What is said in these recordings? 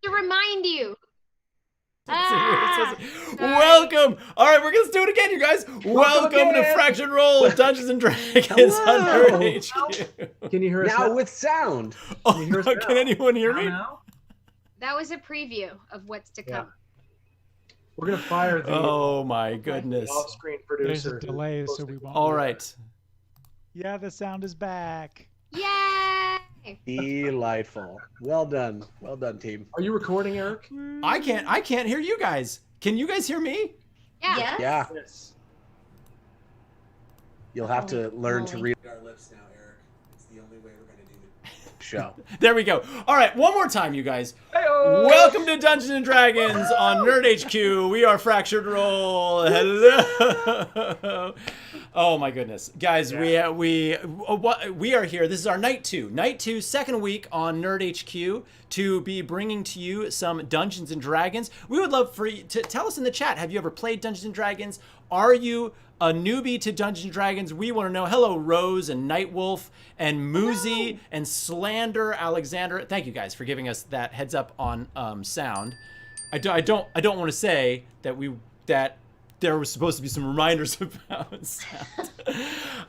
To remind you. Welcome. All right, we're gonna do it again, you guys. Welcome to Fractured Roll Dungeons and Dragons on Nerd HQ. Can you hear us now with sound? Oh, no, can anyone hear me? Now? That was a preview of what's to come. We're gonna fire the. Oh my goodness. Off-screen There's producer. a delay, so we won't. All right. Yeah, the sound is back. Yay! Delightful. Well done, team. Are you recording, Eric? I can't hear you guys. Can you guys hear me? Yeah. Yes? Yeah, Yes. you'll have to learn to Holy. read our lips now, Eric. It's the only way we're gonna do the show. There we go. All right, one more time, you guys. Welcome to Dungeons and Dragons on Nerd HQ. We are Fractured Roll. Hello. Oh my goodness, guys, we are here. This is our night two, second week on Nerd HQ to be bringing to you some Dungeons and Dragons. We would love for you to tell us in the chat. Have you ever played Dungeons and Dragons? Are you a newbie to Dungeons and Dragons? We want to know. Hello, Rose and Nightwolf and Moozy and Slander Alexander. Thank you guys for giving us that heads up on sound. I don't want to say that there was supposed to be some reminders about sound.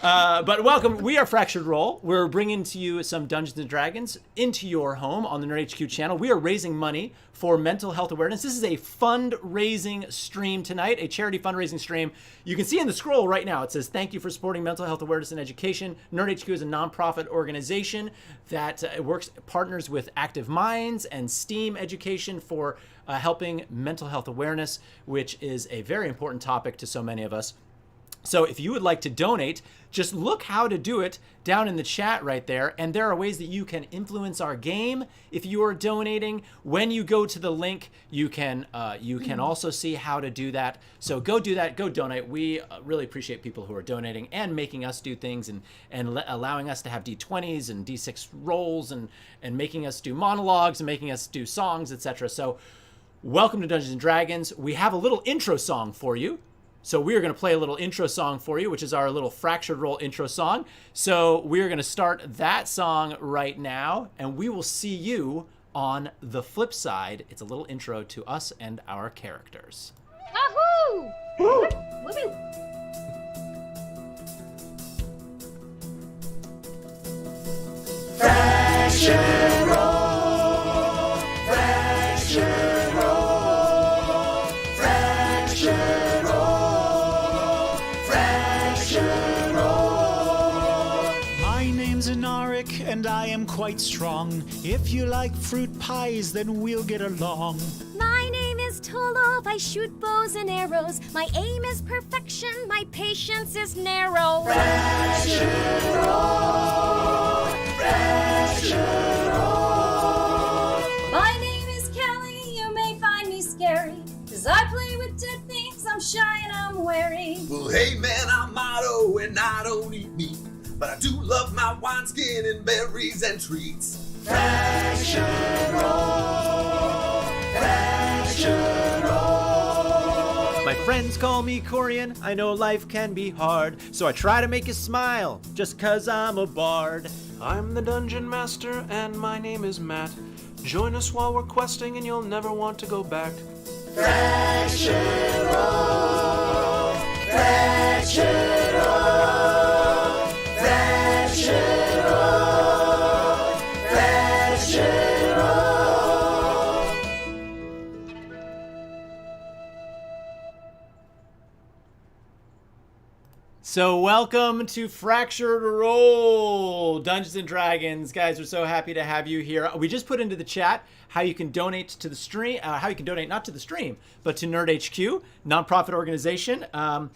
But welcome. We are Fractured Roll. We're bringing to you some Dungeons & Dragons into your home on the Nerd HQ channel. We are raising money for mental health awareness. This is a fundraising stream tonight, a charity fundraising stream. You can see in the scroll right now, it says, thank you for supporting mental health awareness and education. Nerd HQ is a nonprofit organization that partners with Active Minds and STEAM education for helping mental health awareness, which is a very important topic to so many of us. So if you would like to donate, just look how to do it down in the chat right there. And there are ways that you can influence our game if you are donating. When you go to the link, you can also see how to do that. So go do that, go donate. We really appreciate people who are donating and making us do things and allowing us to have D20s and D6 rolls and making us do monologues and making us do songs, etc. So welcome to Dungeons and Dragons. We have a little intro song for you. So we are going to play a little intro song for you, which is our little Fractured Roll intro song. So we are going to start that song right now, and we will see you on the flip side. It's a little intro to us and our characters. Yahoo! Woo! Woohoo! Fractured Roll, Fractured Roll, Fractured Roll, Fractured Roll. My name's Anaric, and I am quite strong. If you like fruit pies, then we'll get along. My name is Tolov. I shoot bows and arrows. My aim is perfection. My patience is narrow. Fractured Roll, Fractured Roll. My name is Kelly. You may find me scary, 'cause I play with dead things. I'm shy and I'm wary. Well, hey man, I'm Otto and I don't eat meat, but I do love my wineskin and berries and treats. Fractured Roll, Fractured Roll. My friends call me Corian. I know life can be hard, so I try to make you smile just 'cause I'm a bard. I'm the Dungeon Master, and my name is Matt. Join us while we're questing, and you'll never want to go back. Fractured Roll, Fractured Roll, Fractured Roll, Fractured Roll. So welcome to Fractured Roll, Dungeons and Dragons. Guys, we're so happy to have you here. We just put into the chat how you can donate to the stream, how you can donate not to the stream, but to Nerd HQ, nonprofit organization. And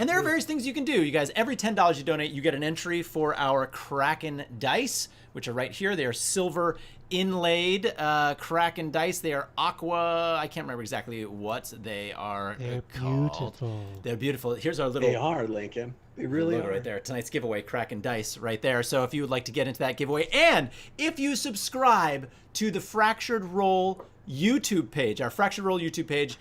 there are various things you can do. You guys, every $10 you donate, you get an entry for our Kraken dice, which are right here. They are silver inlaid Kraken dice. They are aqua. I can't remember exactly what they are They're called. beautiful. They're beautiful. Here's our little They are, Lincoln. They really logo are. right there. Tonight's giveaway, Kraken dice right there. So if you would like to get into that giveaway, and if you subscribe to the Fractured Roll YouTube page, our Fractured Roll YouTube page,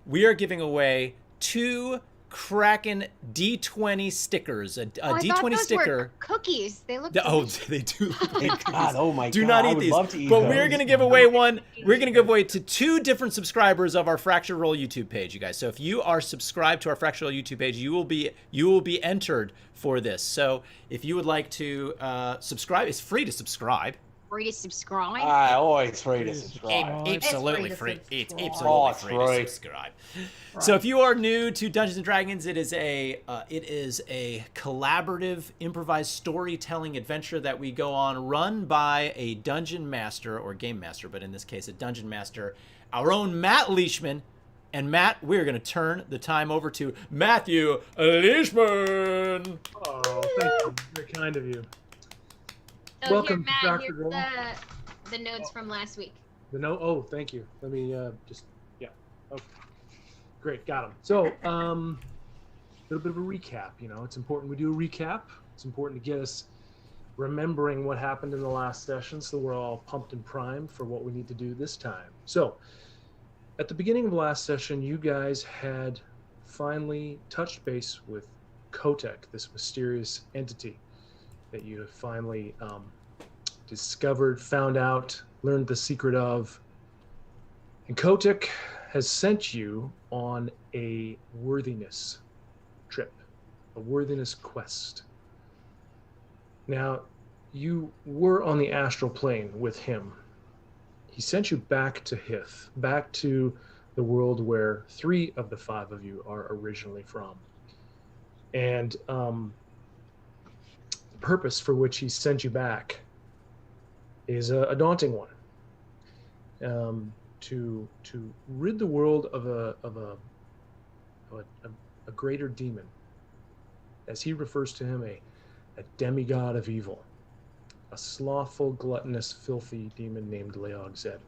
we are giving away 2 Kraken D20 stickers. A Oh, I D20 thought those sticker. were cookies. They look. Oh, delicious. they do. Look like God, cookies. oh my Do God, not I eat would these. love to eat but those. we're gonna give away one. We're gonna give away to 2 different subscribers of our Fractured Roll YouTube page, you guys. So if you are subscribed to our Fractured Roll YouTube page, you will be entered for this. So if you would like to subscribe, it's free to subscribe. Free to subscribe. I always free to subscribe. Absolutely It's free. free to It's subscribe. absolutely Oh, free it's to free. subscribe. So if you are new to Dungeons and Dragons, it is a collaborative improvised storytelling adventure that we go on, run by a dungeon master or game master, but in this case a dungeon master, our own Matt Leishman. And Matt, we're going to turn the time over to Matthew Leishman. Oh, thank you. Very kind of you. So Welcome to here, Matt, Fractured here's Roll. the notes from last week. Oh, thank you. Let me yeah. Okay. Great, got them. So, a little bit of a recap. You know, it's important we do a recap. It's important to get us remembering what happened in the last session, so we're all pumped and primed for what we need to do this time. So, at the beginning of the last session, you guys had finally touched base with Kotek, this mysterious entity that you have finally discovered, found out, learned the secret of. And Kotek has sent you on a worthiness trip, a worthiness quest. Now, you were on the astral plane with him. He sent you back to Hith, back to the world where 3 of the 5 of you are originally from. And the purpose for which he sent you back is a daunting one. To rid the world of a greater demon, as he refers to him, a demigod of evil, a slothful, gluttonous, filthy demon named Leog Zed.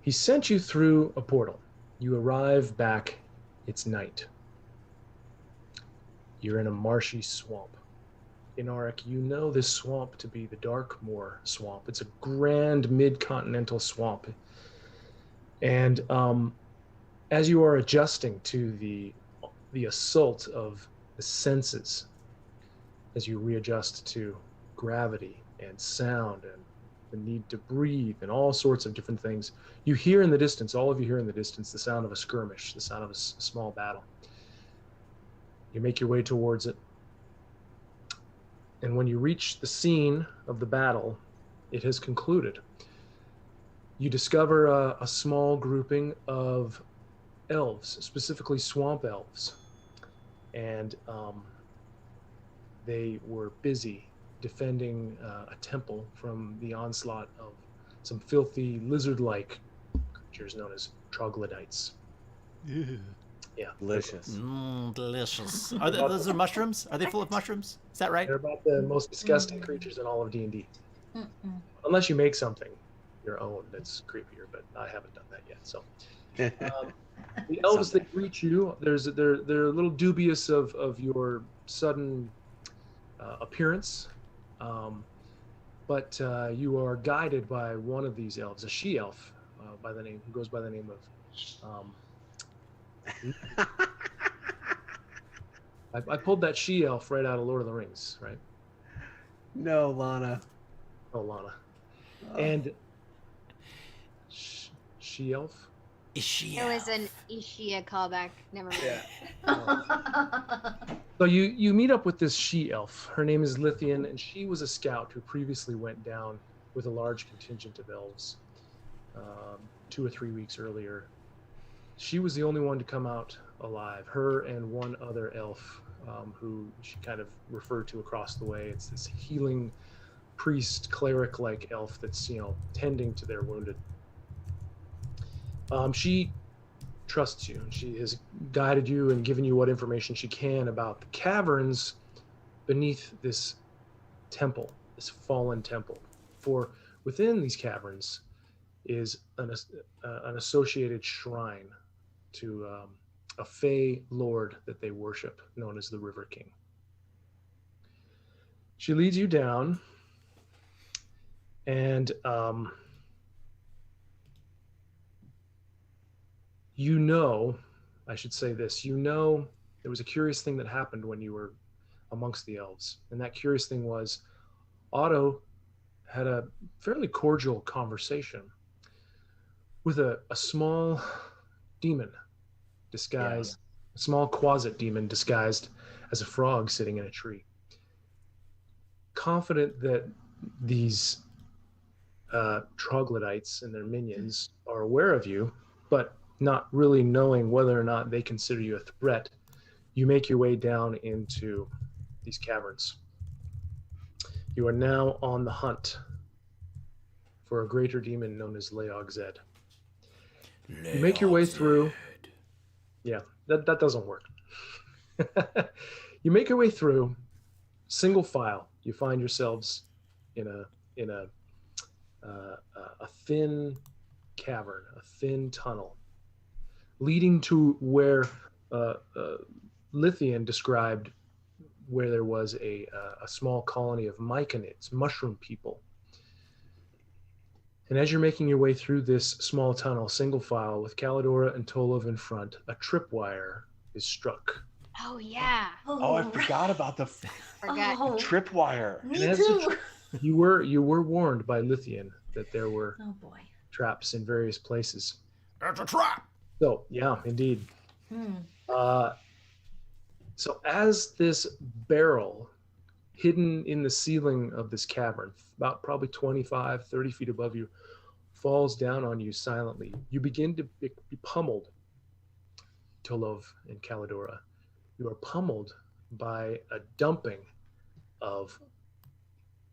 He sent you through a portal. You arrive back. It's night. You're in a marshy swamp. In Auric, you know this swamp to be the Darkmoor Swamp. It's a grand mid-continental swamp. And as you are adjusting to the assault of the senses, as you readjust to gravity and sound and the need to breathe and all sorts of different things, you hear in the distance, all of you hear in the distance, the sound of a skirmish, the sound of a small battle. You make your way towards it. And when you reach the scene of the battle, it has concluded. You discover a small grouping of elves, specifically swamp elves. And they were busy defending a temple from the onslaught of some filthy lizard-like creatures known as troglodytes. Ew. Yeah. Delicious. Delicious. Are those mushrooms? Are they full of mushrooms? Is that right? They're about the most disgusting creatures in all of D&D. Unless you make something your own that's creepier, but I haven't done that yet. So the elves that greet you, they're a little dubious of your sudden appearance, but you are guided by one of these elves, a she-elf, who goes by the name of I pulled that she-elf right out of Lord of the Rings, right? No, Lana. Oh, Lana. And she-elf? Ishia. It was an Ishia callback. Never mind. So you meet up with this she-elf. Her name is Lithian, and she was a scout who previously went down with a large contingent of elves 2 or 3 weeks earlier. She was the only one to come out alive. Her and one other elf who she kind of referred to across the way. It's this healing priest, cleric-like elf that's, tending to their wounded. She trusts you. She has guided you and given you what information she can about the caverns beneath this temple, this fallen temple. For within these caverns is an associated shrine to a Fey lord that they worship, known as the River King. She leads you down, and I should say this, there was a curious thing that happened when you were amongst the elves. And that curious thing was Otto had a fairly cordial conversation with a small demon disguised, a small quasit demon disguised as a frog sitting in a tree. Confident that these troglodytes and their minions are aware of you, but not really knowing whether or not they consider you a threat, you make your way down into these caverns. You are now on the hunt for a greater demon known as Leog Zed. You make your way through. Yeah, that doesn't work. You make your way through, single file. You find yourselves in a thin cavern, a thin tunnel, leading to where Lithian described where there was a small colony of mycids, mushroom people. And as you're making your way through this small tunnel, single file, with Kalidora and Tolov in front, a tripwire is struck. Oh yeah. Oh, I forgot about the Forgot. tripwire. Me And as too. You were warned by Lithian that there were Oh boy. traps in various places. That's a trap. So yeah, indeed. So as this barrel hidden in the ceiling of this cavern, about probably 25, 30 feet above you, falls down on you silently, you begin to be pummeled, Tolov and Kalidora. You are pummeled by a dumping of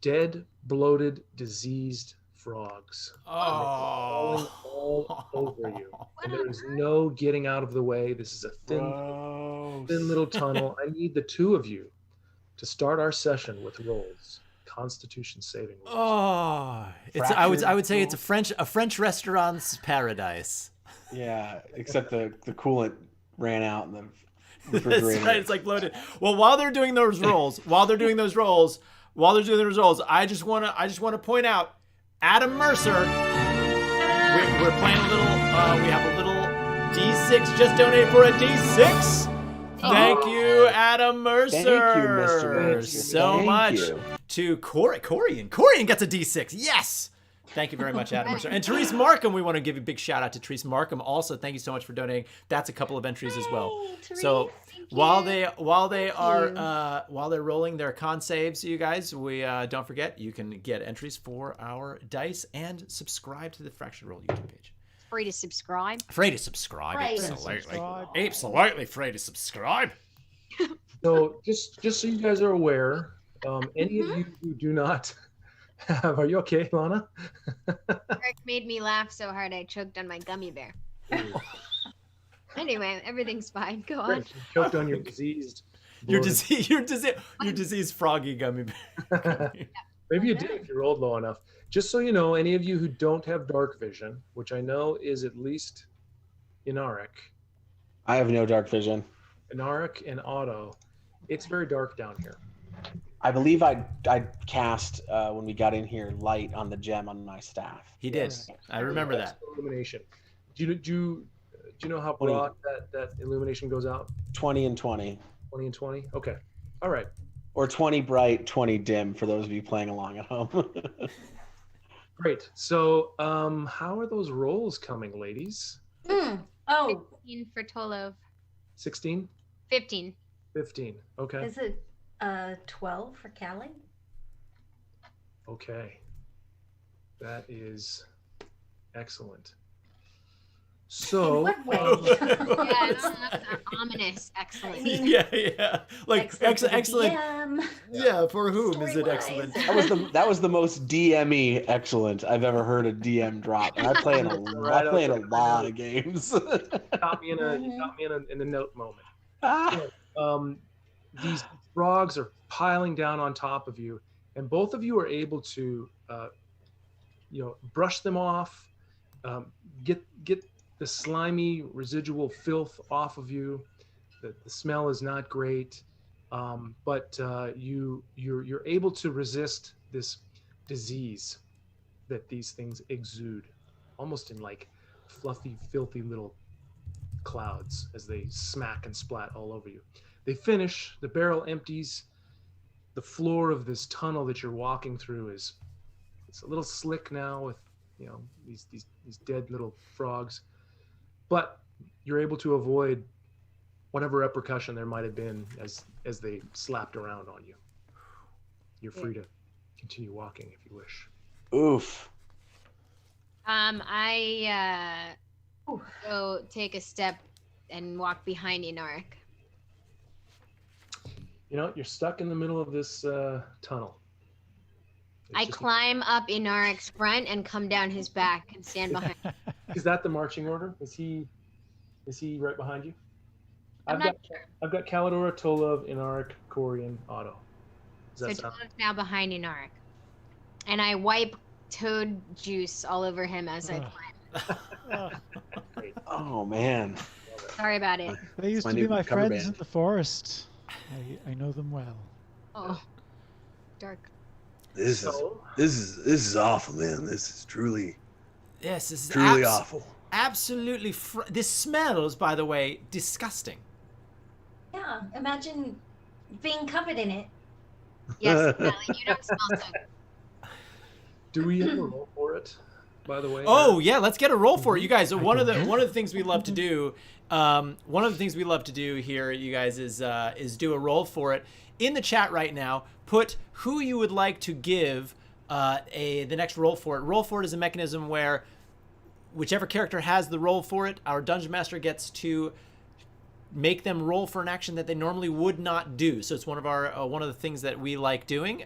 dead, bloated, diseased frogs. Falling all over you. And there is no getting out of the way. This is a thin little tunnel. I need the two of you to start our session with rolls. Constitution saving rolls. Oh, I would say it's a French restaurant's paradise. Yeah, except the coolant ran out in the That's refrigerator. right. It's like bloated. Well, while they're doing those rolls, I just want to point out Adam Mercer. We're playing a little. We have a little D6. Just donated for a D6. Thank you, Adam Mercer. Thank you, Mr. Mercer. So Thank much you. to Corian. Corian gets a D6. Yes. Thank you very much, Adam Mercer. And Therese Markham, we want to give a big shout out to Therese Markham. Also, thank you so much for donating. That's a couple of entries as well. Therese, So thank while you. they're rolling their con saves, you guys, we don't forget you can get entries for our dice and subscribe to the Fractured Roll YouTube page. Free to subscribe. Free to subscribe. Free to Absolutely. subscribe. Absolutely free to subscribe. So just so you guys are aware, any of you who do not have, are you okay, Lana? Eric made me laugh so hard I choked on my gummy bear. Anyway, everything's fine. Go on. Great. You choked on your diseased. Your bloated- diseased froggy gummy bear. Maybe you did if you rolled low enough. Just so you know, any of you who don't have dark vision, which I know is at least Inaric I have no dark vision. and Otto, it's very dark down here. I believe I cast when we got in here light on the gem on my staff. He did. I remember that. Illumination. Do you know how broad that illumination goes out? 20 and 20. 20 and 20? Okay. All right. Or 20 bright, 20 dim for those of you playing along at home. Great. So how are those rolls coming, ladies? Oh, 15 for Tolov. 16? 15. 15. Okay. is it 12 for Callie? Okay. That is excellent. So What way? Yeah, that's ominous. Excellent. Yeah. Like excellent. DM. Yeah, for whom is it Story-wise. excellent? That was the most DM-y excellent I've ever heard a DM drop. And I play in a lot of games. you caught me in a note moment. These frogs are piling down on top of you, and both of you are able to, brush them off, get the slimy residual filth off of you. The smell is not great, but you're able to resist this disease that these things exude, almost in like fluffy, filthy little clouds as they smack and splat all over you. They finish, the barrel empties. The floor of this tunnel that you're walking through it's a little slick now with, you know, these dead little frogs, but you're able to avoid whatever repercussion there might have been as they slapped around on you. You're free to continue walking if you wish. Oof. I go take a step and walk behind Inarik. You know, you're stuck in the middle of this tunnel. I climb up Inarik's front and come down his back and stand behind him. Is that the marching order? Is he right behind you? I'm not sure. I've got Kalidora, Tolov, Inarik, Corian, Otto. So Tolov's now behind Inarik. And I wipe toad juice all over him as I climb. Oh man. Sorry about it. They used to be my friends in the forest. I know them well. Oh, dark. This is awful, man. This is truly truly awful. Absolutely. This smells, by the way, disgusting. Yeah, imagine being covered in it. Yes, Ellie, you don't smell so good. Do we have a roll for it, by the way? Oh yeah, let's get a roll for it, you guys. One of the things we love to do, here, you guys, is do a roll for it. In the chat right now, put who you would like to give the next roll for it. Roll for it is a mechanism where whichever character has the roll for it, our dungeon master gets to make them roll for an action that they normally would not do. So it's one of the things that we like doing.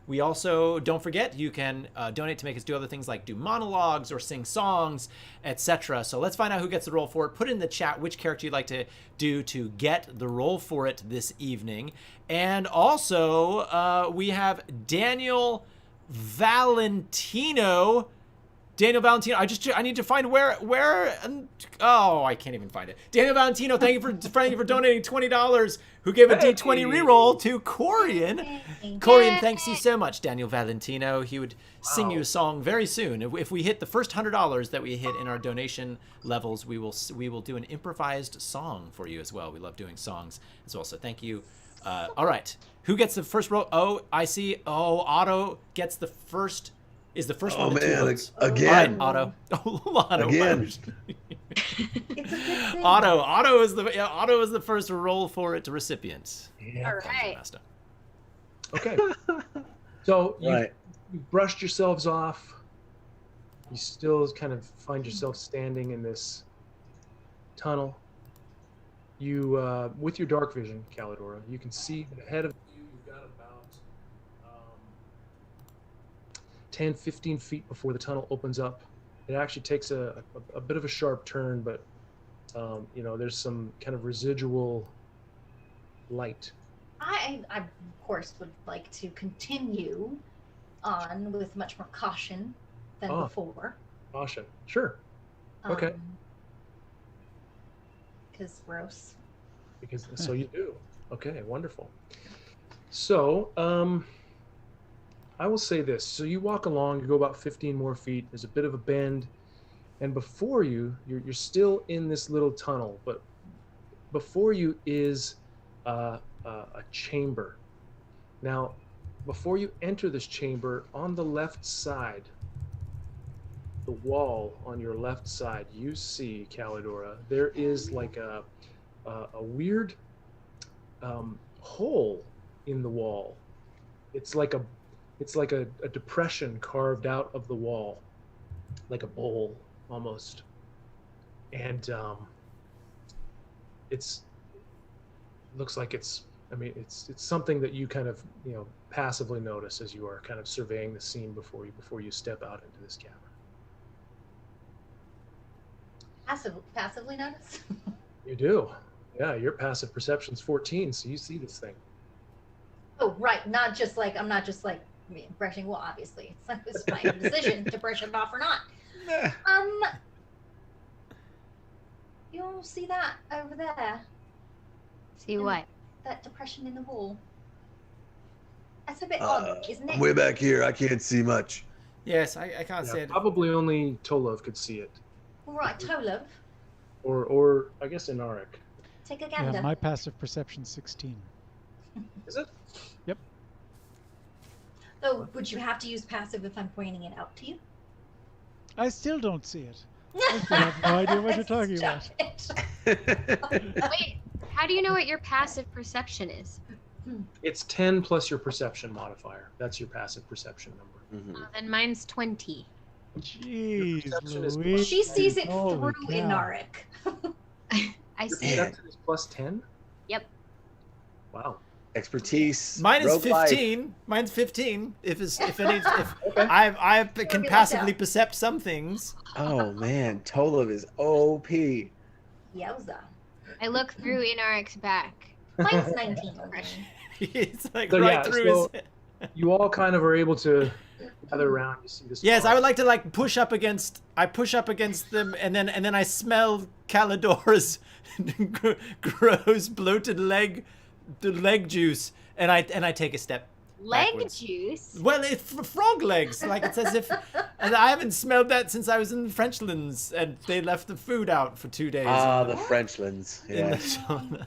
We also, don't forget, you can donate to make us do other things like do monologues or sing songs, etc. So let's find out who gets the roll for it. Put in the chat which character you'd like to do to get the roll for it this evening. And also, we have Daniel Valentino. I need to find where I can't even find it. Daniel Valentino, thank you for donating $20, who gave a D20 reroll to Corian. Corian, thanks you so much, Daniel Valentino. He would sing you a song very soon. If we hit the first $100 that we hit in our donation levels, we will do an improvised song for you as well. We love doing songs as well, so thank you. All right, who gets the first roll? Oh, I see. Oh, Otto gets the first. Is the first one? Oh man, All again. right, Otto. Otto. Again. Otto is the first roll for it to recipient. Yeah. All right. Okay. So you brushed yourselves off. You still kind of find yourself standing in this tunnel. You, with your dark vision, Kalidora, you can see ahead of you. You've got about 10, 15 feet before the tunnel opens up. It actually takes a bit of a sharp turn, but you know, there's some kind of residual light. I of course would like to continue on with much more caution than before. Caution, sure. Okay. Because gross. So you do. Okay, wonderful. So I will say this. So you walk along, you go about 15 more feet. There's a bit of a bend, and before you, you're still in this little tunnel, but before you is a chamber. Now, before you enter this chamber, on the left side, the wall on your left side, you see, Kalidora, there is like a weird hole in the wall. It's like a depression carved out of the wall, like a bowl almost. And looks like it's something that you kind of, you know, passively notice as you are kind of surveying the scene before you step out into this cavern. Passively notice? You do. Yeah, your passive perception's 14, so you see this thing. Oh, right. I'm not just like brushing. Well, obviously, it's my decision to brush it off or not. You'll see that over there. See what? That depression in the wall. That's a bit odd, isn't it? I'm way back here. I can't see much. Yes, I can't say it. Probably only Tolov could see it. All right, Tolov. Or I guess Inaric. Take a Yeah, gander. my passive perception 16. Is it? Yep. So would you have to use passive if I'm pointing it out to you? I still don't see it. I still have no idea what you're talking about. Wait, how do you know what your passive perception is? It's 10 plus your perception modifier. That's your passive perception number. Then mine's 20. Jeez, perception is- Louise. She sees it Holy through cow. Inaric. I Your see. perception is plus 10? Yep. Wow. Expertise. Mine is roguelike. 15. Mine's 15. If Okay. I can Work it passively out. percept some things. Oh man, Tolov is OP. Yowza. I look through Inaric's back. Mine's 19 only. It's like So, right yeah, through so- his. You all kind of are able to gather around. You see this. Yes, I would like to like push up against. I push up against them, and then I smell Calidora's gross bloated leg juice, and I take a step. Leg backwards. juice? Well, it's frog legs. Like it's as if, and I haven't smelled that since I was in the Frenchlands, and they left the food out for 2 days. Ah, the Frenchlands. in Yeah. the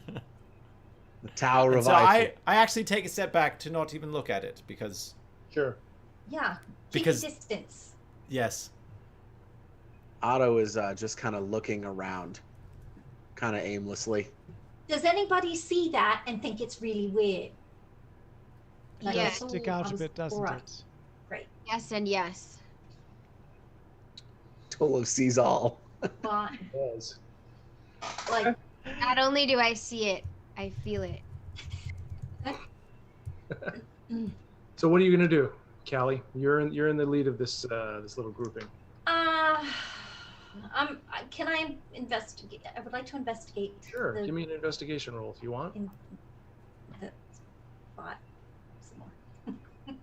The Tower of so Eiffel. I actually take a step back to not even look at it because Sure. Yeah. Keep Because- distance. yes, Otto is just kind of looking around, kind of aimlessly. Does anybody see that and think it's really weird? Like, Yeah. I saw- Stick I out a was bit, doesn't alright. it? Great. Yes and yes. Tolov sees all. Fine. It does. Like, Not only do I see it, I feel it. So what are you gonna do, Callie? You're in the lead of this this little grouping. can I investigate? I would like to investigate Sure. the, Give me an investigation roll if you want. in, the spot some more.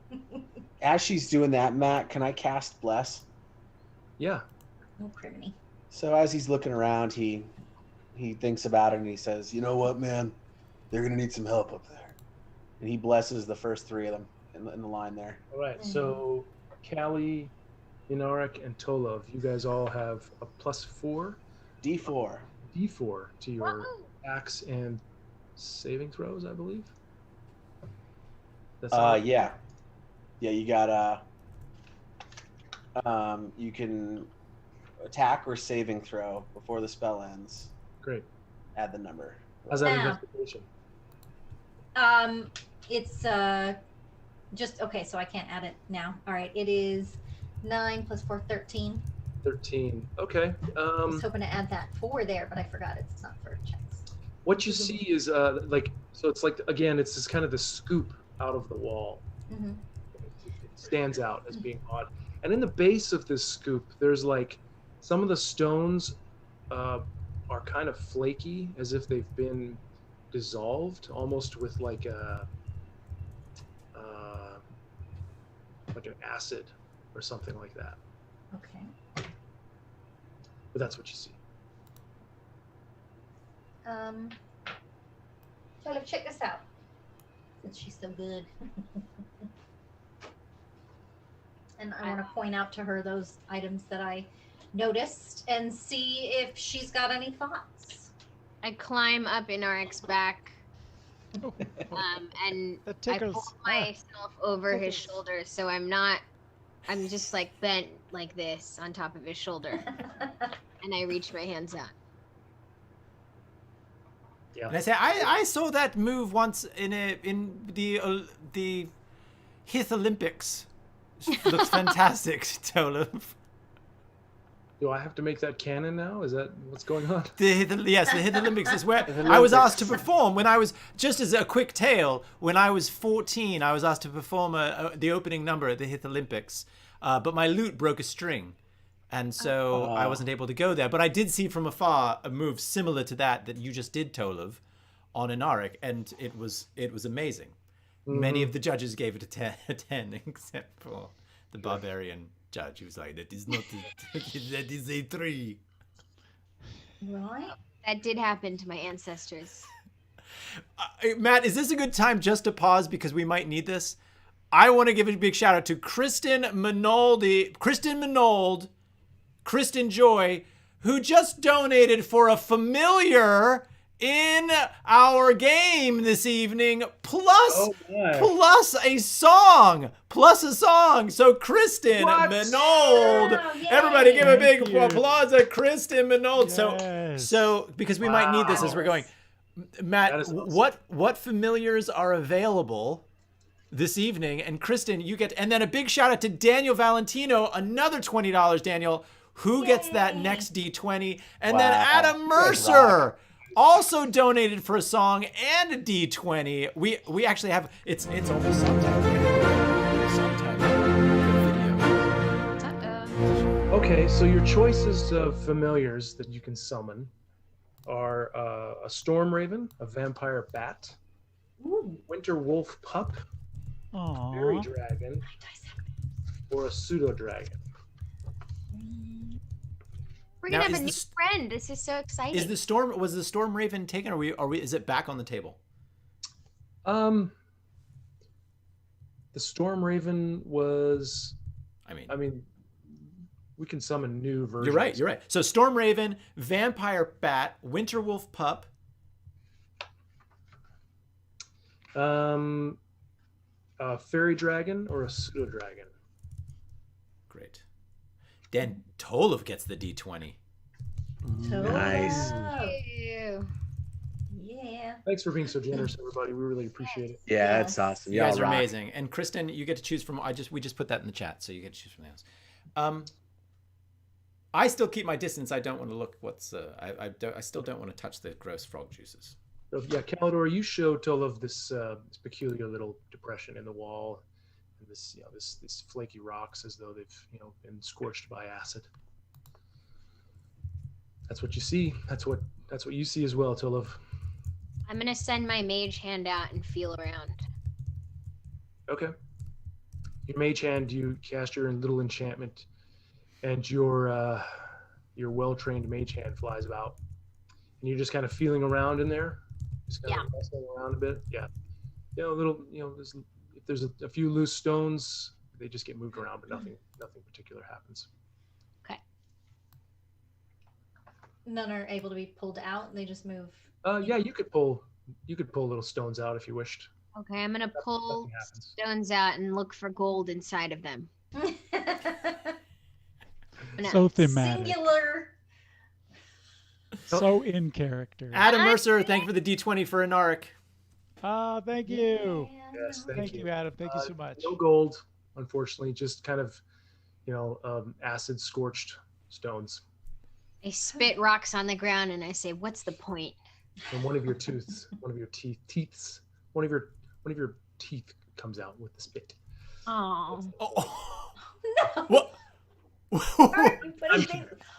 As she's doing that, Matt, can I cast Bless? Yeah. No criminy. So as he's looking around, he thinks about it and he says, "You know what, man? They're gonna need some help up there." And he blesses the first three of them in the line there. All right. So Callie, Inaric, and Tolov, you guys all have a +4 D4. D4 to your axe and saving throws, I believe. That's all. Yeah. Yeah, you got you can attack or saving throw before the spell ends. Great. Add the number. How's that Now- investigation? It's just okay. So I can't add it now. All right. It is 9 + 4, 13. 13. Okay. I was hoping to add that 4 there, but I forgot it's not for checks. What you see is like, so it's like, again, it's this kind of the scoop out of the wall. Mm-hmm. It stands out as being odd. And in the base of this scoop, there's like some of the stones are kind of flaky, as if they've been dissolved, almost with like an acid or something like that. Okay. But that's what you see. Charlotte, check this out. Since she's so good. And I want to point out to her those items that I noticed and see if she's got any thoughts. I climb up Inaric's back, and That I tickles. pull myself over his Tickles. shoulder, so I'm just like bent like this on top of his shoulder, and I reach my hands out. and I say I saw that move once in the Hith Olympics. Looks fantastic, Tolov. Do I have to make that canon now? Is that what's going on? The Hith Olympics is where I was asked to perform when I was, just as a quick tale, when I was 14, I was asked to perform the opening number at the Hith Olympics, but my lute broke a string, and so I wasn't able to go there. But I did see from afar a move similar to that you just did, Tolov, on Inaric, and it was amazing. Many of the judges gave it a 10 except for the barbarian judge, who was like, "That is not that is a 3." Right? That did happen to my ancestors. Matt, is this a good time just to pause because we might need this? I want to give a big shout out to Kristen Minold, Kristen Joy, who just donated for a familiar in our game this evening, plus a song. So Kristen Minold, everybody give a big applause to Kristen Minold. So because we might need this as we're going. Matt, what familiars are available this evening? And Kristen, you get, and then a big shout out to Daniel Valentino, another $20, Daniel, who gets that next D20, and then Adam Mercer also donated for a song and a D20. We actually have it's almost sometime. Okay, so your choices of familiars that you can summon are a storm raven, a vampire bat, winter wolf pup, fairy dragon, or a pseudo dragon. We're gonna have a new friend. This is so exciting. Was the storm raven taken, or is it back on the table? The storm raven was. I mean, we can summon new versions. You're right. So storm raven, vampire bat, winter wolf pup. A fairy dragon or a pseudo dragon. Great. Then Tolov gets the D20. Nice. Yeah. Thanks for being so generous, everybody. We really appreciate it. Yeah, that's awesome. You guys are amazing. And Kristen, you get to choose from. We just put that in the chat, so you get to choose from those. I still keep my distance. I don't want to look. I still don't want to touch the gross frog juices. So, yeah, Calidor, you showed Tolov this peculiar little depression in the wall, and this flaky rocks as though they've been scorched by acid. That's what you see. That's what you see as well, Tolov. I'm gonna send my mage hand out and feel around. Okay. Your mage hand, you cast your little enchantment, and your well-trained mage hand flies about, and you're just kind of feeling around in there, just kind of messing around a bit. Yeah. If there's a few loose stones, they just get moved around, but nothing particular happens. Okay. None are able to be pulled out. They just move. Yeah, you could pull little stones out if you wished. Okay, I'm gonna pull stones out and look for gold inside of them. So thematic. Singular. So in character. Adam Mercer, thank you for the D20 for Anaric. Thank you. Yes, thank you, Adam. Thank you so much. No gold, unfortunately, just kind of, acid scorched stones. I spit rocks on the ground and I say, "What's the point?" And one of your teeth comes out with the spit. Oh. No. What? Why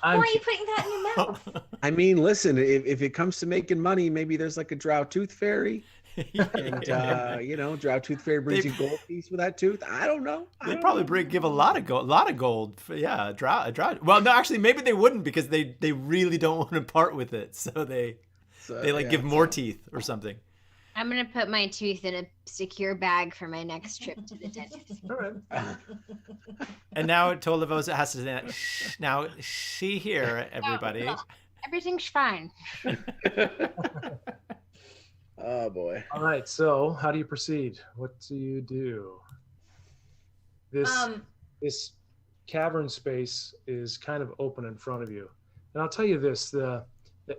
are you putting that in your mouth? I mean, listen, if it comes to making money, maybe there's like a drow tooth fairy. And drow tooth fairy brings you gold piece with that tooth. I don't know. They probably give a lot of gold. Drow. Well, no, actually, maybe they wouldn't because they really don't want to part with it, so they give more teeth or something. I'm gonna put my tooth in a secure bag for my next trip to the dentist. All right. And now Tolavosa has to now see here, everybody. No, everything's fine. Oh boy. All right. So, how do you proceed? What do you do? This cavern space is kind of open in front of you, and I'll tell you this: the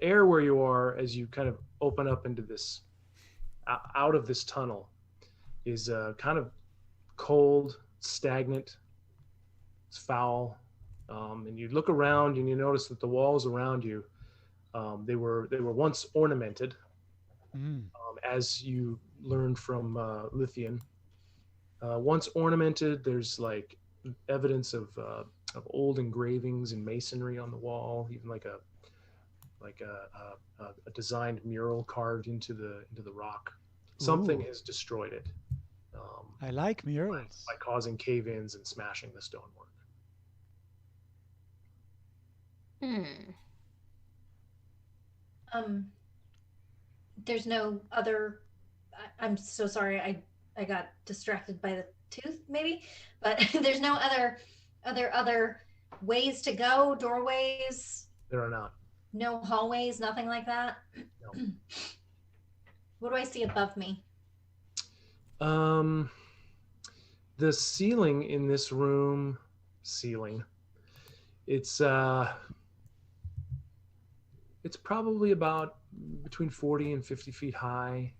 air where you are, as you kind of open up into this, out of this tunnel, is kind of cold, stagnant. It's foul, and you look around and you notice that the walls around you, they were once ornamented. As you learned from Lithian, once ornamented, there's like evidence of old engravings and masonry on the wall, even like a designed mural carved into the rock. Something has destroyed it. I like murals. By causing cave-ins and smashing the stonework. There's no other. I'm so sorry. I got distracted by the tooth, maybe, but there's no other ways to go. Doorways. There are not. No hallways, nothing like that? No. What do I see above me? The ceiling in this room, it's probably about between 40 and 50 feet high.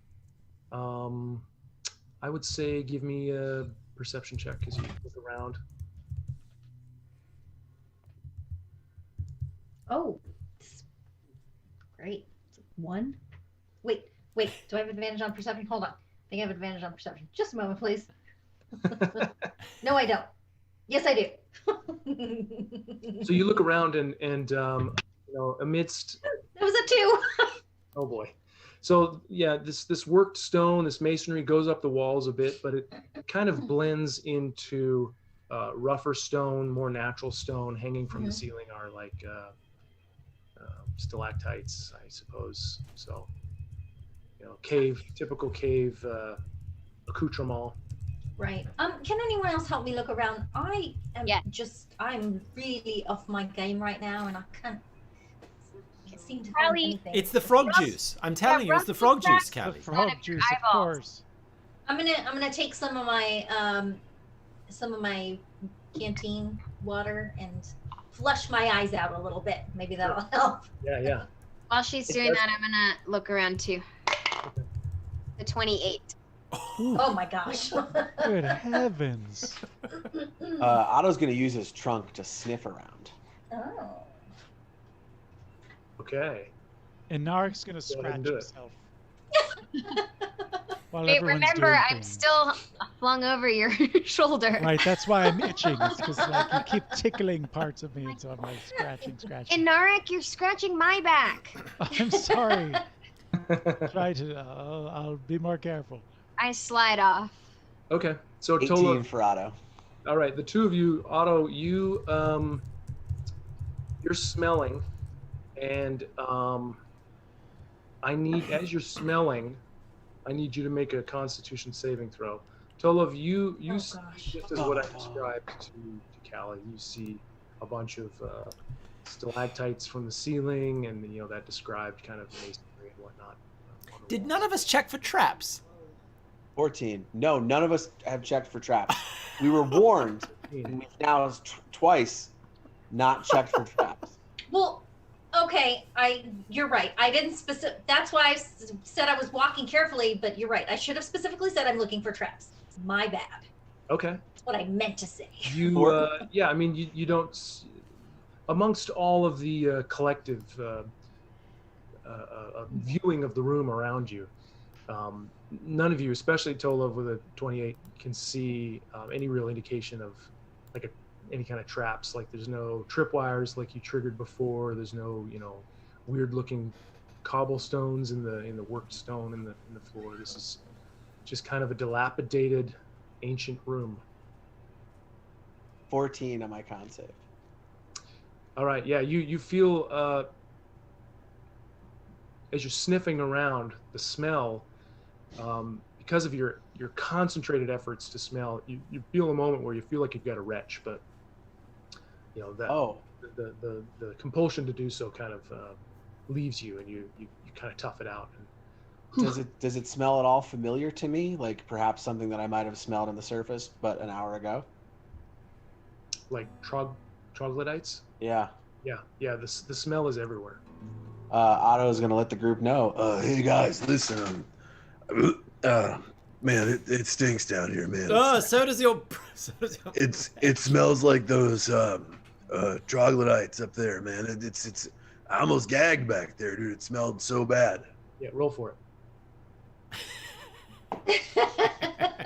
I would say give me a perception check as you look around. Oh, great. 1. Wait. Do I have advantage on perception? Hold on. I think I have advantage on perception. Just a moment, please. No, I don't. Yes, I do. So you look around and amidst. That was a 2. Oh boy. So yeah, this worked stone, this masonry goes up the walls a bit, but it kind of blends into rougher stone, more natural stone. Hanging from the ceiling are like stalactites, I suppose. So, typical cave accoutrement. Right. Can anyone else help me look around? I'm really off my game right now, and I can't seem to find anything. It's the frog juice. I'm telling you, it's the frog juice, Callie. The frog juice, of course. I'm gonna take some of my canteen water and flush my eyes out a little bit. Maybe that'll help. Yeah. While she's doing that, I'm gonna look around too. The 28. Oh my gosh. Good heavens. Otto's going to use his trunk to sniff around. Oh. Okay. And Narik's going to scratch himself. While Hey, everyone's remember, doing I'm things. still flung over your shoulder. Right, that's why I'm itching. It's because you keep tickling parts of me, and so I'm like scratching. And Narek, you're scratching my back. I'm sorry. Try to. I'll be more careful. I slide off. Okay. So 18 Tola for Otto. All right, the two of you, Otto, you're smelling, and as you're smelling, I need you to make a Constitution saving throw. Tolov, you see just as what I described to Callie. You see a bunch of stalactites from the ceiling, and that described kind of masonry and whatnot. Did none of us check for traps? 14. No, none of us have checked for traps. We were warned, and we've now twice not checked for traps. Well, okay, you're right. I didn't that's why I said I was walking carefully, but you're right. I should have specifically said I'm looking for traps. It's my bad. Okay. That's what I meant to say. You don't, amongst all of the collective viewing of the room around you, none of you, especially Tolov with a 28, can see any real indication of any kind of traps. Like there's no tripwires like you triggered before. There's no weird looking cobblestones in the worked stone in the floor. This is just kind of a dilapidated ancient room. 14 on my con save. All right, yeah, you feel as you're sniffing around the smell, because of your concentrated efforts to smell, you feel a moment where you feel like you've got a retch, but the compulsion to do so kind of leaves you, and you kind of tough it out. Does it smell at all familiar to me? Like perhaps something that I might have smelled on the surface, but an hour ago? Like troglodytes? Yeah. Yeah. The smell is everywhere. Otto is gonna let the group know. Hey guys, listen. Man, it stinks down here, man. So does your. It smells like those troglodytes up there, man. It's I almost gagged back there, dude. It smelled so bad. Yeah, roll for it.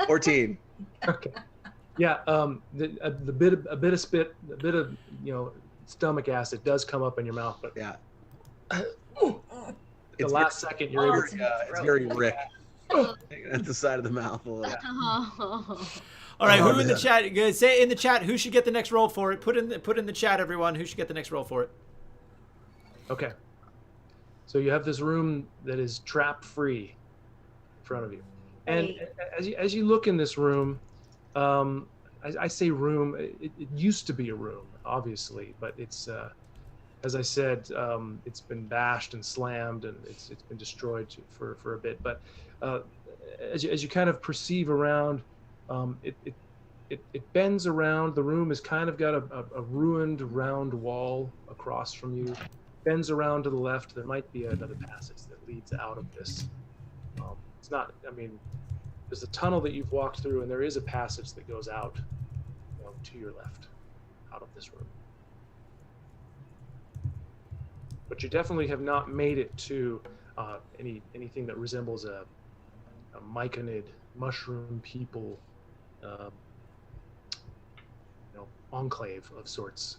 14. Okay. Yeah. A bit of spit, a bit of stomach acid does come up in your mouth, but yeah. The last second you're able to. It's very Rick. At the side of the mouth a little. All right, who in the chat? Say in the chat who should get the next roll for it. Put in the chat, everyone. Who should get the next roll for it? Okay. So you have this room that is trap free in front of you, and as you look in this room, I say room. It used to be a room, obviously, but it's As I said, it's been bashed and slammed, and it's been destroyed for a bit. But as you kind of perceive around, it bends around. The room has kind of got a ruined round wall across from you. Bends around to the left. There might be another passage that leads out of this. It's not. I mean, there's a tunnel that you've walked through, and there is a passage that goes out, to your left, out of this room. But you definitely have not made it to anything that resembles a myconid, mushroom people, enclave of sorts,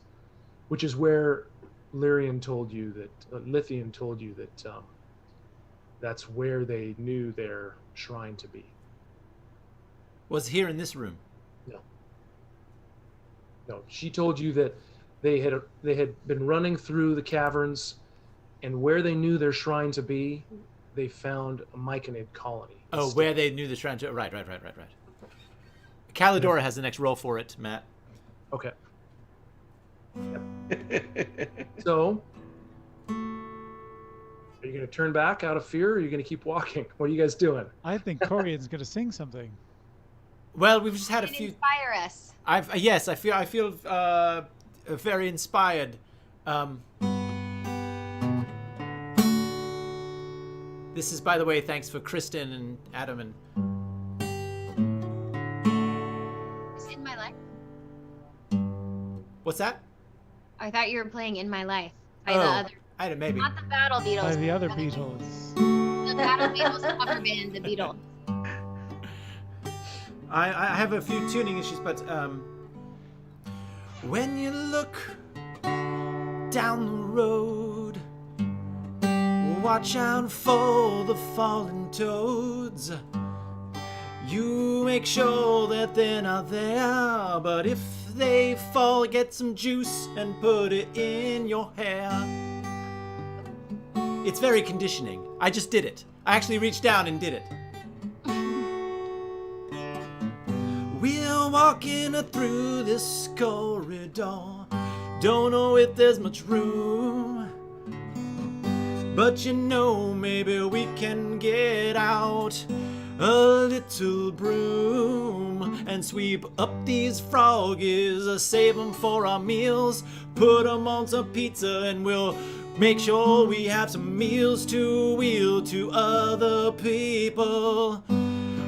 which is where Lithian told you that that's where they knew their shrine to be. Was here in this room? No, she told you that they had been running through the caverns, and where they knew their shrine to be, they found a myconid colony. Oh, where they knew the shrine to... Right. Calidora has the next roll for it, Matt. Okay. Yep. So, are you going to turn back out of fear, or are you going to keep walking? What are you guys doing? I think Corian's going to sing something. Well, we've just had a few... Inspire us. Yes, I feel very inspired. This is, by the way, thanks for Kristen and Adam and... It's In My Life? What's that? I thought you were playing In My Life by Oh, the other... I don't, maybe. Not the Battle Beatles. By the other Beatles. The Battle Beatles cover band, the Beatles. I have a few tuning issues, but when you look down the road, watch out for the fallen toads. You make sure that they're not there, but if they fall, get some juice and put it in your hair. It's very conditioning. I just did it. I actually reached down and did it. We're walking through this corridor. Don't know if there's much room, but maybe we can get out a little broom and sweep up these froggies, save them for our meals, put them on some pizza, and we'll make sure we have some meals to wheel to other people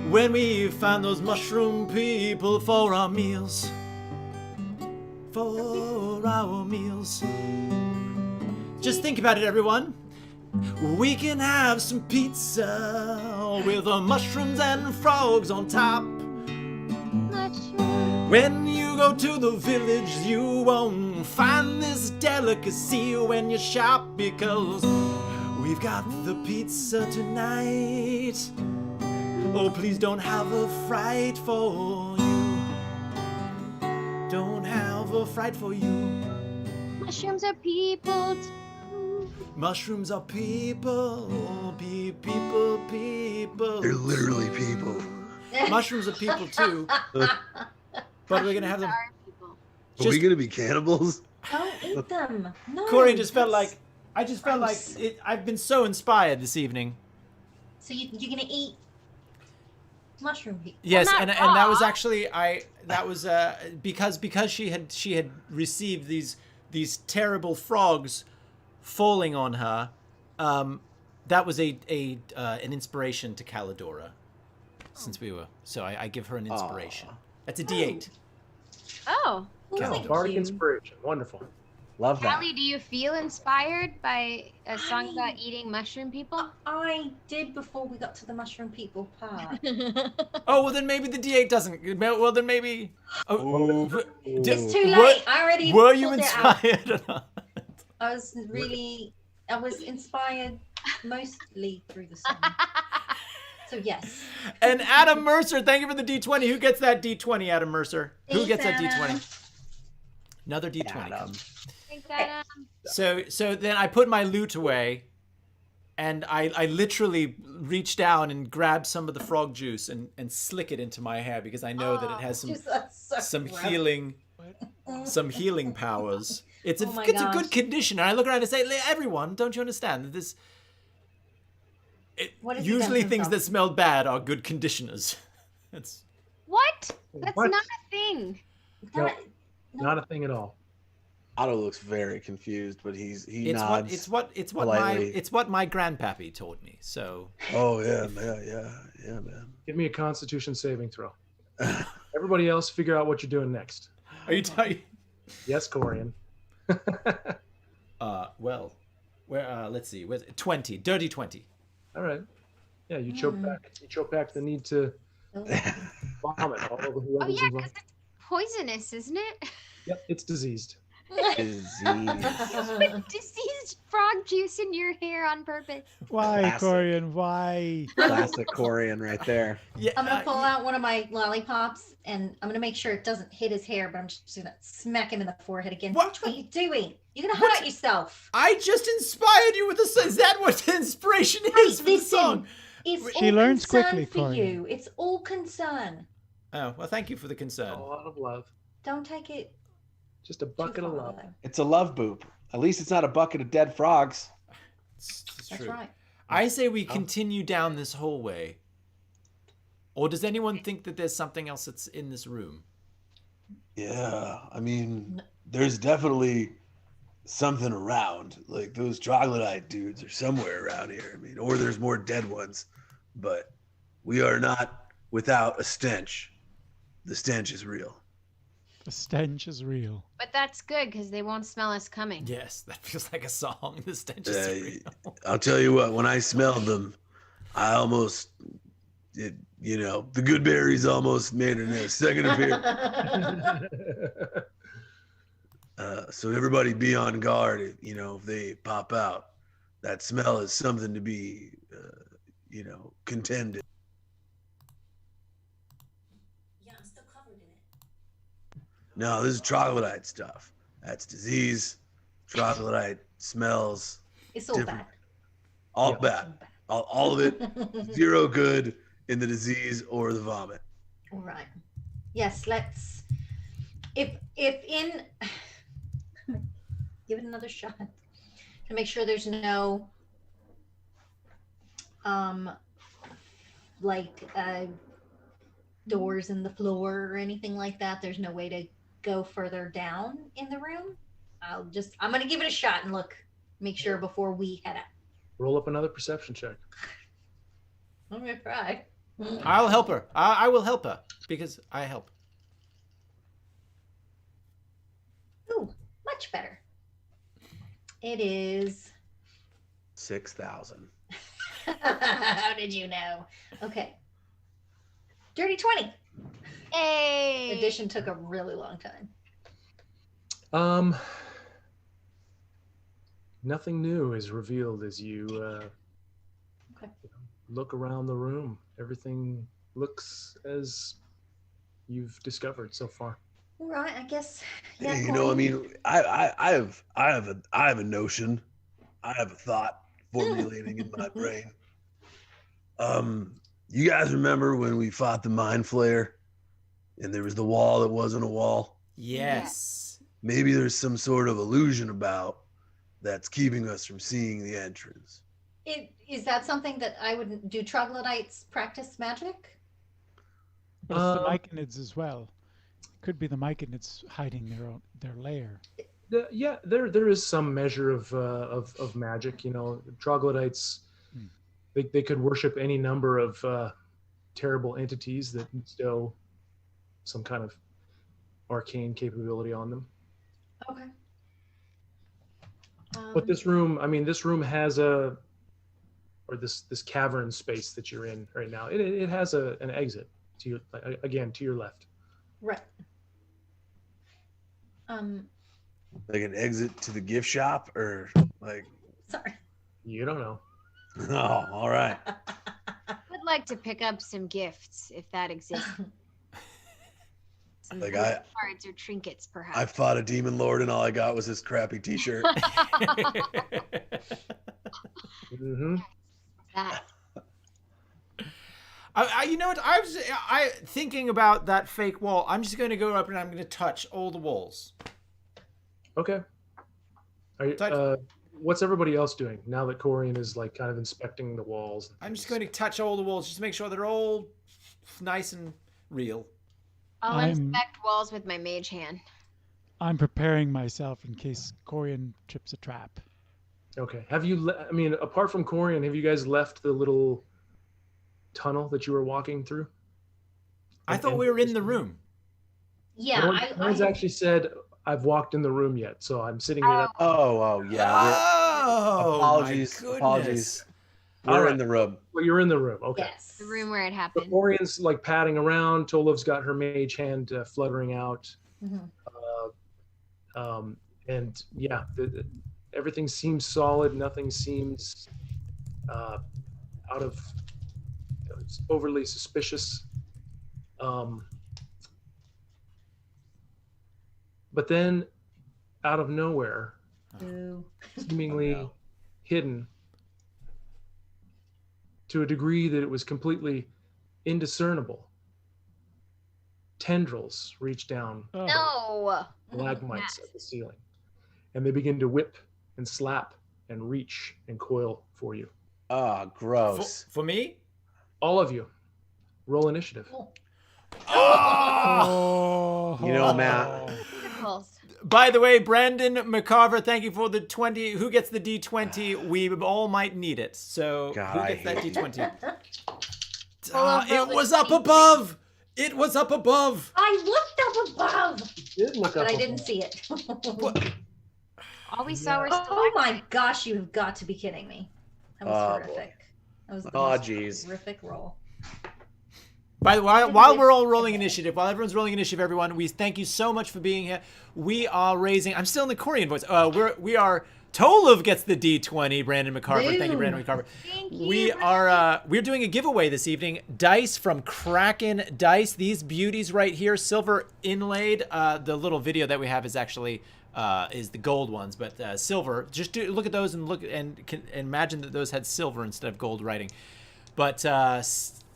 when we find those mushroom people for our meals. For our meals. Just think about it, everyone. We can have some pizza with mushrooms and frogs on top. When you go to the village, you won't find this delicacy when you shop, because we've got the pizza tonight. Oh, please don't have a fright for you. Don't have a fright for you. Mushrooms are people too. Mushrooms are people. People. They're literally people. Mushrooms are people too. But we're gonna have them. Are we gonna be cannibals? Don't eat them. No. Corey just felt like I've been so inspired this evening. So you're gonna eat mushroom people? Yes, Well, and not that was raw. actually because she had received these terrible frogs falling on her. That was an inspiration to Calidora, since we were. So I give her an inspiration. That's a D8. Oh. Bardic inspiration. Wonderful. Love that. Callie, do you feel inspired by a song about eating mushroom people? I did before we got to the mushroom people part. Oh, well then maybe the D8 doesn't. Well then maybe. It's too late. I already Were you pulled it out. inspired or not? I was inspired mostly through the song. So yes. And Adam Mercer, thank you for the D20. Who gets that D20, Adam Mercer? Who gets that D20? Another D20 comes. So then I put my loot away, and I literally reach down and grab some of the frog juice and slick it into my hair, because I know that it has some so some gross. healing some healing powers. It's Oh my it's a gosh. good condition. And I look around and say, everyone, don't you understand that this? What has he done Usually to things himself? that smell bad are good conditioners. It's What? That's What? not a thing. No, not a thing at all. Otto looks very confused, but he it's nods. what my grandpappy taught me. So. Oh yeah, man. Give me a Constitution saving throw. Everybody else, figure out what you're doing next. Are you telling? Yes, Corian. Well, let's see. Where's 20? Dirty 20. All right. Yeah, you choke back. You choke back the need to vomit all over whoever's Oh yeah, involved. because it's poisonous, isn't it? Yep, it's diseased. Diseased frog juice in your hair on purpose. Why, Classic. Corian? Why? Classic Corian right there. Yeah. I'm gonna pull out one of my lollipops and I'm gonna make sure it doesn't hit his hair, but I'm just gonna smack him in the forehead again. What? What are you doing? You're gonna hurt yourself. I just inspired you with the. Is that what the inspiration is for the Listen, song? it's She all learns concern quickly, for Corian. you. It's all concern. Oh well, thank you for the concern. A lot of love. Don't take it Just a too bucket of far, love. though. It's a love boop. At least it's not a bucket of dead frogs. It's That's true. right. I say we continue down this hallway. Or does anyone think that there's something else that's in this room? Yeah, I mean, there's definitely something around. Like those troglodyte dudes are somewhere around here. I mean, or there's more dead ones. But we are not without a stench. The stench is real. The stench is real. But that's good because they won't smell us coming. Yes, that feels like a song. The stench is so real. I'll tell you what, when I smelled them, I almost, the good berries almost made a second appearance. So everybody be on guard, if they pop out. That smell is something to be, contended. Yeah, I'm still covered in it. No, this is troglodyte stuff. That's disease, troglodyte smells, It's all different. bad. all Yeah. bad. All of it, zero good in the disease or the vomit. All right. Yes, let's. If in, give it another shot to make sure there's no, doors in the floor or anything like that. There's no way to go further down in the room. I'm gonna give it a shot and make sure before we head out. Roll up another perception check. I'm gonna try. I'll help her. I will help her because I help. Ooh, much better. It is. 6,000. How did you know? Okay. Dirty 20. Hey. Addition took a really long time. Nothing new is revealed as you Okay. look around the room. Everything looks as you've discovered so far. All right, I guess. Yeah, Hey, Corey. I mean, I have a notion. I have a thought formulating in my brain. You guys remember when we fought the mind flayer and there was the wall that wasn't a wall? Yes. Maybe there's some sort of illusion about that's keeping us from seeing the entrance. Is that something that I would do? Troglodytes practice magic? But it's the myconids as well. Could be the myconids hiding their lair. Yeah, there is some measure of magic. Troglodytes, they could worship any number of terrible entities that bestow some kind of arcane capability on them. Okay. But this room has this cavern space that you're in right now. It has an exit to your left. Right. Like an exit to the gift shop or like. Sorry. You don't know. Oh, all right. I'd like to pick up some gifts if that exists. Some Like cards or trinkets, perhaps. I fought a demon lord and all I got was this crappy T-shirt. Mm-hmm. That. You know what? I thinking about that fake wall. I'm just going to go up and I'm going to touch all the walls. Okay. Are you, what's everybody else doing now that Corian is like kind of inspecting the walls? I'm just going to touch all the walls just to make sure they're all nice and real. I'll inspect walls with my mage hand. I'm preparing myself in case Corian trips a trap. Okay. Have you? I mean, apart from Corian, have you guys left the little tunnel that you were walking through? I thought we were in the room. Yeah, no one's actually said I've walked in the room yet, so I'm sitting here. Oh, yeah. Apologies. Apologies. We're in the room. Well, you're in the room. Okay. Yes. The room where it happened. So Corian's like padding around. Tolov's got her mage hand fluttering out. And yeah, everything seems solid. Nothing seems out of overly suspicious. But then, out of nowhere, seemingly hidden to a degree that it was completely indiscernible, tendrils reach down. No. Stalagmites at the ceiling, and they begin to whip and slap and reach and coil for you. Oh, gross. For me? All of you. Roll initiative. Oh! You know, Matt. By the way, Brandon McCarver, thank you for the 20. Who gets the D20? We all might need it. So who gets that D20? It was up above. It was up above. I looked up above. You did look up but I above. didn't see it. All we saw were Oh my gosh, you have got to be kidding me. That was horrific. Boy. That was the Oh, most geez. horrific roll. By the way, while we're all rolling initiative, while everyone's rolling initiative, everyone, we thank you so much for being here. We are raising. I'm still in the Corian voice. We are. Tolov gets the D20. Brandon McCarver. Thank you, Brandon McCarver. We're doing a giveaway this evening. Dice from Kraken Dice. These beauties right here, silver inlaid. The little video that we have is actually is the gold ones, but silver. Just look at those and imagine that those had silver instead of gold writing. But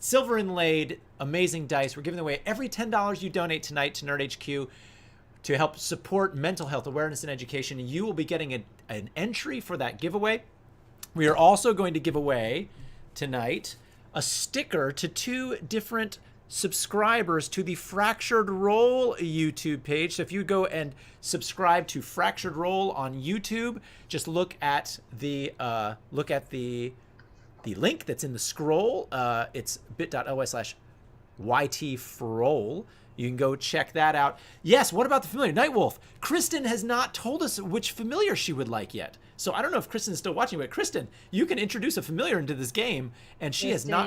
silver inlaid, amazing dice. We're giving away every $10 you donate tonight to Nerd HQ to help support mental health awareness and education. You will be getting an entry for that giveaway. We are also going to give away tonight a sticker to 2 different subscribers to the Fractured Roll YouTube page. So if you go and subscribe to Fractured Roll on YouTube, just look at the link that's in the scroll. It's bit.ly/ytfroll. You can go check that out. Yes, what about the familiar? Nightwolf. Kristen has not told us which familiar she would like yet. So I don't know if Kristen's still watching, but Kristen, you can introduce a familiar into this game, and she has not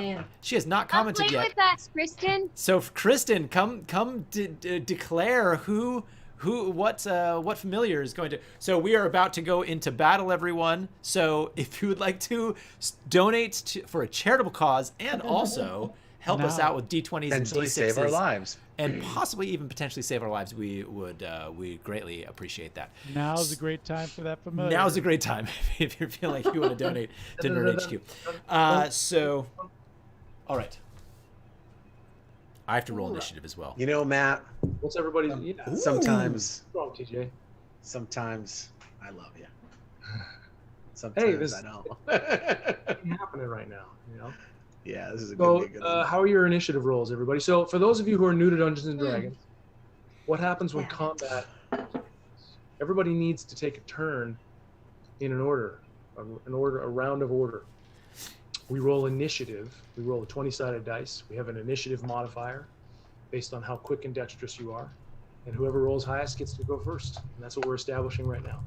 commented yet. Play with us, Kristen. So Kristen, come declare what familiar is going to. So we are about to go into battle, everyone. So if you would like to donate for a charitable cause and also help us out with D20s and D6s, save our lives, and possibly even potentially save our lives, we greatly appreciate that. Now's a great time for that familiar. Now's a great time if you feel like you want to donate to Nerd HQ. So, all right. I have to roll initiative as well. You know, Matt. What's everybody? Sometimes. What's wrong, TJ? Sometimes I love you. Sometimes I don't. Happening right now, you know. Yeah, this is a So, good. how are your initiative rolls, everybody? So, for those of you who are new to Dungeons and Dragons, what happens when combat? Everybody needs to take a turn in an order, a round of order. We roll initiative. We roll a 20-sided dice. We have an initiative modifier based on how quick and dexterous you are, and whoever rolls highest gets to go first. And that's what we're establishing right now.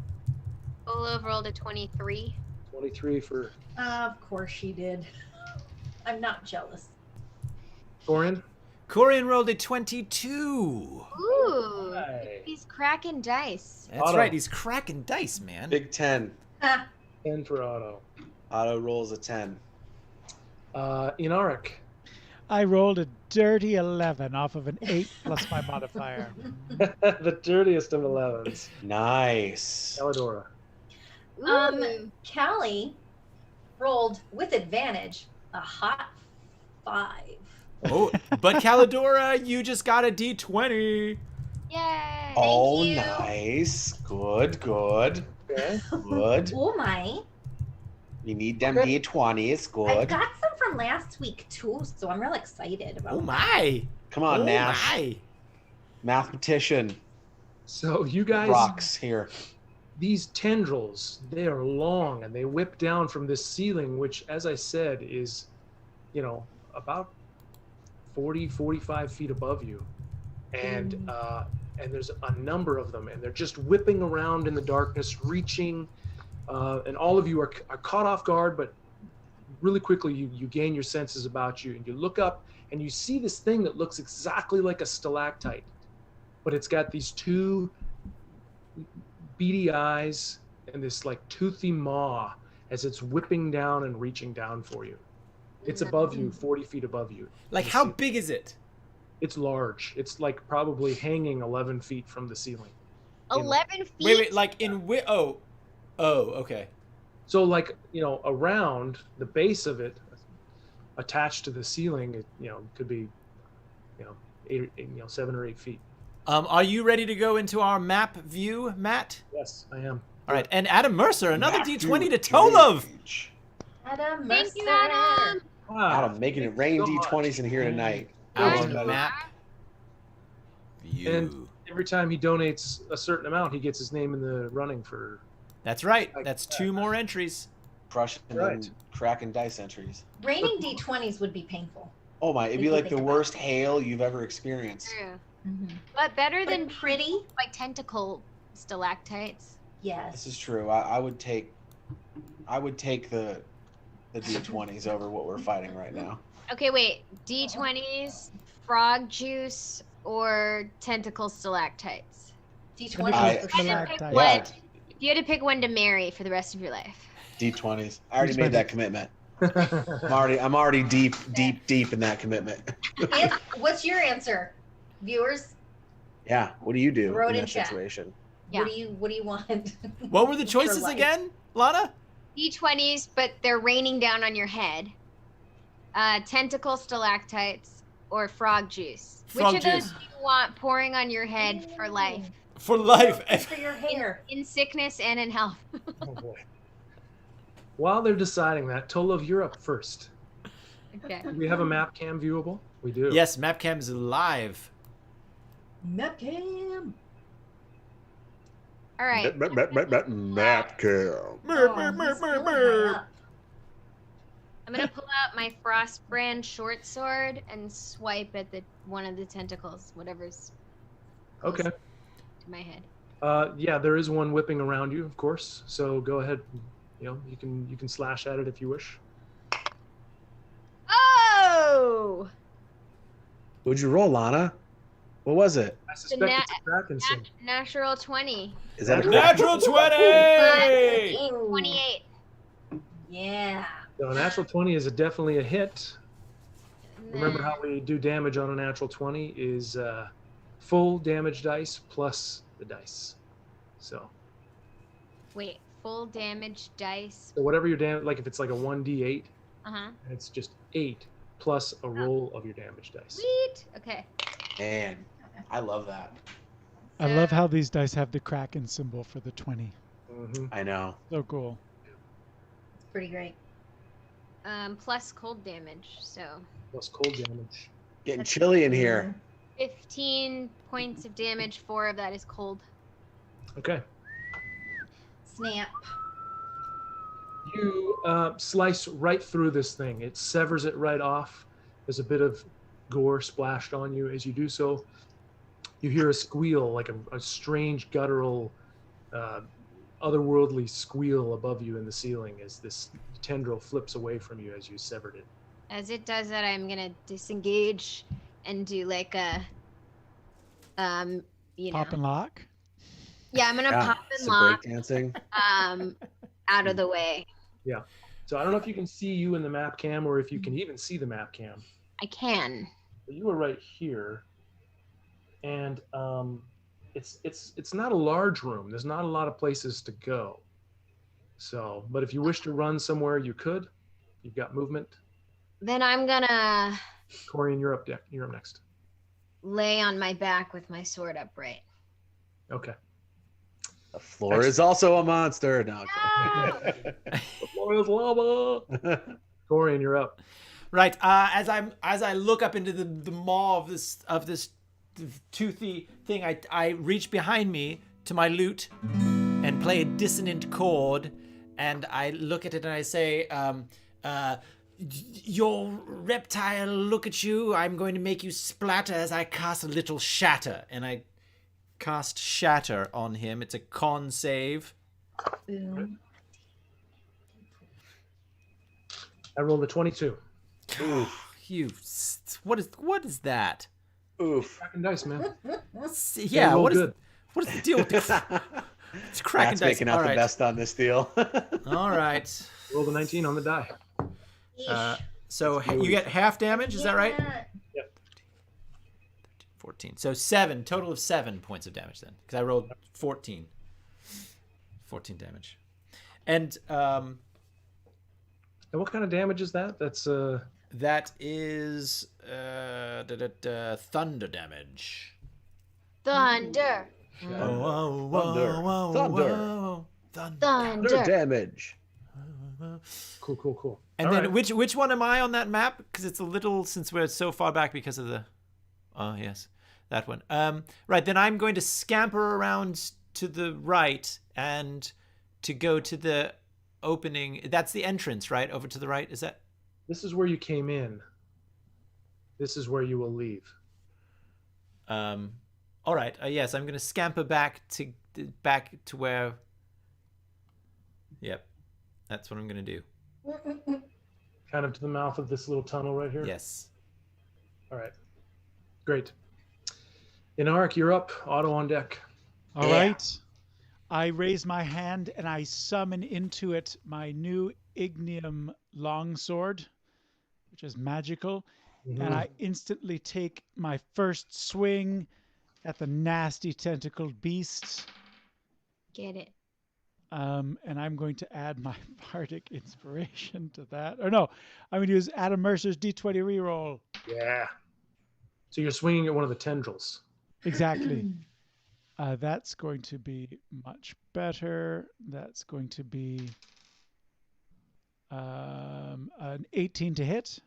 Olaf rolled a 23. 23 for. Of course she did. I'm not jealous. Corian rolled a 22. Ooh, he's cracking dice. That's right, he's cracking dice, man. Big 10. 10 for Otto. Otto rolls a 10. Inarik. I rolled a dirty 11 off of an 8 plus my modifier. The dirtiest of 11s. Nice. Elidora. Callie rolled with advantage a hot 5. Oh, but Calidora, you just got a D20. Yay! Oh, you. nice. Good, good. Okay. Good. Oh my. You need them Okay. D20s. I Good. got some from last week too, so I'm real excited about Oh my. Come on, Oh Nash. my. Mathematician So you guys, rocks here. these tendrils, they are long and they whip down from this ceiling, which, as I said, is, about 45 feet above you. And there's a number of them, and they're just whipping around in the darkness, reaching, and all of you are caught off guard, but really quickly you gain your senses about you, and you look up and you see this thing that looks exactly like a stalactite, but it's got these two beady eyes and this like toothy maw as it's whipping down and reaching down for you. It's above you, 40 feet above you. Like, how big is it? It's large. It's like probably hanging 11 feet from the ceiling. 11 feet? Wait, like in oh, okay. So like, around the base of it, attached to the ceiling, it, could be, 7 or 8 feet. Are you ready to go into our map view, Matt? Yes, I am. All right, and Adam Mercer, another Map D20 view to Tolov. page. Adam Thank you, Mercer. Adam. Wow. Adam making it rain so much. D20s in here tonight. Our Everybody. map view. And every time he donates a certain amount, he gets his name in the running for. That's right. That's 2 more entries. Crushing Right. and cracking dice entries. Raining D20s would be painful. Oh my, it'd be If you like think the about worst hail you've ever experienced. True. But better But than pretty. like tentacle stalactites. Yes. This is true. I would take the D20s over what we're fighting right now. Okay, wait. D20s, frog juice, or tentacle stalactites? D20s I- for If you sure. had to pick Yeah. one, if you had to pick one to marry for the rest of your life. D20s. I already made that commitment. I'm already deep in that commitment. What's your answer, viewers? Yeah. What do you do Throw it in in that chat. situation? Yeah. What do you want? What were the For choices life. again, Lana? D20s, but they're raining down on your head. Tentacle stalactites or frog juice. Frog Which of those juice. do you want pouring on your head for life? For life. Good for your hair. In sickness and in health. Oh boy. While they're deciding that, Tolov, you're up first. Okay. Do we have a map cam viewable? We do. Yes, Mapcam is live. Mapcam. All right. Map cam. Oh, he's really high up. I'm gonna pull out my Frostbrand short sword and swipe at one of the tentacles, whatever's Okay. to my head. Yeah, there is one whipping around you, of course. So go ahead. You can slash at it if you wish. Oh! What'd you roll, Lana? What was it? I suspect nat- it's a Kraken symbol. Natural 20. Is that a Natural 20! 28. Yeah. So a natural 20 is definitely a hit. And Remember then- how we do damage on a natural 20 is full damage dice plus the dice. So Wait, full damage dice. whatever your damage, like if it's like a 1d8, Uh-huh. it's just 8 plus a roll of your damage dice. Sweet. Okay. Man, I love that. I love how these dice have the Kraken symbol for the 20. Hmm. I know. So cool. It's pretty great. Plus cold damage, so Plus cold damage. Getting chilly in here. 15 points of damage. 4 of that is cold. Okay. Snap. You slice right through this thing. It severs it right off. There's a bit of gore splashed on you. As you do so, you hear a squeal, like a strange guttural, otherworldly squeal above you in the ceiling as this tendril flips away from you as you severed it. As it does that, I'm gonna disengage and do like a, Pop and lock. Yeah, I'm gonna pop and some lock, breakdancing. out of the way. Yeah. So I don't know if you can see you in the map cam or if you can even see the map cam. I can. But you are right here, and it's not a large room. There's not a lot of places to go. So, but if you wish to run somewhere, you could. You've got movement. Then I'm gonna Corian, you're up. You're up next. Lay on my back with my sword upright. Okay. The floor is also a monster. No. The floor is lava. Corian, you're up. Right. As I look up into the maw of this toothy thing, I reach behind me to my lute and play a dissonant chord, and I look at it and I say, "Your reptile, look at you! I'm going to make you splatter as I cast a little shatter." And I cast shatter on him. It's a con save. Boom. I rolled a 22. Oof. What is that? Oof. Cracking dice, man. Yeah, what good. What is the deal with this? It's cracking Matt's dice. making out All the right. best on this deal. All right. Roll the 19 on the die. So you get half damage, is that right? Yep. 14. So 7, total of 7 points of damage then, because I rolled 14. 14 damage. And what kind of damage is that? That's that is thunder damage. Thunder. Thunder damage. Cool. And All then right. which one am I on that map? Because it's a little, since we're so far back because of the, oh yes, that one. Right, then I'm going to scamper around to the right and to go to the opening. That's the entrance, right? Over to the right, is that? This is where you came in. This is where you will leave. All right. Yes, I'm going to scamper back to where. Yep, that's what I'm going to do. Kind of to the mouth of this little tunnel right here? Yes. All right. Great. Inaric, you're up. Otto on deck. All right. I raise my hand and I summon into it my new Ignium longsword, which is magical. And I instantly take my first swing at the nasty tentacled beast. Get it. And I'm going to add my bardic inspiration to that. Or no, I'm going to use Adam Mercer's D20 reroll. Yeah. So you're swinging at one of the tendrils. Exactly. That's going to be much better. That's going to be an 18 to hit.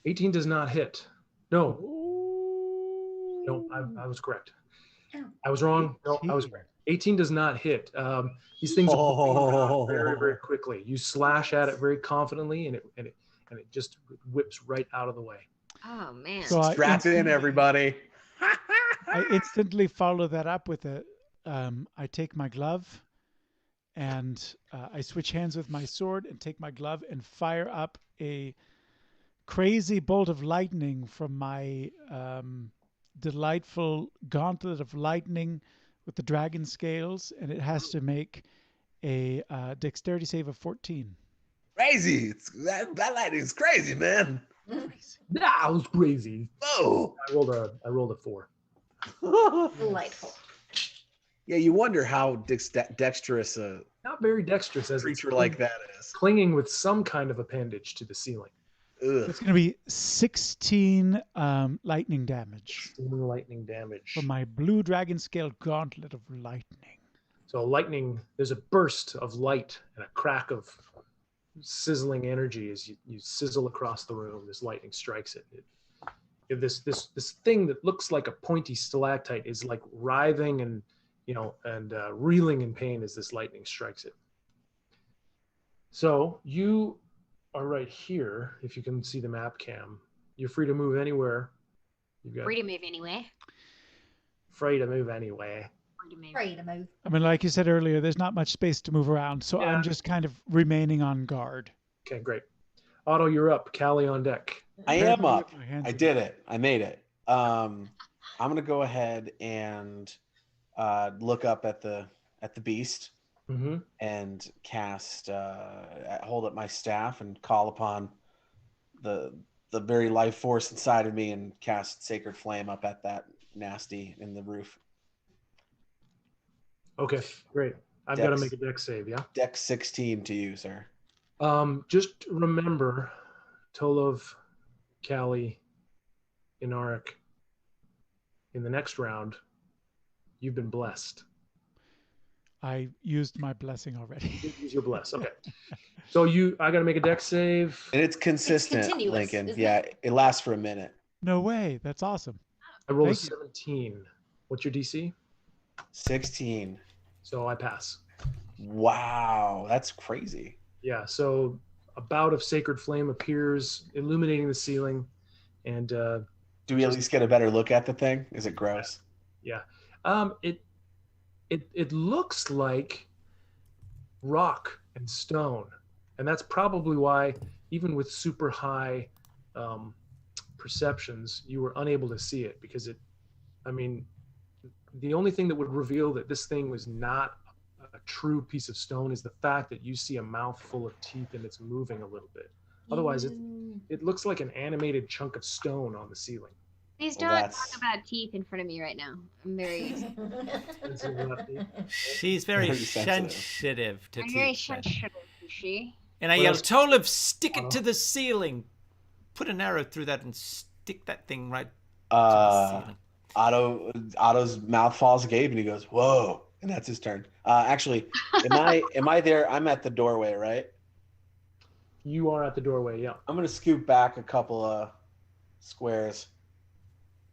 18 does not hit. No. No, I was correct. I was wrong. No, I was correct. 18 does not hit. These things are very, very quickly. You slash at it very confidently, and it just whips right out of the way. Oh man! So Strap in, everybody. I instantly follow that up with I take my glove, and I switch hands with my sword and take my glove and fire up a crazy bolt of lightning from my delightful gauntlet of lightning with the dragon scales, and it has to make a dexterity save of 14. Crazy! That lightning's crazy, man. That was crazy. Whoa! I rolled a 4. Delightful. Yeah, you wonder how dexterous a Not very dexterous as creature like that is. clinging with some kind of appendage to the ceiling. Ugh. It's going to be 16 lightning damage. 16 lightning damage. From my blue dragon scale gauntlet of lightning. So lightning, there's a burst of light and a crack of sizzling energy as you sizzle across the room. This lightning strikes it. This thing that looks like a pointy stalactite is like writhing and reeling in pain as this lightning strikes it. So you are right here. If you can see the map cam, you're free to move anywhere. Free to move anyway. Free to move anyway. Free to move. I mean, like you said earlier, there's not much space to move around, so Yeah. I'm just kind of remaining on guard. Okay, great. Otto, you're up. Callie on deck. I am up. My hands I are- did it. I made it. I'm gonna go ahead and look up at the beast Mm-hmm. and cast hold up my staff and call upon the very life force inside of me and cast sacred flame up at that nasty in the roof. Okay, great. I've got to make a dex save, yeah? Dex 16 to you, sir. Just remember, Tolov, Callie, Inarik, in the next round, you've been blessed. I used my blessing already. Use your bless. Okay. So I got to make a dex save. And it's consistent, continuous, Lincoln. isn't Yeah, it lasts for a minute. No way. That's awesome. I rolled a Thank you. 17. What's your DC? 16. So I pass. Wow, that's crazy. Yeah. So a bout of sacred flame appears, illuminating the ceiling, and do we at least get a better look at the thing? Is it gross? Yeah. It looks like rock and stone, and that's probably why, even with super high perceptions, you were unable to see it, because the only thing that would reveal that this thing was not a true piece of stone is the fact that you see a mouth full of teeth and it's moving a little bit. Otherwise, it looks like an animated chunk of stone on the ceiling. Please don't talk about teeth in front of me right now. I'm very. She's very sensitive to I'm teeth. very sensitive, is she? And I yelled, Tolov, stick it to the ceiling. Put an arrow through that and stick that thing right to the ceiling. Otto's mouth falls agape and he goes, whoa. And that's his turn. Actually, am I there? I'm at the doorway, right? You are at the doorway, yeah. I'm going to scoot back a couple of squares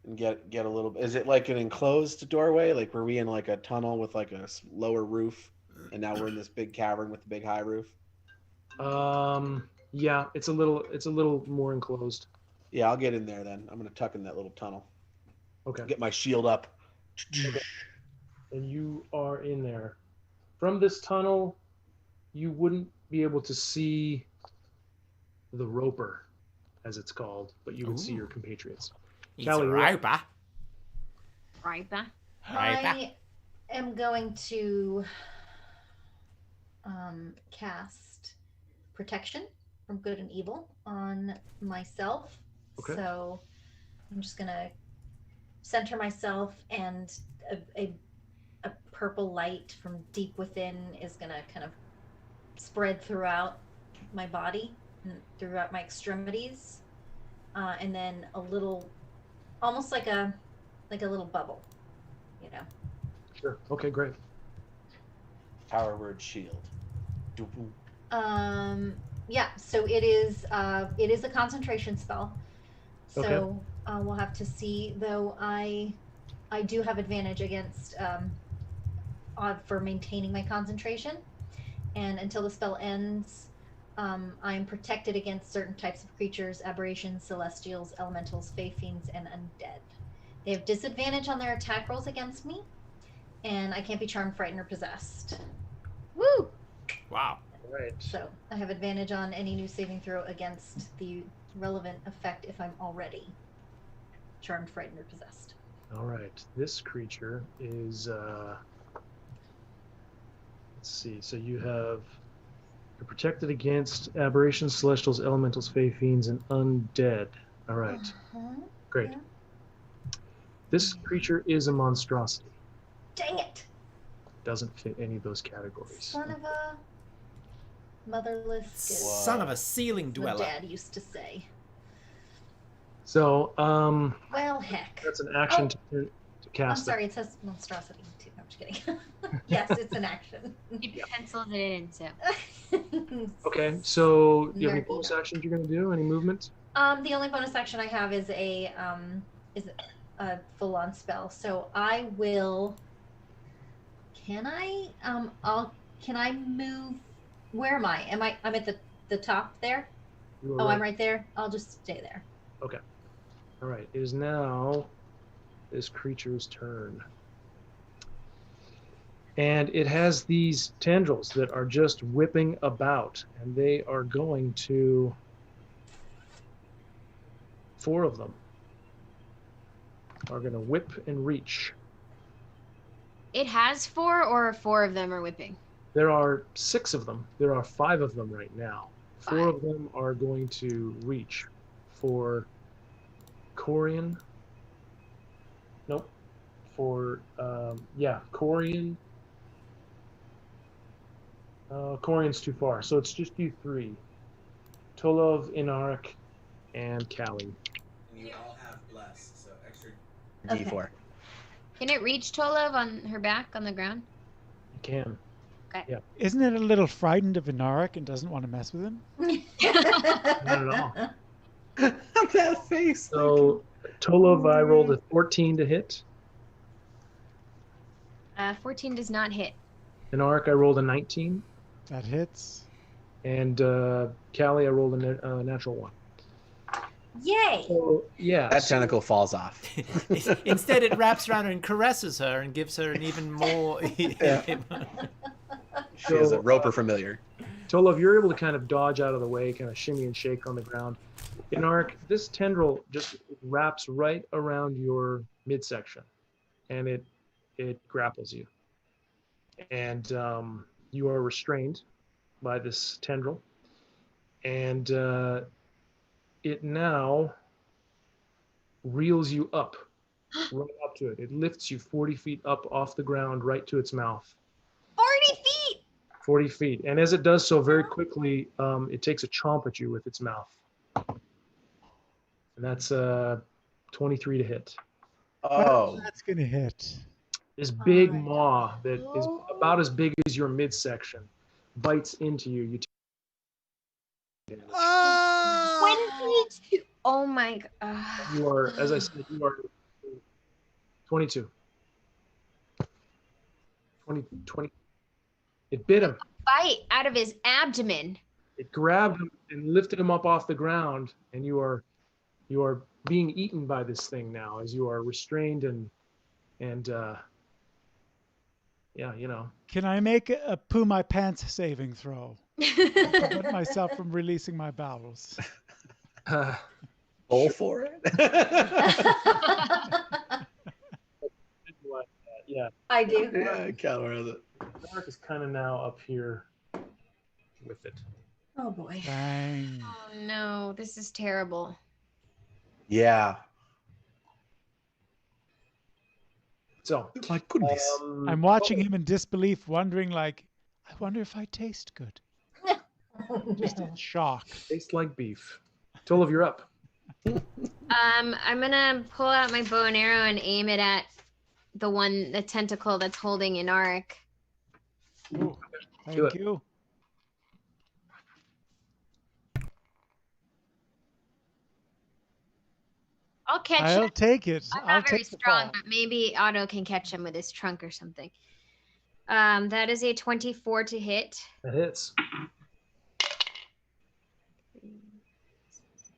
and get a little. Is it like an enclosed doorway? Like, were we in like a tunnel with like a lower roof, and now we're in this big cavern with a big high roof? Yeah, it's a little more enclosed. Yeah, I'll get in there then. I'm gonna tuck in that little tunnel. Okay. Get my shield up. Okay. And you are in there. From this tunnel, you wouldn't be able to see the roper, as it's called, but you would see your compatriots. It's a roper. Roper. I am going to cast protection from good and evil on myself. Okay. So I'm just gonna center myself, and a purple light from deep within is gonna kind of spread throughout my body and throughout my extremities, and then a little, almost like a little bubble, you know. Sure. Okay, great. Power word shield. Yeah, so it is a concentration spell. So Okay. We'll have to see, though I do have advantage against for maintaining my concentration, and until the spell ends, I am protected against certain types of creatures, aberrations, celestials, elementals, fae fiends, and undead. They have disadvantage on their attack rolls against me, and I can't be charmed, frightened, or possessed. Woo! Wow. Right. So I have advantage on any new saving throw against the relevant effect if I'm already charmed, frightened, or possessed. All right. This creature is let's see. So you're protected against aberrations, celestials, elementals, fae fiends, and undead. All right. Great. Yeah. This creature is a monstrosity. Dang it! Doesn't fit any of those categories. Son of a motherless. Son of a ceiling My dweller. dad used to say. So, Well, heck. that's an action to I'm cast. sorry, it says monstrosity too. I'm just kidding. Yes, it's an action. He penciled it in, so. Okay, so do you have any Nerdy. bonus actions you're gonna do? Any movement? The only bonus action I have is a full-on spell. So I will. Can I? Can I move? Where am I? I'm at the top there. You are Oh, I'm right there. I'll just stay there. Okay. All right. It is now this creature's turn. And it has these tendrils that are just whipping about, and they are going to 4 of them are going to whip and reach. It has 4, or 4 of them are whipping? There are 6 of them. There are 5 of them right now. 4 of them are going to reach for Corian. Nope. For, Corian. Corian's too far, so it's just you 3. Tolov, Inarik, and Callie. And you all have bless, so extra. D4. Can it reach Tolov on her back on the ground? You can. Okay. Yeah. Isn't it a little frightened of Inarik and doesn't want to mess with him? Not at all. That face. So, Tolov, I rolled a 14 to hit. 14 does not hit. Inarik, I rolled a 19. That hits. And Callie, I rolled a natural 1. Yay! So, yeah. That tentacle falls off. Instead, it wraps around her and caresses her and gives her an even more. She is a roper familiar. Tolov, you're able to kind of dodge out of the way, kind of shimmy and shake on the ground. Inarik, this tendril just wraps right around your midsection, and it grapples you. And you are restrained by this tendril. And it now reels you up, right up to it. It lifts you 40 feet up off the ground, right to its mouth. 40 feet! 40 feet. And as it does so very quickly, it takes a chomp at you with its mouth. And that's 23 to hit. Oh. That's going to hit. This big maw that is about as big as your midsection bites into you. You take damage. 22! Oh my god. You are, as I said, you are 22. 20. It bit him. Bite out of his abdomen. It grabbed him and lifted him up off the ground, and you are being eaten by this thing now as you are restrained and yeah, you know. Can I make a poo my pants saving throw? Prevent myself from releasing my bowels. Roll for it. Yeah. I do. Yeah, Calor has it. Mark is kind of now up here with it. Oh boy. Dang. Oh no, this is terrible. Yeah. So, my goodness. I'm watching him in disbelief, wondering, like, I wonder if I taste good. Just in shock. Tastes like beef. Tolov, you're up. I'm gonna pull out my bow and arrow and aim it at the tentacle that's holding Inarik. Ooh, Do it. thank you. I'll catch I'll him. take it. I'm I'll not very take the strong, fall. but maybe Otto can catch him with his trunk or something. That is a 24 to hit. That hits.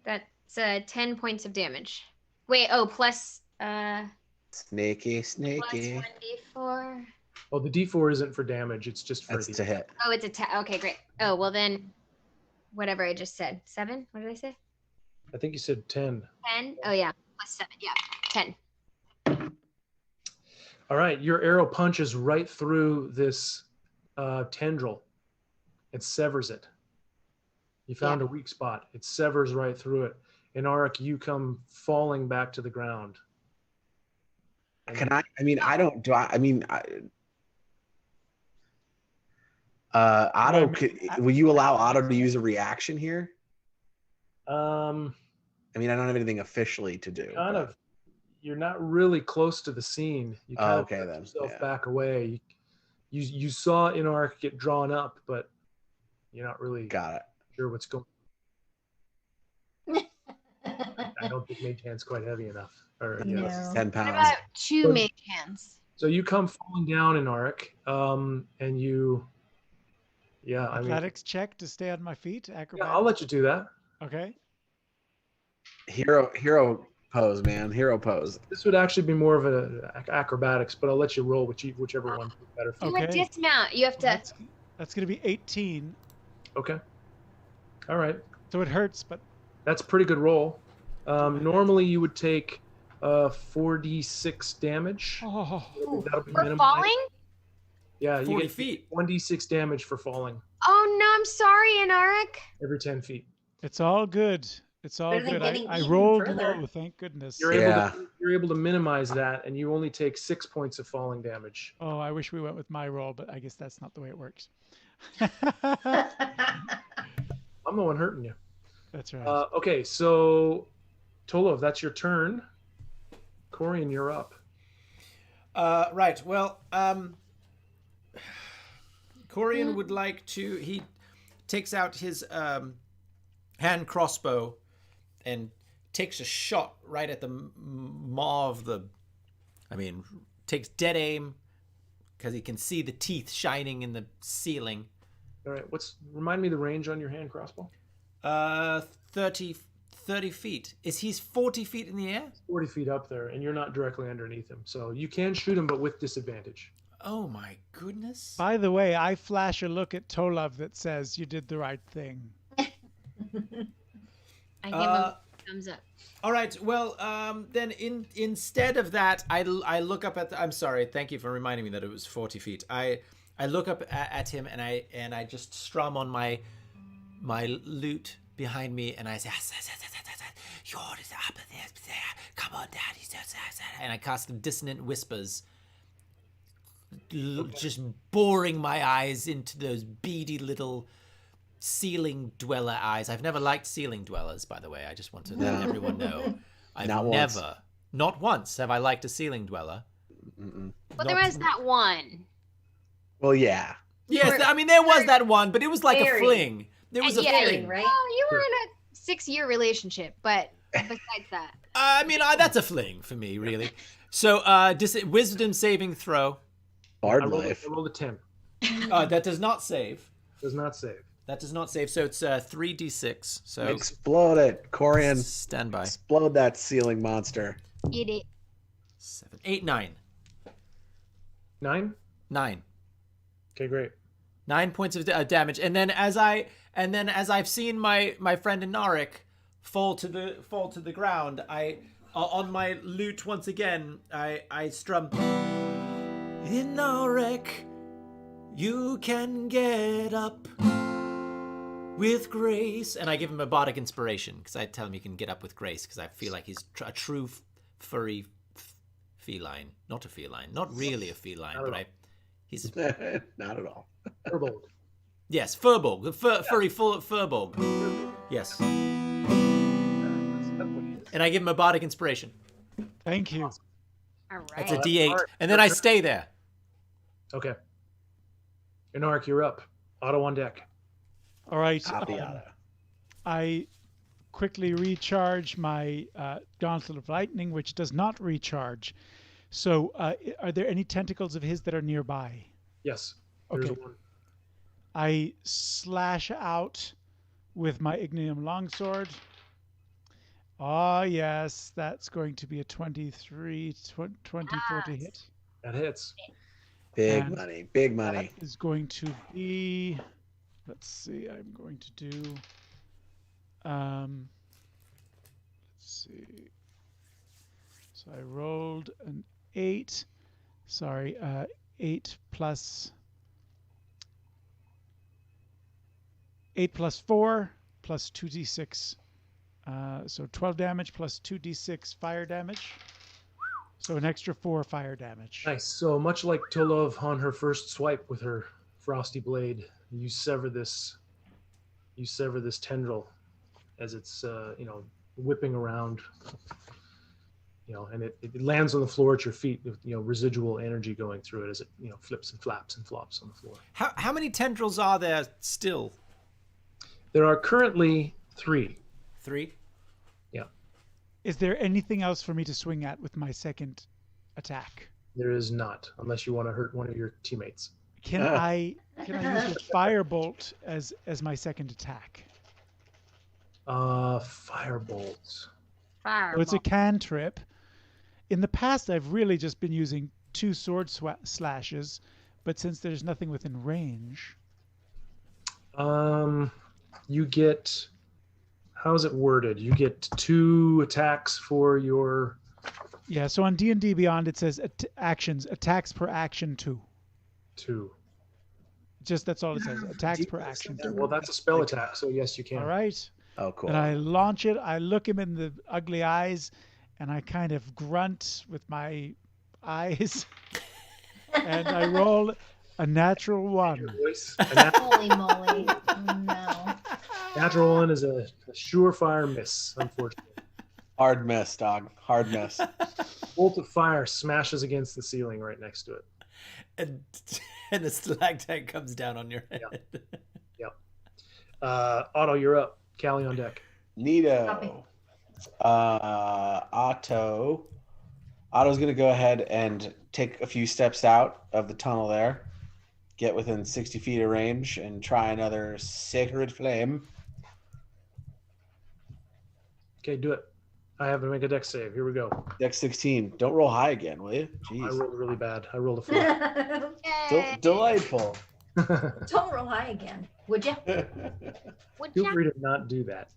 That's 10 points of damage. Wait, plus Snaky. plus 1d4. Oh, the D4 isn't for damage. It's just for That's to hit. Oh, it's okay, great. Oh, well then, whatever I just said. 7? What did I say? I think you said 10. 10? Oh yeah, plus 7. Yeah, 10. All right, your arrow punches right through this tendril. It severs it. You found a weak spot. It severs right through it. And Arik, you come falling back to the ground. Can I? I mean, I don't. Do I? I mean, Otto. Will you allow Otto to use a reaction here? I mean, I don't have anything officially to do. Kind of. You're not really close to the scene. You kind of then. yourself back away. You saw Inark get drawn up, but you're not really sure what's going on. I don't think mage hand's quite heavy enough. Or No. 10 pounds. What about 2 mage hands? So you come falling down, Inark, and you. Yeah, I mean. Athletics check to stay on my feet. Yeah, Acrobatics. I'll let you do that. Okay. Hero pose, man. Hero pose. This would actually be more of an acrobatics, but I'll let you roll whichever one is better for You you. like dismount. You have to. That's going to be 18. Okay. All right. So it hurts, but That's a pretty good roll. Normally you would take 4d6 damage. oh, That'll be For minimum. falling? Yeah, you 40 get feet. 1d6 damage for falling Oh no, I'm sorry, Inarik. every 10 feet. it's all good. It's all Better than good. getting I eaten rolled further. low, thank goodness. You're able to minimize that, and you only take 6 points of falling damage. Oh, I wish we went with my roll, but I guess that's not the way it works. I'm the one hurting you. That's right. Okay, so Tolov, that's your turn. Corian, you're up. Right. Well, Corian would like to. He takes out his hand crossbow and takes a shot right at the maw of the. I mean, takes dead aim because he can see the teeth shining in the ceiling. All right. Remind me the range on your hand crossbow? 30 feet. Is he 40 feet in the air? 40 feet up there, and you're not directly underneath him. So you can shoot him, but with disadvantage. Oh my goodness. By the way, I flash a look at Tolov that says you did the right thing. I give him a thumbs up. All right. Well, then instead of that, I look up at I'm sorry. Thank you for reminding me that it was 40 feet. I look up at him and I just strum on my lute behind me and I say, "You're up there. Come on, Daddy." And I cast dissonant whispers, just boring my eyes into those beady little ceiling dweller eyes. I've never liked ceiling dwellers, by the way. I just want to let everyone know. Not once have I liked a ceiling dweller. Well, there was that one. Well, yeah. Yes, I mean, there was that one, but it was like a fling. There was a fling. Right? Oh, you were in a 6-year relationship, but besides that. I mean, that's a fling for me, really. So, wisdom saving throw. I rolled a 10. That does not save. Does not save. That does not save. So it's 3d6. So explode it, Corian. Stand by. Explode that ceiling monster. Get it. 7, 8, 9. 9? 9. Okay, great. 9 points of damage, and then as I've seen my friend Inarik fall to the ground, I on my lute once again I strum. Inarik, you can get up with grace, and I give him a bardic inspiration because I tell him he can get up with grace because I feel like he's a true furry feline, not a feline, not really a feline, but he's not at all. Furbolg. Yes, Furbolg, furry Furbolg. Yes. And I give him a bardic inspiration. Thank you. All right. It's a D8, and then I stay there. Okay. Inarik, you're up. Auto on deck. All right. I quickly recharge my Gauntlet of Lightning, which does not recharge. So are there any tentacles of his that are nearby? Yes. Okay. I slash out with my Ignium Longsword. Oh, yes. That's going to be a 24 to hit. That hits. Big money. Big money. That is going to be... Let's see. I'm going to do... let's see. So I rolled an 8. Sorry, 8 plus 4 plus 2d6. So 12 damage plus 2d6 fire damage. So an extra 4 fire damage. Nice. So much like Tolov on her first swipe with her frosty blade, you sever this tendril as it's whipping around, and it lands on the floor at your feet with residual energy going through it as it flips and flaps and flops on the floor. How many tendrils are there still? There are currently 3. 3? Yeah. Is there anything else for me to swing at with my second attack? There is not, unless you want to hurt one of your teammates. Can I use the firebolt as my second attack? Firebolt. So it's a cantrip. In the past, I've really just been using 2 sword slashes, but since there's nothing within range, you get. How is it worded? You get 2 attacks for your. Yeah. So on D&D Beyond, it says actions, attacks per action 2. 2. Just that's all it says. Attacks per action 2. Well, that's a spell attack, so yes, you can. All right. Oh, cool. And I launch it. I look him in the ugly eyes, and I kind of grunt with my eyes, and I roll a natural 1. Holy moly! No. Natural one is a surefire miss, unfortunately. Hard miss, dog. Hard miss. Bolt of fire smashes against the ceiling right next to it. And the stalactite comes down on your head. Yep. Otto, you're up. Callie on deck. Neato. Otto's gonna go ahead and take a few steps out of the tunnel there, get within 60 feet of range, and try another sacred flame. Okay, do it. I have to make a dex save. Here we go. Dex 16. Don't roll high again, will you? Jeez. I rolled really bad. I rolled a 4. Delightful. Don't roll high again, would you? Feel free to not do that.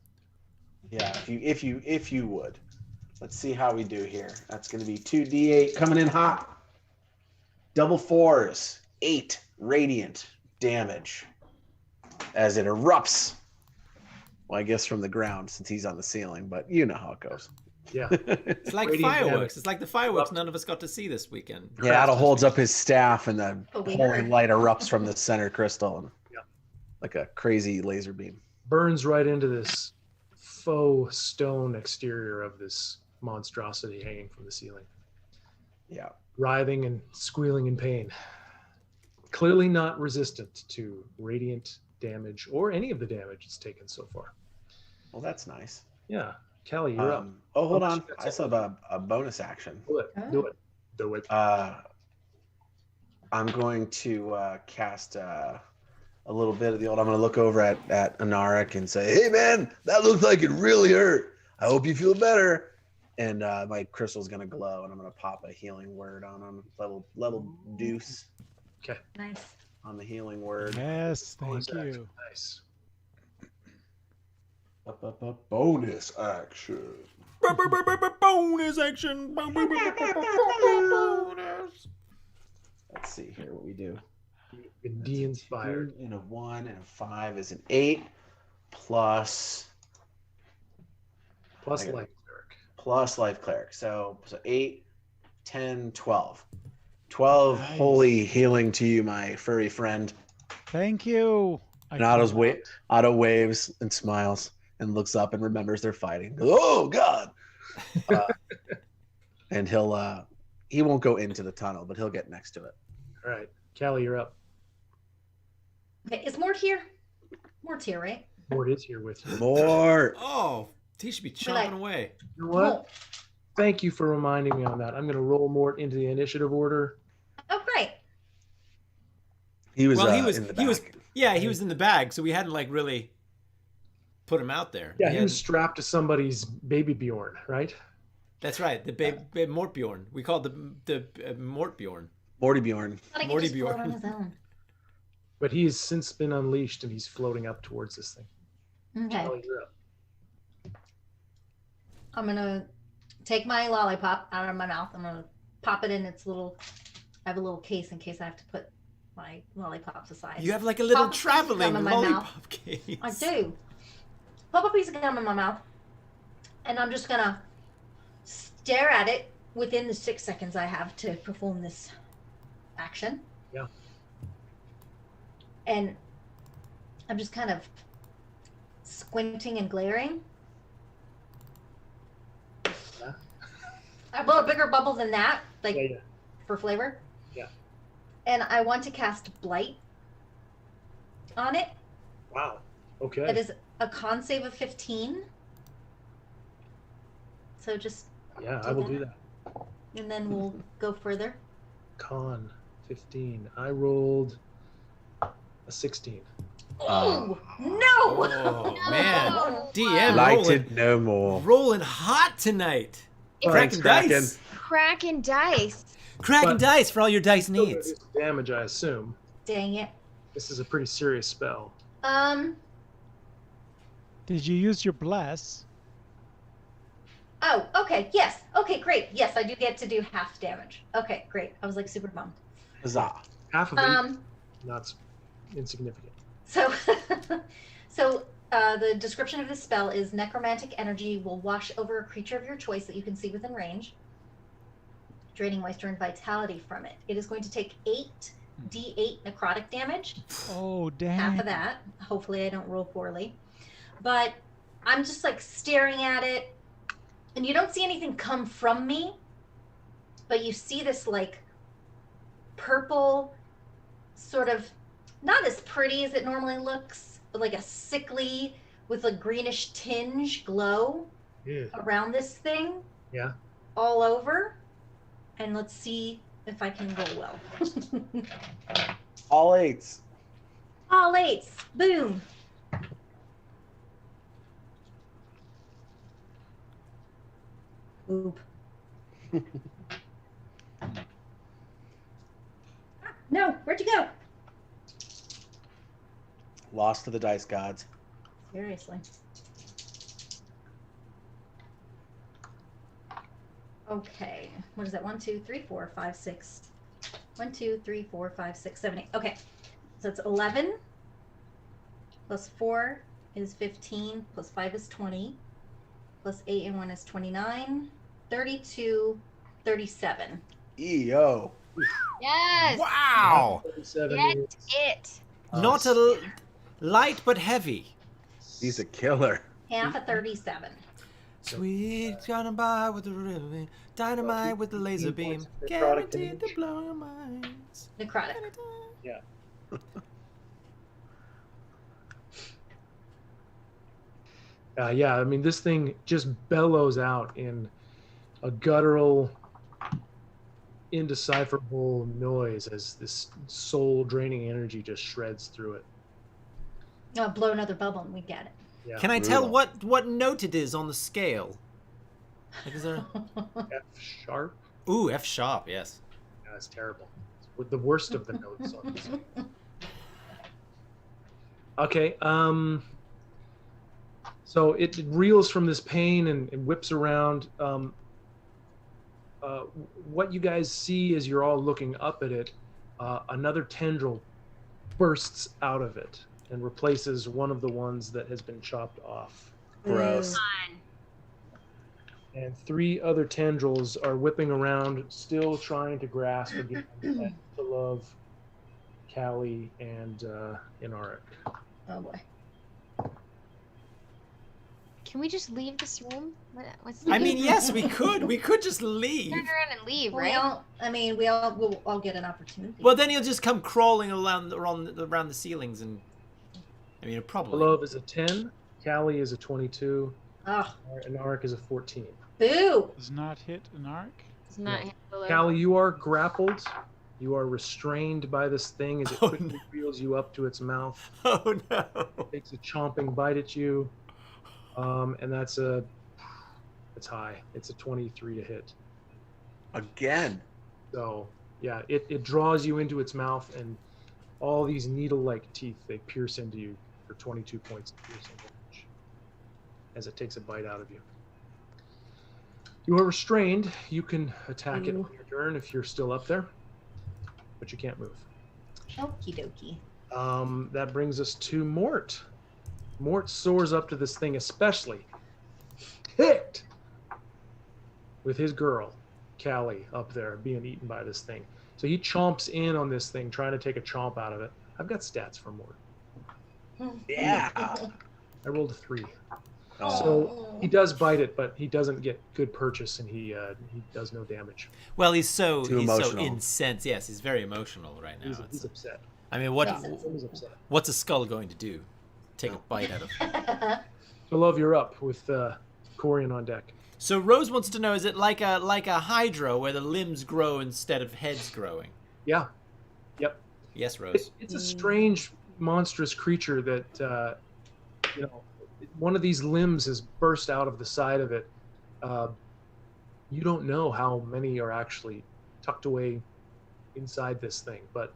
Yeah, if you would. Let's see how we do here. That's going to be 2d8 coming in hot. Double 4s. 8 radiant damage as it erupts. Well, I guess from the ground since he's on the ceiling, but you know how it goes. Yeah. It's like Radiant fireworks. damage. It's like the fireworks none of us got to see this weekend. Yeah, Otto holds up his staff and the we holy heard. light erupts from the center crystal and Yeah. like a crazy laser beam. Burns right into this faux stone exterior of this monstrosity hanging from the ceiling. Yeah. Writhing and squealing in pain. Clearly not resistant to radiant damage or any of the damage it's taken so far. Well, that's nice. Yeah. Callie, you're up. Oh, hold Oh, on. that's I still have a bonus action. Do it. Do it. Do it. I'm going to cast a little bit of the old. I'm going to look over at Anaric and say, "Hey, man, that looked like it really hurt. I hope you feel better." And my crystal's going to glow, and I'm going to pop a healing word on him. Level deuce. Okay. Nice. On the healing word. Yes, thank you. Nice. Bonus action. Bonus action. Bonus. Let's see here what we do. De-inspired. And a 1 and a 5 is an 8 plus Plus I got- life cleric. plus life cleric. So 8, 10, 12. 12 Nice. holy healing to you, my furry friend. Thank you. And Otto waves and smiles and looks up and remembers they're fighting. Oh God! And he won't go into the tunnel, but he'll get next to it. All right. Callie, you're up. Okay, is Mort here? Mort's here, right? Mort is here with you. More. Oh, he should be chomping like- away. You know what? Thank you for reminding me on that. I'm going to roll Mort into the initiative order. Oh, great. He was. Well, in the back. he was in the bag, so we hadn't like really put him out there. Yeah, he hadn't- was strapped to somebody's baby Bjorn, right? That's right, the babe Mortbjorn. We called the Mortbjorn. Morty Bjorn. Thought he could Morty just float Bjorn. on his own. But he has since been unleashed and he's floating up towards this thing. Okay. Callie, you're up. I'm gonna take my lollipop out of my mouth. I'm gonna pop it in its little. I have a little case in case I have to put my lollipops aside. You have like a little Pop a piece of traveling gum in my lollipop mouth. case. I do. Pop a piece of gum in my mouth, and I'm just gonna stare at it within the 6 seconds I have to perform this action. Yeah. And I'm just kind of squinting and glaring. Yeah. I blow a bigger bubble than that, like Yeah. for flavor. Yeah. And I want to cast Blight on it. Wow. Okay. It is a con save of 15. So just, Yeah, I will do that. and then we'll go further. Con 15. I rolled a 16. Oh, no! Oh man, DM Lighted no more. rolling hot tonight. Thanks, Cracking Kraken. dice. Cracking dice. Cracking But- dice for all your dice Still gonna needs. do some damage, I assume. Dang it. This is a pretty serious spell. Did you use your bless? Oh, okay, yes. Okay, great. Yes, I do get to do half damage. Okay, great. I was like super bummed. Huzzah. Half of it, Um, not insignificant. so, the description of this spell is necromantic energy will wash over a creature of your choice that you can see within range, draining moisture and vitality from it. It is going to take 8d8 necrotic damage. Oh, damn. Half of that. Hopefully I don't roll poorly. but I'm just like staring at it, and you don't see anything come from me, but you see this like purple, sort of not as pretty as it normally looks, but like a sickly with a greenish tinge glow around this thing. Yeah. All over. And let's see if I can roll well. All 8s. All 8s. Boom. Oop. No, where'd you go? Lost to the dice gods. Seriously. Okay. What is that? 1, 2, 3, 4, 5, 6. 1, 2, 3, 4, 5, 6, 7, 8. Okay. So it's 11 plus 4 is 15 plus 5 is 20 plus 8 and 1 is 29. 32, 37. EO. Yes. Wow. Get it. Not a light, but heavy. He's a killer. Half a 37. Sweet, gonna buy with the river, dynamite with the laser beam, guaranteed to blow your minds. Necrotic. Yeah. Yeah, I mean, this thing just bellows out in a guttural, indecipherable noise as this soul-draining energy just shreds through it. No, blow another bubble and we get it. Yeah. Can I tell what note it is on the scale? Like, is there... F sharp? Ooh, F sharp, yes. Yeah, it's terrible. It's the worst of the notes on this. Okay, so it reels from this pain and whips around. What you guys see as you're all looking up at it, another tendril bursts out of it and replaces one of the ones that has been chopped off. Gross. And 3 other tendrils are whipping around, still trying to grasp again to love Callie and Inaric. Oh boy. Can we just leave this room? What's I mean, yes, we could. We could just leave. Turn around and leave, Well, right? we'll all get an opportunity. Well, then he'll just come crawling around the ceilings, and I mean, probably. Love is a 10. Callie is a 22. Oh. Inaric is a 14. Boo! Does not hit an arc. Does not hit below. Callie, you are grappled. You are restrained by this thing as it quickly reels you up to its mouth. Oh no! Takes a chomping bite at you, and it's high. It's a 23 to hit. Again. So yeah, it draws you into its mouth, and all these needle-like teeth, they pierce into you for 22 points of piercing damage as it takes a bite out of you. You are restrained. You can attack it on your turn if you're still up there, but you can't move. Okie dokie. That brings us to Mort. Mort soars up to this thing, especially ticked with his girl, Callie, up there being eaten by this thing. So he chomps in on this thing, trying to take a chomp out of it. I've got stats for Mort. Yeah. I rolled a 3. Oh. So he does bite it, but he doesn't get good purchase, and he does no damage. Well, he's so emotional. incensed. Yes, he's very emotional right now. He's upset. I mean, He's upset. what's a skull going to do? Take a bite out of him. So Love, you're up with Corian on deck. So Rose wants to know: is it like a hydra where the limbs grow instead of heads growing? Yeah. Yep. Yes, Rose. It's a strange, monstrous creature that one of these limbs has burst out of the side of it. You don't know how many are actually tucked away inside this thing, but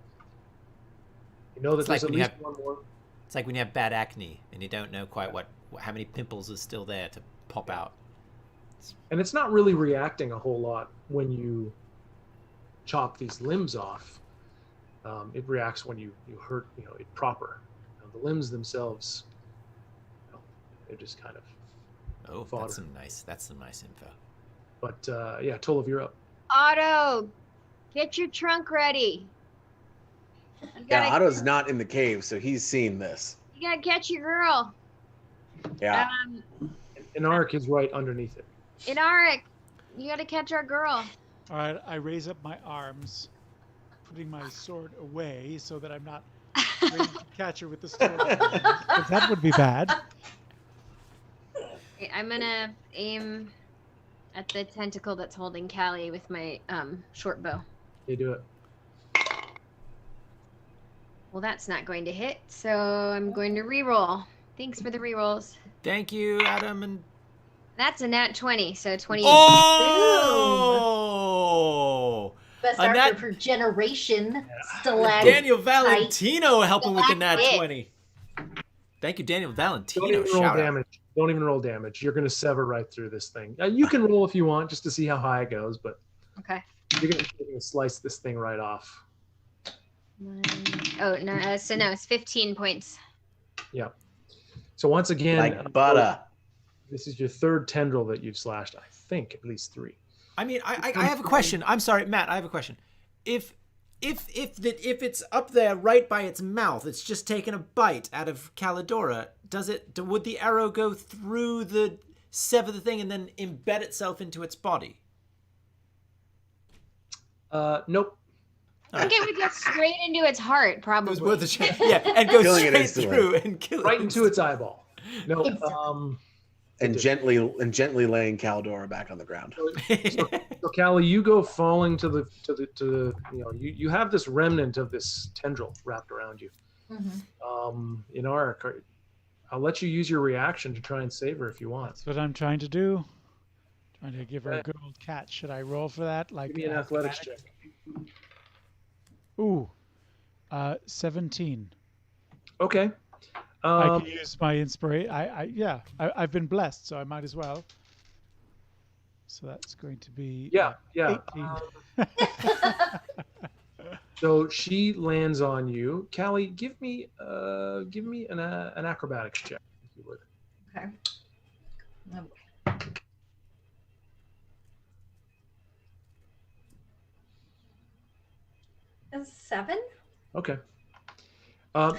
you know that It's there's like at when you least have- one more. It's like when you have bad acne and you don't know quite how many pimples are still there to pop out. And it's not really reacting a whole lot when you chop these limbs off. It reacts when you hurt it proper. The limbs themselves, they're just kind of fodder. That's some nice info. But yeah, Tolov, you're up. Otto, get your trunk ready. Yeah, Otto's not in the cave, so he's seen this. You gotta catch your girl. Yeah. And Arik is right underneath it. Inarik, you gotta catch our girl. All right, I raise up my arms, putting my sword away so that I'm not ready to catch her with the sword. Because that would be bad. Okay, I'm gonna aim at the tentacle that's holding Callie with my short bow. You do it. Well, that's not going to hit, so I'm going to re-roll. Thanks for the re-rolls. Thank you, Adam. And That's a nat 20, so 28. oh, Best A archer nat- for generation. Stalactite. Daniel Valentino helping with the nat 20. Thank you, Daniel Valentino. Don't even roll Shout out. damage. Don't even roll damage. You're going to sever right through this thing. You can roll if you want, just to see how high it goes, but Okay. you're going to slice this thing right off. Oh, no, so no, it's 15 points. Yeah. So once again, Like butter. This is your third tendril that you've slashed. I think at least 3. I mean, I have a question. I'm sorry, Matt. I have a question. If it's up there right by its mouth, it's just taking a bite out of Calidora. Would the arrow go through the sever the thing and then embed itself into its body? Nope. I think it would go straight into its heart, probably. It was worth a chance. Yeah, and go Killing it straight instantly. through and kill it. Right into its eyeball. No. And gently laying Caldora back on the ground. So Callie, you go falling to the you have this remnant of this tendril wrapped around you. In Arik, I'll let you use your reaction to try and save her if you want. That's what I'm trying to do. Trying to give her a good old catch. Should I roll for that? Like Give me an athletics check. Ooh, 17. Okay. I can use my inspiration. I've been blessed, so I might as well. So that's going to be 18. So she lands on you. Callie, give me an acrobatics check, if you would. Okay. A 7? Okay.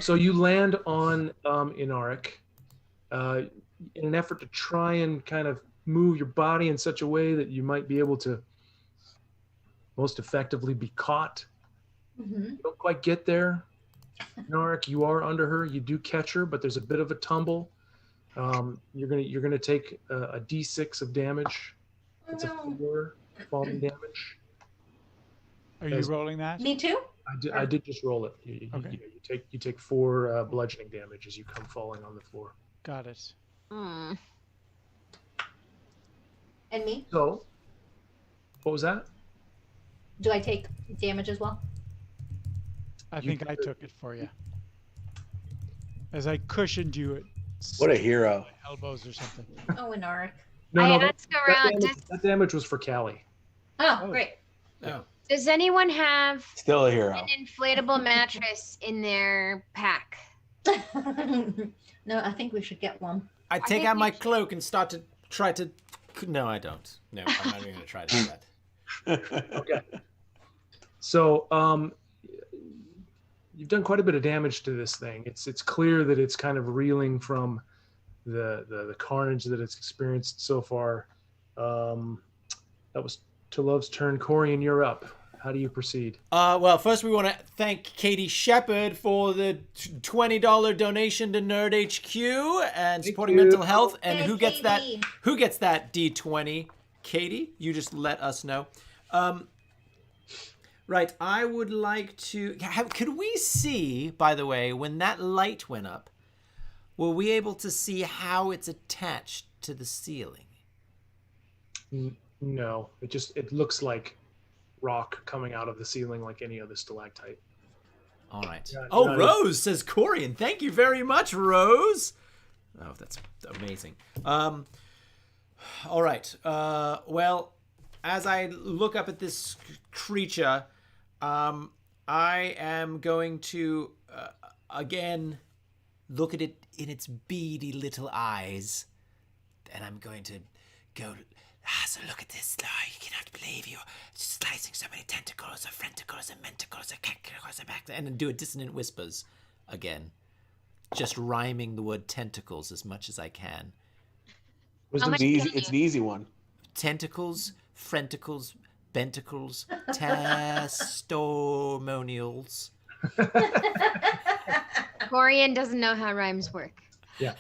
So you land on Inarik in an effort to try and kind of move your body in such a way that you might be able to most effectively be caught. You don't quite get there. Inarik, you are under her. You do catch her, but there's a bit of a tumble. You're gonna take a D6 of damage. It's a 4 falling damage. Are you rolling that? Me too? I did just roll it. Okay. You take 4 bludgeoning damage as you come falling on the floor. Got it. And me? So, what was that? Do I take damage as well? I think I took it for you. As I cushioned you at What a hero. my elbows or something. Oh, an Arik. No, Let's go around. that damage was for Callie. Oh, great. Yeah. Does anyone have Still a hero. an inflatable mattress in their pack? No, I think we should get one. I take out my cloak and start to try to. No, I don't. No, I'm not even going to try to do that. Okay. So, you've done quite a bit of damage to this thing. It's clear that it's kind of reeling from the carnage that it's experienced so far. That was Tulov's turn. Corian, you're up. How do you proceed? Well, first we want to thank Katie Shepard for the $20 donation to Nerd HQ and supporting mental health. And who gets that? Who gets that D20? Katie, you just let us know. Right, I would like to. Could we see, by the way, when that light went up? Were we able to see how it's attached to the ceiling? No, it looks like rock coming out of the ceiling like any other stalactite. All right. Yeah, Oh, no, Rose says Corian. Thank you very much, Rose. Oh, that's amazing. All right. Well, as I look up at this creature, I am going to again look at it in its beady little eyes, and I'm going to go. So look at this. You cannot believe you're slicing so many tentacles, or frenticles, and mentacles, or cacticles, and back, and then do a dissonant whispers again. just rhyming the word tentacles as much as I can. It's an easy one. Tentacles, frenticles, benticles, testimonials. Corian doesn't know how rhymes work. Yeah.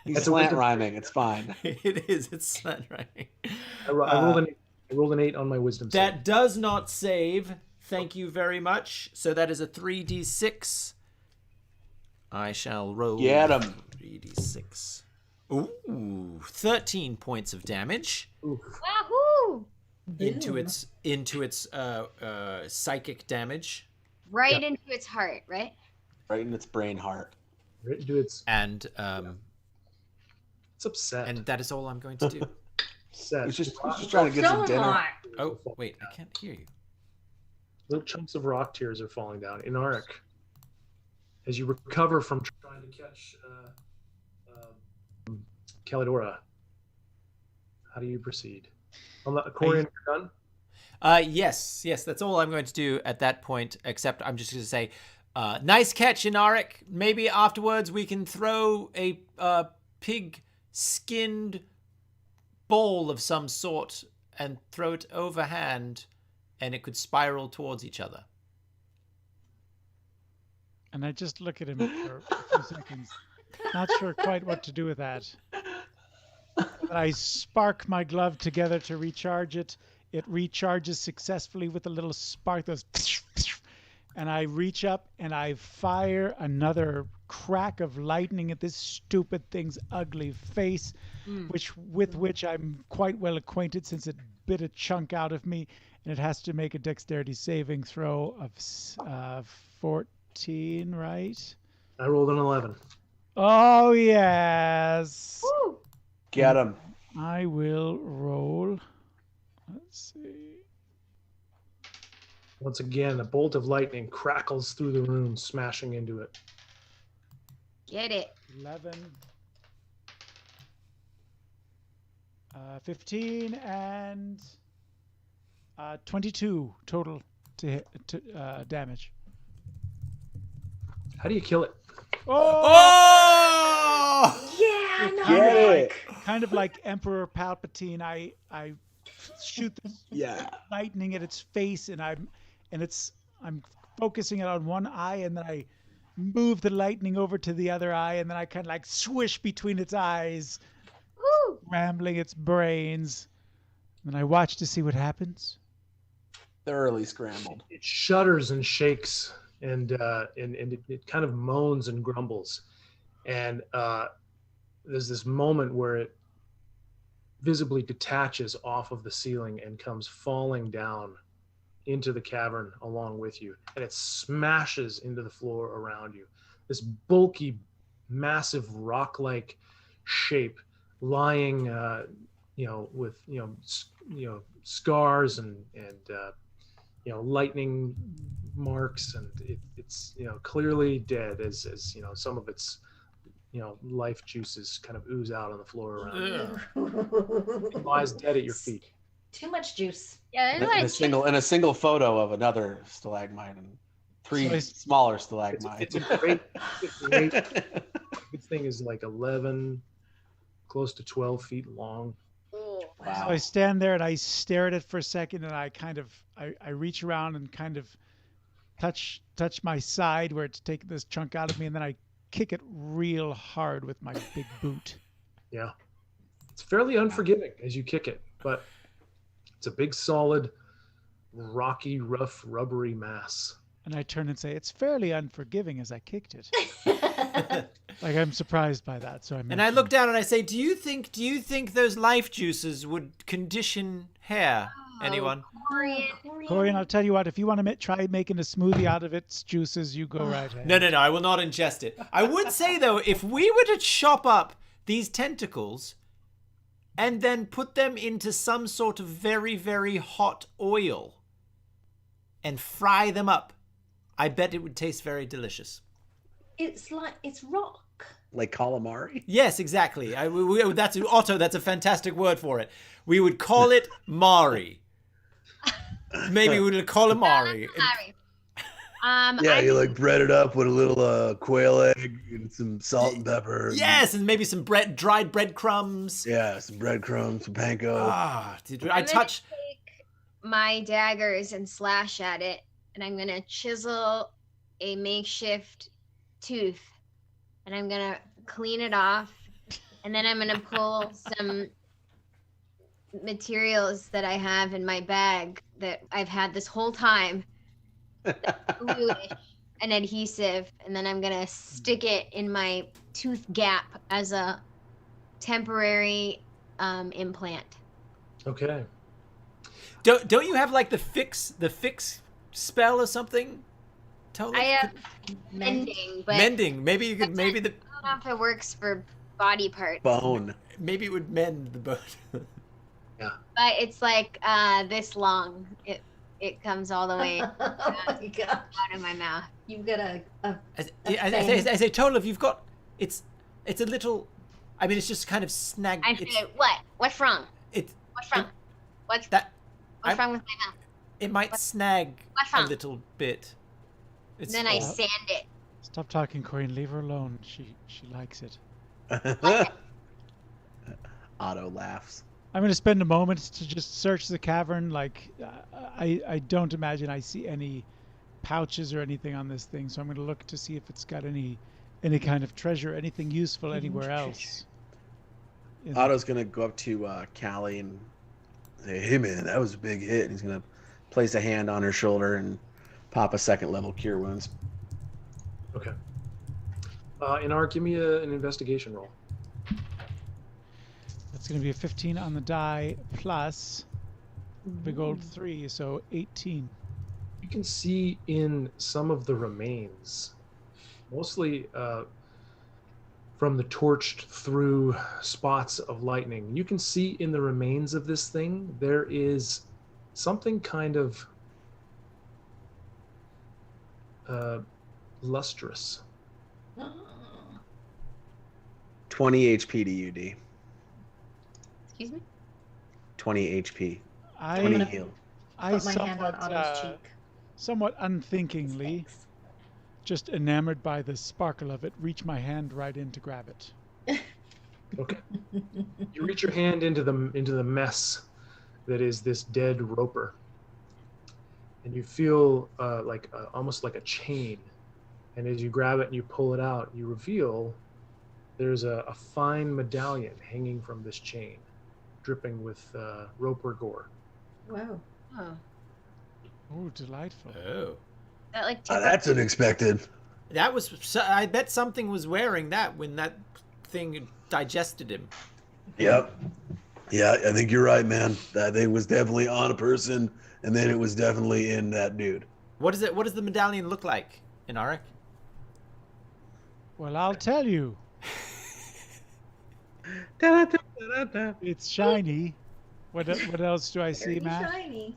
He's slant rhyming. It's fine. It is. It's slant rhyming. I rolled an 8 on my wisdom save. That does not save. Thank you very much. So that is a 3d6. I shall roll. Get him. 3d6. Ooh, 13 points of damage. Wahoo! Into its psychic damage. Right into its heart, right? Right in its brain heart. Right into its. And it's upset. And that is all I'm going to do. Upset. He's just trying to get some dinner. Oh, wait, I can't hear you. Little chunks of rock tears are falling down. Inaric, as you recover from trying to catch Calidora, how do you proceed? Corian, you're done? Yes, that's all I'm going to do at that point, except I'm just going to say, nice catch, Inaric. Maybe afterwards we can throw a pig-skinned ball of some sort and throw it overhand, and it could spiral towards each other. And I just look at him for a few seconds, not sure quite what to do with that. But I spark my glove together to recharge it. It recharges successfully with a little spark. And I reach up and I fire another crack of lightning at this stupid thing's ugly face, with which I'm quite well acquainted since it bit a chunk out of me, and it has to make a dexterity saving throw of 14, right? I rolled an 11. Oh, yes. Woo! Get him. I will roll. Let's see. Once again, a bolt of lightning crackles through the room, smashing into it. Get it. 11, 15, and 22 total to damage. How do you kill it? Oh! Yeah, Get it. Kind of like Emperor Palpatine, I shoot the lightning at its face, and I'm focusing it on one eye, and then I move the lightning over to the other eye, and then I kind of like swish between its eyes, rambling its brains. And I watch to see what happens. Thoroughly scrambled. It shudders and shakes, and it kind of moans and grumbles. And there's this moment where it visibly detaches off of the ceiling and comes falling down into the cavern along with you, and it smashes into the floor around you. This bulky, massive rock-like shape, lying, with scars and lightning marks, and it's clearly dead as some of its life juices kind of ooze out on the floor around you. It lies dead at your feet. Too much juice. Yeah, And a single photo of another stalagmite and three smaller stalagmites. It's a great. This thing is like 11, close to 12 feet long. Wow. So I stand there and I stare at it for a second, and I kind of I reach around and kind of touch my side where it's taken this chunk out of me, and then I kick it real hard with my big boot. Yeah, it's fairly unforgiving as you kick it, but it's a big, solid, rocky, rough, rubbery mass. And I turn and say, "It's fairly unforgiving," as I kicked it. Like, I'm surprised by that. So I look down and I say, "Do you think those life juices would condition hair?" Anyone? Corian, I'll tell you what. If you want to try making a smoothie out of its juices, you go right ahead. No. I will not ingest it. I would say though, if we were to chop up these tentacles and then put them into some sort of very, very hot oil and fry them up, I bet it would taste very delicious. It's rock. Like calamari? Yes, exactly. That's Otto. That's a fantastic word for it. We would call it Mari. Maybe we would call it Mari. Yeah, you like bread it up with a little quail egg and some salt and pepper. Yes, and maybe some dried breadcrumbs. Yeah, some breadcrumbs, some panko. Ah, dude, I'm gonna take my daggers and slash at it, and I'm gonna chisel a makeshift tooth, and I'm gonna clean it off, and then I'm gonna pull some materials that I have in my bag that I've had this whole time, gluish, an adhesive, and then I'm gonna stick it in my tooth gap as a temporary implant. Okay. Don't you have like the fix spell or something? I have mending, but mending. Maybe you could. Maybe the. I don't know if it works for body parts. Bone. Maybe it would mend the bone. Yeah. But it's like this long. It comes all the way Oh my gosh. out of my mouth. You've got As I told her, you've got. It's a little. I mean, it's just kind of snagged. I said, what? What's wrong? It's. What's wrong? What's wrong with my mouth? It might snag what's a wrong? little bit. It's, Then I sand it. Stop talking, Corinne. Leave her alone. She likes it. Otto laughs. I'm going to spend a moment to just search the cavern. Like, I don't imagine I see any pouches or anything on this thing, so I'm going to look to see if it's got any kind of treasure, anything useful anywhere else. Otto's going to go up to Callie and say, "Hey man, that was a big hit." And he's going to place a hand on her shoulder and pop a 2nd level cure wounds. Okay. Inar, give me an investigation roll. That's going to be a 15 on the die plus big old 3, so 18. You can see in some of the remains, mostly from the torched through spots of lightning, you can see in the remains of this thing, there is something kind of lustrous. 20 HP to you, D. Excuse me? 20 HP. 20 I heal. put my hand on Otto's cheek. Somewhat unthinkingly, just enamored by the sparkle of it, reach my hand right in to grab it. Okay. You reach your hand into the mess that is this dead roper, and you feel almost like a chain. And as you grab it and you pull it out, you reveal there's a fine medallion hanging from this chain, dripping with roper gore. Wow. Oh. Oh, delightful. Oh. That like That's unexpected. That was. I bet something was wearing that when that thing digested him. Yep. Yeah, I think you're right, man. That thing was definitely on a person, and then it was definitely in that dude. What is it? What does the medallion look like, Inaric? Well, I'll tell you. It's shiny. What else do I see, Matt? Shiny.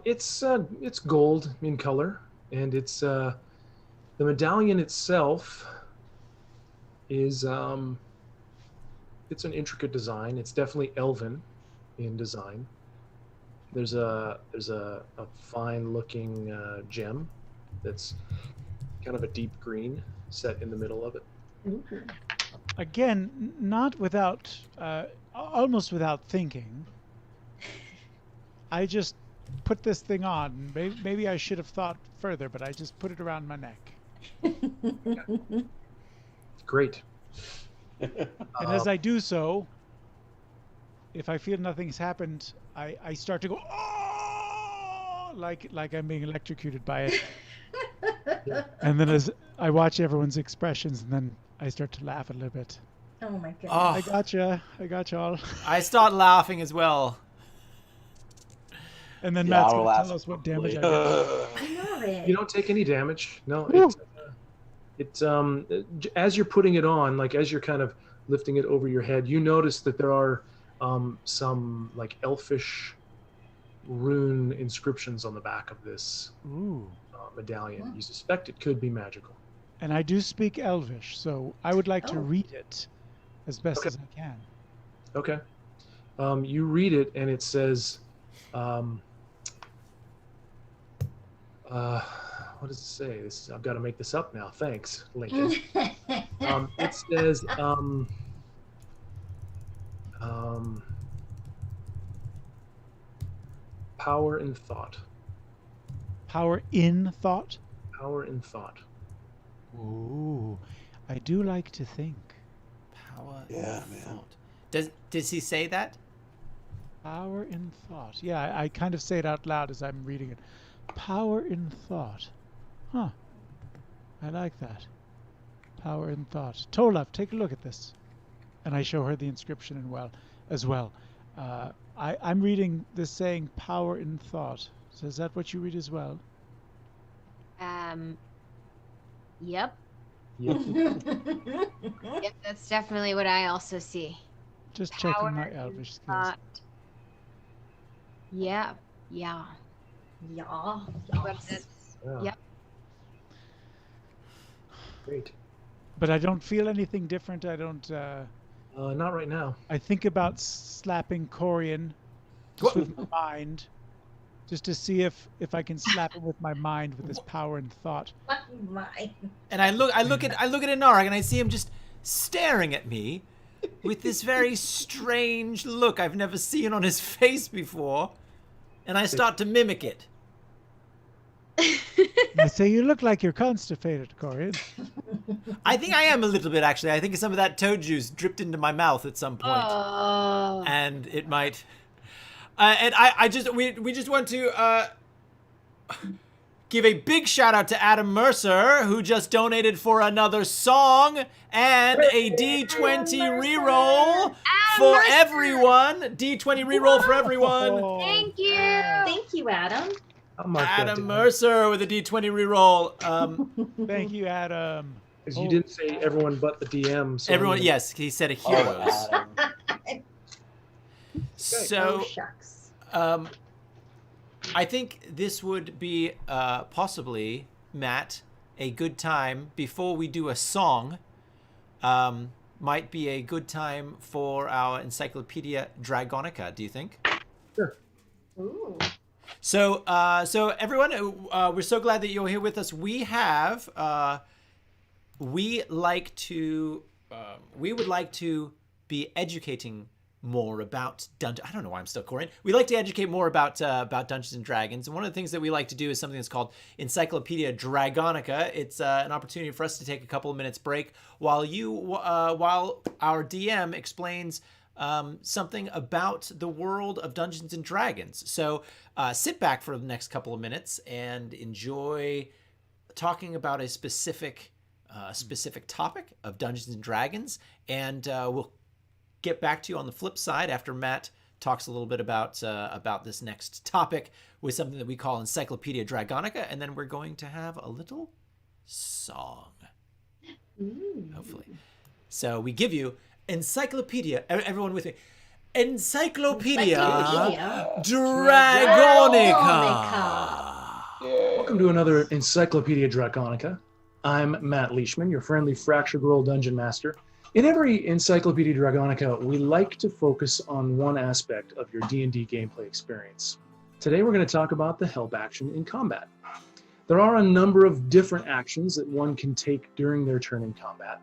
It's gold in color, and it's the medallion itself is it's an intricate design. It's definitely elven in design. There's a fine looking gem that's kind of a deep green set in the middle of it. Ooh. Again, not without, almost without thinking. I just put this thing on. Maybe I should have thought further, but I just put it around my neck. Great. And as I do so, if I feel nothing's happened, I start to go, oh, like I'm being electrocuted by it. And then as I watch everyone's expressions, and then I start to laugh a little bit. Oh my goodness. Oh. I gotcha all. I start laughing as well. And then Yeah, Matt's I'll going to laugh tell us what damage I did. I love it. You don't take any damage. No, Woo. it's as you're putting it on, like as you're kind of lifting it over your head, you notice that there are some like elfish rune inscriptions on the back of this Ooh. medallion. You suspect it could be magical. And I do speak Elvish, so I would like to Oh. read it as best Okay. as I can. Okay. You read it, and it says, what does it say? I've got to make this up now. Thanks, Lincoln. It says, power in thought. Power in thought? Power in thought. Ooh, I do like to think. Power Yeah, in man. thought. Does he say that? Power in thought. Yeah, I kind of say it out loud as I'm reading it. Power in thought. Huh. I like that. Power in thought. Tolov, take a look at this. And I show her the inscription as well. I'm reading this saying power in thought. So is that what you read as well? Yep. Yep. Yep, that's definitely what I also see. Just Power checking my in elvish skills. thought. Yeah. Yeah. But that's, Yeah. Yep. Great. But I don't feel anything different. I don't. Not right now. I think about slapping Corian just with my mind, just to see if I can slap him with my mind with this power and thought. And I look at Inarg and I see him just staring at me with this very strange look I've never seen on his face before, and I start to mimic it. I say, you look like you're constipated, Corian. I think I am a little bit, actually. I think some of that toad juice dripped into my mouth at some point. And it might... and we just want to give a big shout out to Adam Mercer, who just donated for another song and a D20 reroll for everyone. D20 reroll for everyone. Thank you. Thank you, Adam. Adam Mercer with a D20 reroll. Thank you, Adam. Because you didn't say everyone but the DM. So everyone, yes, he said a heroes. So, shucks. I think this would be possibly, Matt, a good time before we do a song. Might be a good time for our Encyclopedia Dragonica. Do you think? Sure. Ooh. So everyone, we're so glad that you're here with us. We have, we would like to be educating more about I don't know why I'm still Corian. We like to educate more about Dungeons and Dragons, and one of the things that we like to do is something that's called Encyclopedia Dragonica. It's an opportunity for us to take a couple of minutes break while our DM explains something about the world of Dungeons and Dragons. So sit back for the next couple of minutes and enjoy talking about a specific topic of Dungeons and Dragons, and we'll get back to you on the flip side after Matt talks a little bit about this next topic with something that we call Encyclopedia Dragonica, and then we're going to have a little song. Ooh. Hopefully. So we give you Encyclopedia, everyone with me. Encyclopedia Dragonica. Welcome to another Encyclopedia Dragonica. I'm Matt Leishman, your friendly fractured role dungeon master. In every Encyclopedia Dragonica, we like to focus on one aspect of your D&D gameplay experience. Today we're going to talk about the help action in combat. There are a number of different actions that one can take during their turn in combat.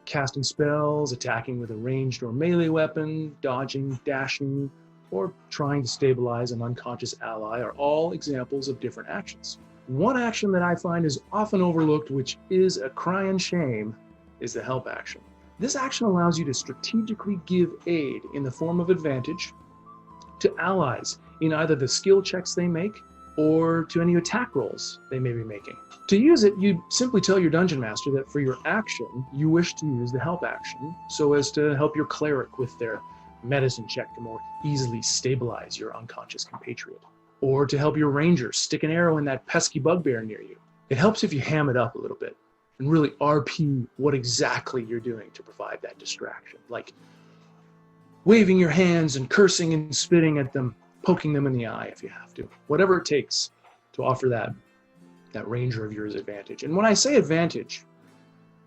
Casting spells, attacking with a ranged or melee weapon, dodging, dashing, or trying to stabilize an unconscious ally are all examples of different actions. One action that I find is often overlooked, which is a crying shame, is the help action. This action allows you to strategically give aid in the form of advantage to allies in either the skill checks they make or to any attack rolls they may be making. To use it, you simply tell your dungeon master that for your action, you wish to use the help action so as to help your cleric with their medicine check to more easily stabilize your unconscious compatriot, or to help your ranger stick an arrow in that pesky bugbear near you. It helps if you ham it up a little bit and really RP what exactly you're doing to provide that distraction, like waving your hands and cursing and spitting at them, poking them in the eye if you have to. Whatever it takes to offer that ranger of yours advantage. And when I say advantage,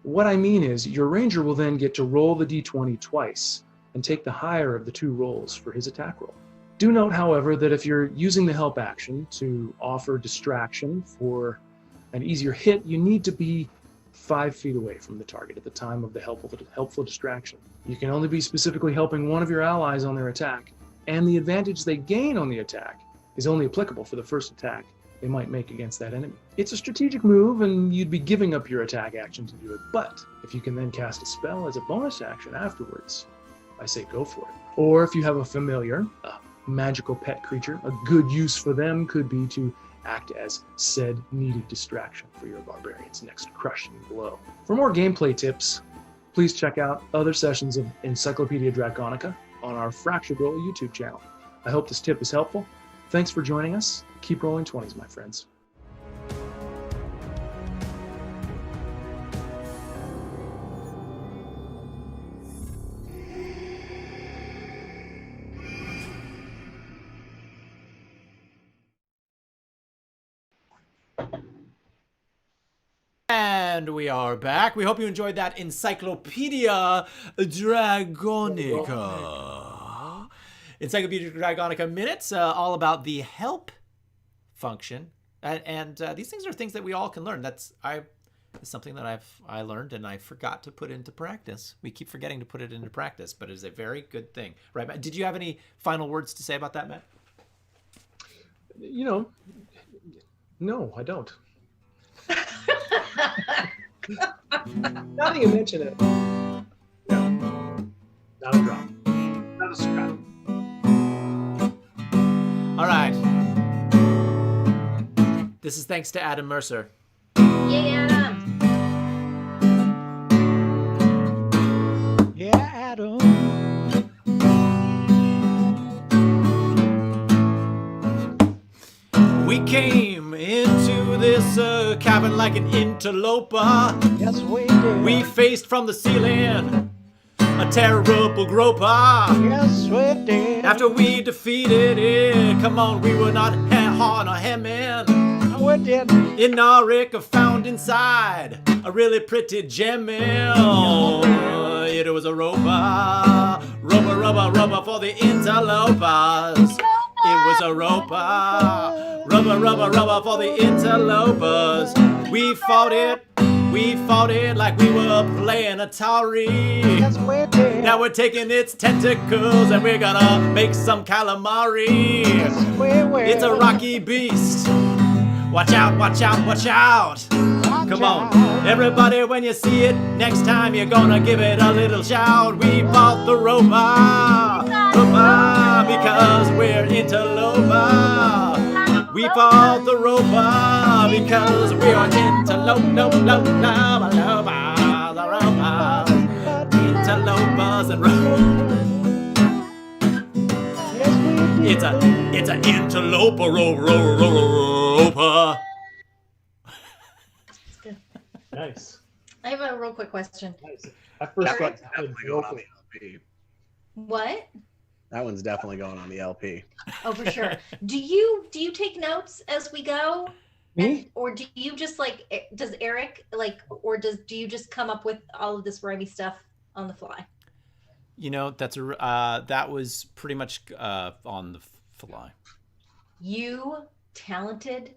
what I mean is your ranger will then get to roll the d20 twice and take the higher of the two rolls for his attack roll. Do note, however, that if you're using the help action to offer distraction for an easier hit, you need to be 5 feet away from the target at the time of the helpful distraction. You can only be specifically helping one of your allies on their attack, and the advantage they gain on the attack is only applicable for the first attack they might make against that enemy. It's a strategic move, and you'd be giving up your attack action to do it, but if you can then cast a spell as a bonus action afterwards, I say go for it. Or if you have a familiar, a magical pet creature, a good use for them could be to act as said needed distraction for your barbarian's next crushing blow. For more gameplay tips, please check out other sessions of Encyclopedia Dragonica on our Fractured Roll YouTube channel. I hope this tip is helpful. Thanks for joining us. Keep rolling 20s, my friends. And we are back. We hope you enjoyed that Encyclopedia Dragonica. Encyclopedia Dragonica minutes, all about the help function. And these things are things that we all can learn. It's something that I learned and I forgot to put into practice. We keep forgetting to put it into practice, but it is a very good thing. Right, Matt? Did you have any final words to say about that, Matt? No, I don't. Now that you mention it, yeah, not a drop, not a scrap. All right. This is thanks to Adam Mercer. Yeah, Adam. Yeah, Adam. We came into this cabin like an interloper. Yes, we did. We faced from the ceiling a terrible groper. Yes, we did. After we defeated it, come on, we were not hard or hemming. No, we didn't. In Narek, found inside a really pretty gem. It was a roper for the interlopers. It was a roper for the interlopers. We fought it like we were playing Atari. Yes, we did. Now we're taking its tentacles and we're gonna make some calamari. Yes, we will. It's a rocky beast. Watch out, watch out, watch out. Come on, everybody, when you see it, next time you're gonna give it a little shout. We bought the roper because we're interloper. We bought the roper because we are interlopers and ropers. It's an interloper roper. Nice. I have a real quick question. Nice. I first That thought one's definitely going on the LP. What? That one's definitely going on the LP. Oh, for sure. Do you take notes as we go? Me? Or do you just does Eric do you just come up with all of this rhymy stuff on the fly? That was pretty much on the fly. You talented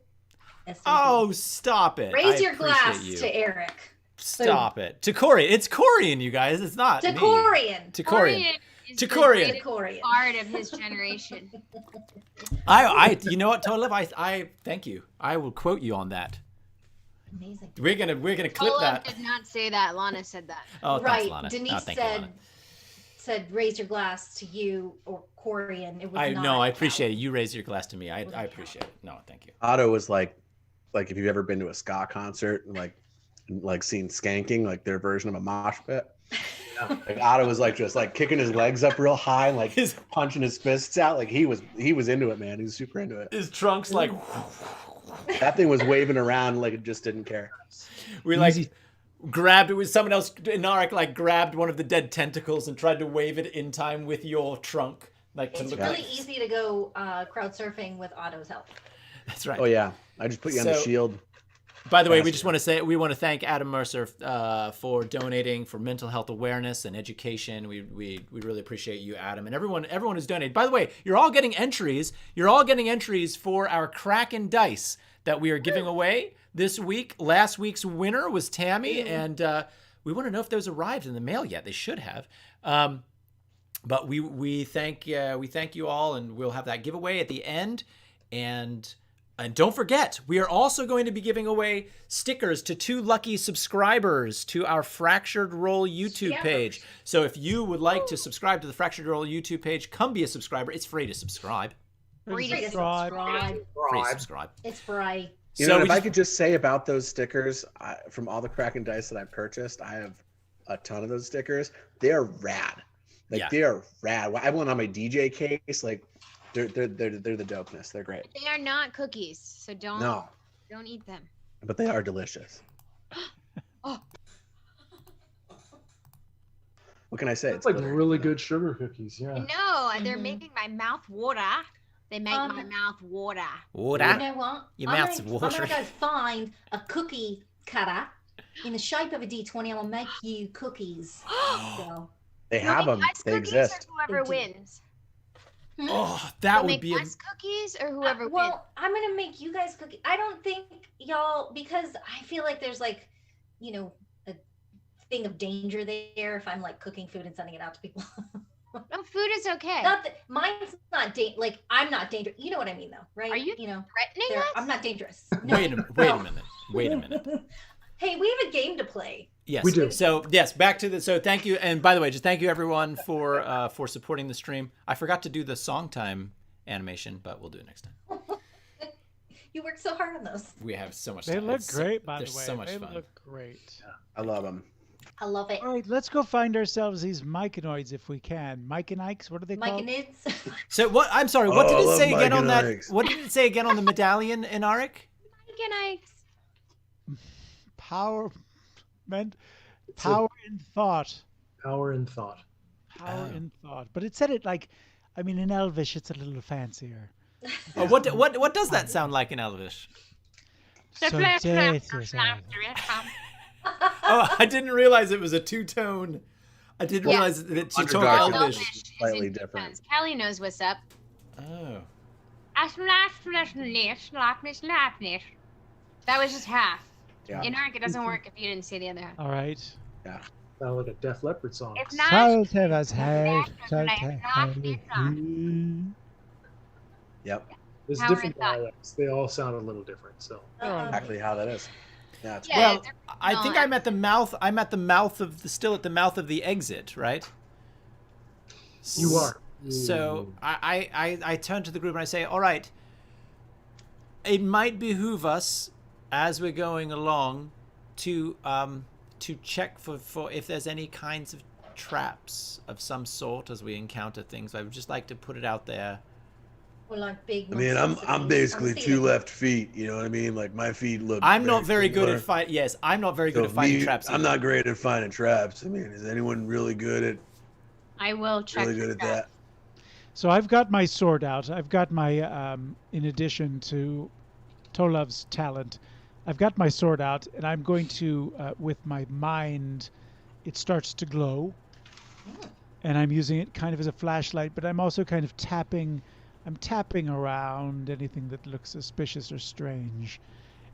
SMB. Oh, stop it. Raise I your glass appreciate you. to Eric. Stop it. To Corian. It's Corian, you guys. It's not To me. Corian. To Corian. Is To the Corian. greatest Corian. Part of his generation. You know what, Toad Love? I thank you. I will quote you on that. Amazing. We're gonna clip Toad Love that. did not say that. Lana said that. Oh, Right. thanks, Lana. Denise thank you, Lana. said raise your glass to you or Corian. It was not I appreciate it. You raise your glass to me. I appreciate it. No, thank you. Otto was like if you've ever been to a ska concert and seen Skanking, like their version of a mosh pit. Like Otto was just kicking his legs up real high and punching his fists out. Like he was into it, man. He was super into it. His trunk's that thing was waving around like it just didn't care. We grabbed it was someone else. Narek grabbed one of the dead tentacles and tried to wave it in time with your trunk. It's really easy to go crowd surfing with Otto's help. That's right. Oh yeah, I just put you on the shield. By the way, we want to thank Adam Mercer for donating for mental health awareness and education. We really appreciate you, Adam, and everyone who's donated. By the way, you're all getting entries. You're all getting entries for our Kraken dice. that we are giving away this week. Last week's winner was Tammy, and we want to know if those arrived in the mail yet. They should have. But we thank you all, and we'll have that giveaway at the end. And don't forget, we are also going to be giving away stickers to 2 lucky subscribers to our Fractured Roll YouTube page. So if you would like to subscribe to the Fractured Roll YouTube page, come be a subscriber. It's free to subscribe. Free to subscribe. Free to subscribe. It's free. You know, if I could just say about those stickers, from all the Kraken dice that I purchased, I have a ton of those stickers. They are rad. Like they are rad. I have one on my DJ case. Like they're the dopeness. They're great. They are not cookies, so don't eat them. But they are delicious. Oh. What can I say? It's like really good sugar cookies. Yeah. No, they're making my mouth water. They make my mouth water. Water? You know what? Your mouth's water. I'm gonna go find a cookie cutter in the shape of a D20. I'm gonna make you cookies. So. They have them. They exist. Or whoever wins. Oh, that would be us cookies or whoever wins. Well, I'm gonna make you guys cookies. I don't think y'all, because I feel like there's like, you know, a thing of danger there if I'm like cooking food and sending it out to people. No, food is okay. Not that mine's not like I'm not dangerous. You know what I mean, though, right? Are you threatening us? I'm not dangerous. No. Wait a minute. Hey, we have a game to play. Yes, we do. So yes, back to the. So thank you, and by the way, just thank you everyone for supporting the stream. I forgot to do the song time animation, but we'll do it next time. You worked so hard on those. We have so much. They time. look great, by the They're way. so much they fun. look great. Yeah, I love them. I love it. All right, let's go find ourselves these myconids if we can. Myconides, what are they called? Myconids. So what? I'm sorry. What did it say again on that? Myconides. What did it say again on the medallion in Arik? Power in thought. Power in thought. Power in thought. But it said it like, I mean, in Elvish, it's a little fancier. Oh, what does that sound like in Elvish? Oh, I didn't realize it was a two-tone. I didn't realize that two-tone Elvish. Slightly different. Kelly knows what's up. Oh. That was just half. Yeah. In Arik, it doesn't work if you didn't say the other half. All right. Yeah. Sound like a Def Leppard song. It's not. Yep. There's Power different in thought. dialects. They all sound a little different. So. Exactly how that is. Yeah. It's Well, I think I'm at the mouth. I'm at the mouth of still at the mouth of the exit, right? You are. So I turn to the group and I say, all right, it might behoove us as we're going along to check for if there's any kinds of traps of some sort as we encounter things. I would just like to put it out there. Or like big. I mean, I'm basically 2 left feet. You know what I mean? Like my feet look. I'm not very good at fight. Yes, I'm not very good at finding traps. I'm not great at finding traps. I mean, is anyone really good at? I will check. Really good at that. So I've got my sword out. I've got my, in addition to Tolov's talent, I've got my sword out, and I'm going to, with my mind, it starts to glow, and I'm using it kind of as a flashlight, but I'm also kind of tapping around anything that looks suspicious or strange,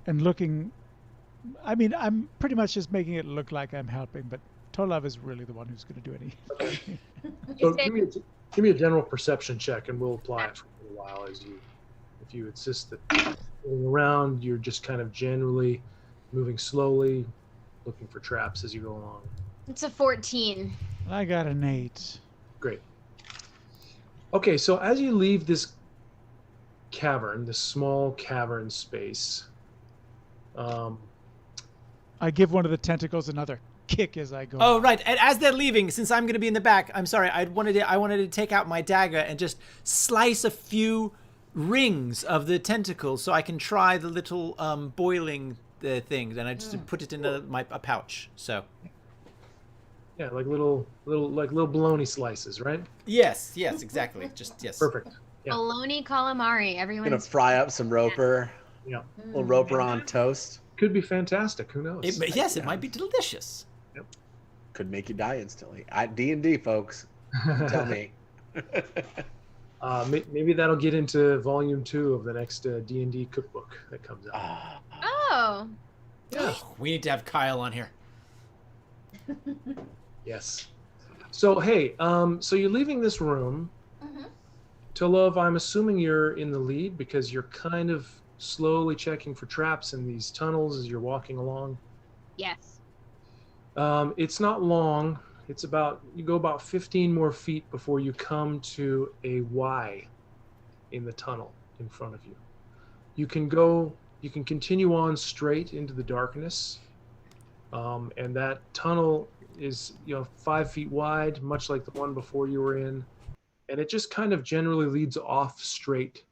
and looking. I mean, I'm pretty much just making it look like I'm helping, but Tolov is really the one who's going to do anything. So give me a general perception check, and we'll apply it for a little while if you insist that going around, you're just kind of generally moving slowly, looking for traps as you go along. It's a 14. I got an 8. Great. Okay, so as you leave this cavern, this small cavern space, I give one of the tentacles another kick as I go. Oh, right. And as they're leaving, since I'm going to be in the back, I'm sorry. I wanted to take out my dagger and just slice a few rings of the tentacles so I can try the little boiling things, and I just put it in a pouch. So. Yeah, like little bologna slices, right? Yes, exactly. Just yes. Perfect. Yeah. Bologna calamari. Gonna Everyone's fry up some roper. Yeah. A little roper on toast. Could be fantastic. Who knows? It might be delicious. Yep. Could make you die instantly. D&D, folks. Tell me. Maybe that'll get into volume 2 of the next D&D cookbook that comes out. Oh. Yeah. We need to have Kyle on here. Yes. So hey, so you're leaving this room. Tolov, I'm assuming you're in the lead because you're kind of slowly checking for traps in these tunnels as you're walking along. Yes. It's not long. It's you go about 15 more feet before you come to a Y in the tunnel in front of you. You can continue on straight into the darkness. And that tunnel is, 5 feet wide, much like the one before you were in. And it just kind of generally leads off straight.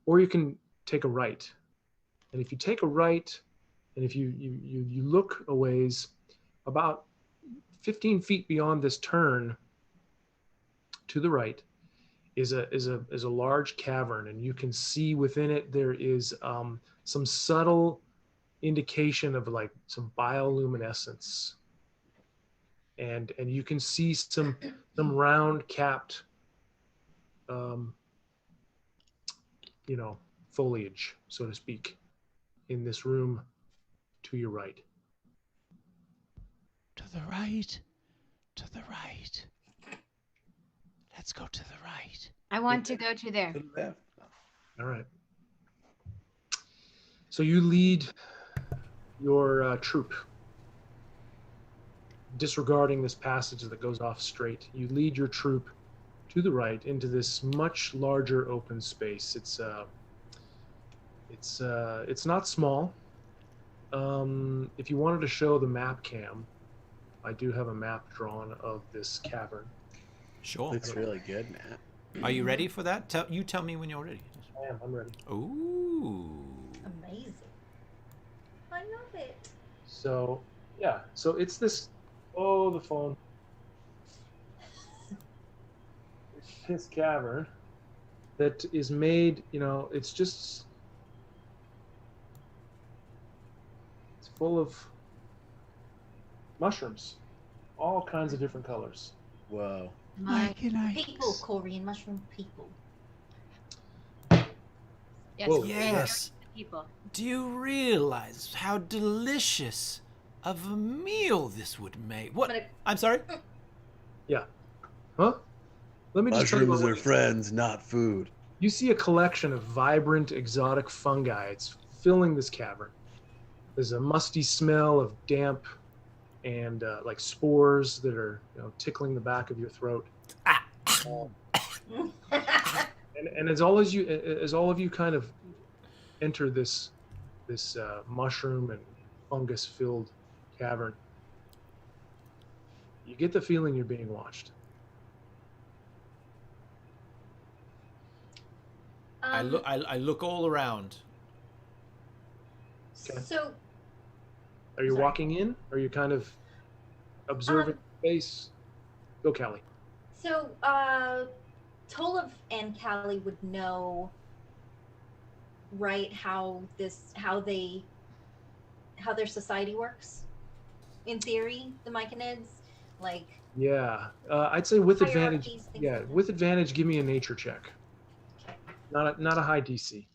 Or you can take a right. And if you take a right, and if you look a ways, about 15 feet beyond this turn to the right is a large cavern, and you can see within it there is some subtle indication of like some bioluminescence, and you can see some round capped foliage, so to speak, in this room to your right. To the right. To the right. Let's go to the right. I want to go to there. All right. So you lead your troop, disregarding this passage that goes off straight. You lead your troop to the right into this much larger open space. It's not small. If you wanted to show the map cam, I do have a map drawn of this cavern. Sure. Looks really good, Matt. Are you ready for that? You tell me when you're ready. I'm ready. Ooh. Amazing. I love it. So, yeah. So it's this... Oh, the phone. It's this cavern that is made, it's just... It's full of mushrooms. All kinds of different colors. Whoa. People, Korean mushroom people. Yes. Whoa. Yes. People. Do you realize how delicious of a meal this would make? What? I'm sorry? Yeah. Huh? Let me just tell you Mushrooms what are friends, not food. You see a collection of vibrant, exotic fungi. It's filling this cavern. There's a musty smell of damp and like spores that are tickling the back of your throat. And as all of you kind of enter this mushroom and fungus filled cavern, you get the feeling you're being watched. I look all around. Okay. So, Are you Sorry. walking in? Or are you kind of observing space? Go, Callie. so Tolov and Callie would know, right, how their society works. In theory, the myconids, like. Yeah, I'd say with advantage. Hierarchies, things Yeah, like that. with advantage, give me a nature check. Okay. Not a high DC.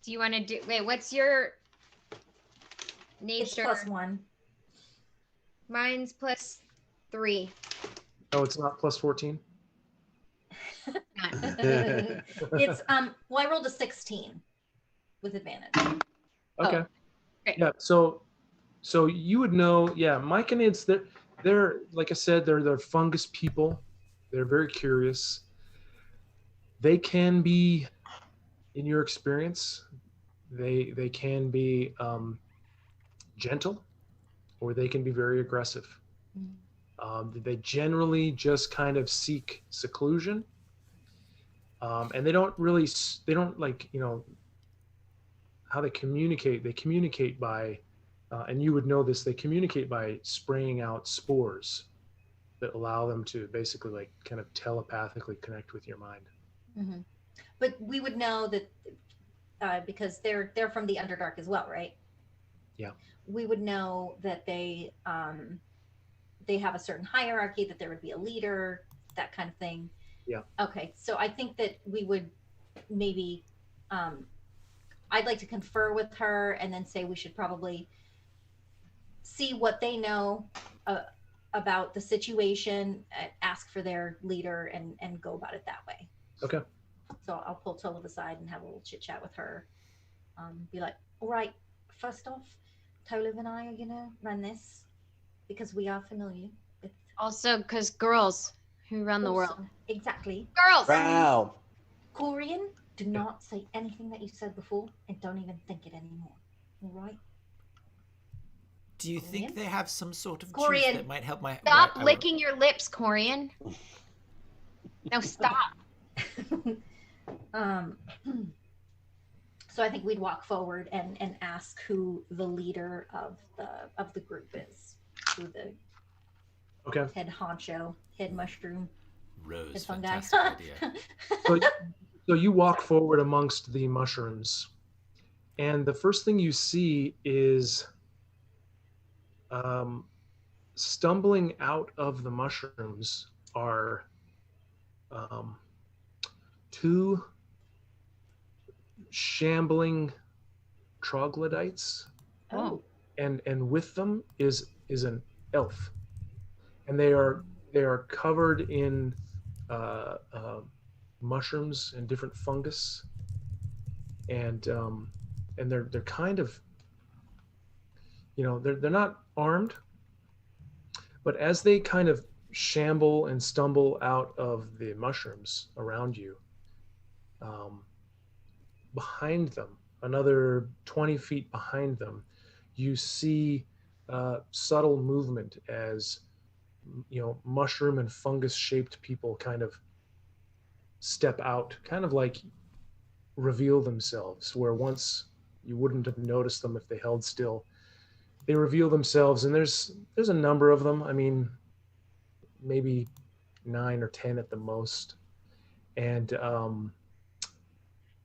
Do you want to do? Wait, what's your It's nature? +1. Mine's +3. No, it's not plus 14. It's well, I rolled a 16 with advantage. Okay. great. Yeah. So you would know. Yeah, myconids. They're like I said. They're fungus people. They're very curious. They can be, in your experience, they can be gentle, or they can be very aggressive. They generally just kind of seek seclusion, and they don't like how they communicate. They communicate by, and you would know this. They communicate by spraying out spores that allow them to basically like kind of telepathically connect with your mind. Mm-hmm. But we would know that because they're from the Underdark as well, right? Yeah. We would know that they have a certain hierarchy, that there would be a leader, that kind of thing. Yeah. Okay, so I think that we would maybe, I'd like to confer with her and then say we should probably see what they know about the situation, ask for their leader, and go about it that way. Okay. So I'll pull Tolov aside and have a little chit chat with her. Be like, all right, first off, Tolov and I are gonna run this because we are familiar with. Also, because girls who run the world. Exactly. Girls. Proud. Corian, do not say anything that you said before, and don't even think it anymore. All right. Do you think they have some sort of juice Corian. that might help my... Stop Right, licking your lips, Corian. No, stop. So I think we'd walk forward and ask who the leader of the group is, who the head honcho, head mushroom, Rose, head fungi. fantastic idea. So you walk forward amongst the mushrooms, and the first thing you see is stumbling out of the mushrooms are two shambling troglodytes. Oh. And with them is an elf, and they are covered in mushrooms and different fungus, and they're kind of, they're not armed, but as they kind of shamble and stumble out of the mushrooms around you, behind them, another 20 feet behind them, you see subtle movement as mushroom and fungus shaped people kind of step out, kind of like reveal themselves, where once you wouldn't have noticed them if they held still. They reveal themselves, and there's a number of them. I mean, maybe 9 or 10 at the most. And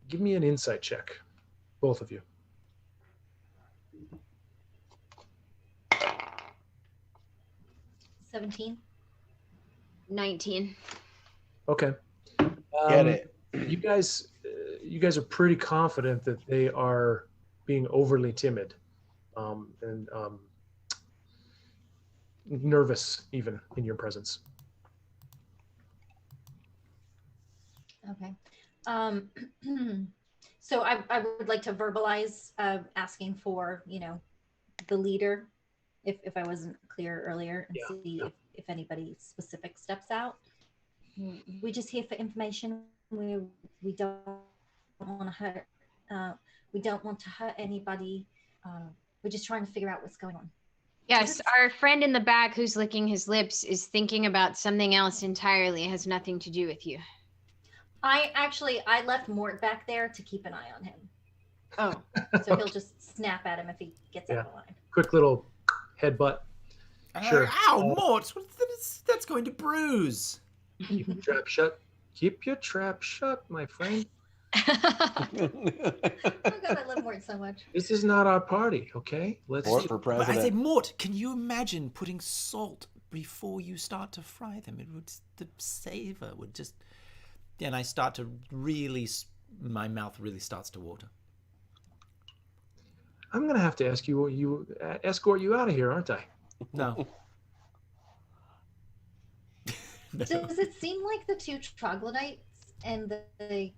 give me an insight check, both of you. 17. 19. Okay. Get it. You guys are pretty confident that they are being overly timid, and nervous even in your presence. Okay. So I would like to verbalize asking for, the leader, if I wasn't clear earlier, and see if anybody specific steps out. We're just here for information. We don't want to hurt. We don't want to hurt anybody. We're just trying to figure out what's going on. Yes, our friend in the back who's licking his lips is thinking about something else entirely. It has nothing to do with you. I left Mort back there to keep an eye on him. Oh. So he'll just snap at him if he gets out of line. Quick little headbutt. Sure. Ow, Mort! That's going to bruise. Keep your trap shut. Keep your trap shut, my friend. Oh God, I love Mort so much. This is not our party, okay? Let's. Mort for But president. I say, Mort, can you imagine putting salt before you start to fry them? It would, the savor would just... And I start to really, my mouth really starts to water. I'm gonna have to ask you, escort you out of here, aren't I? No. Does it seem like the two troglodytes and the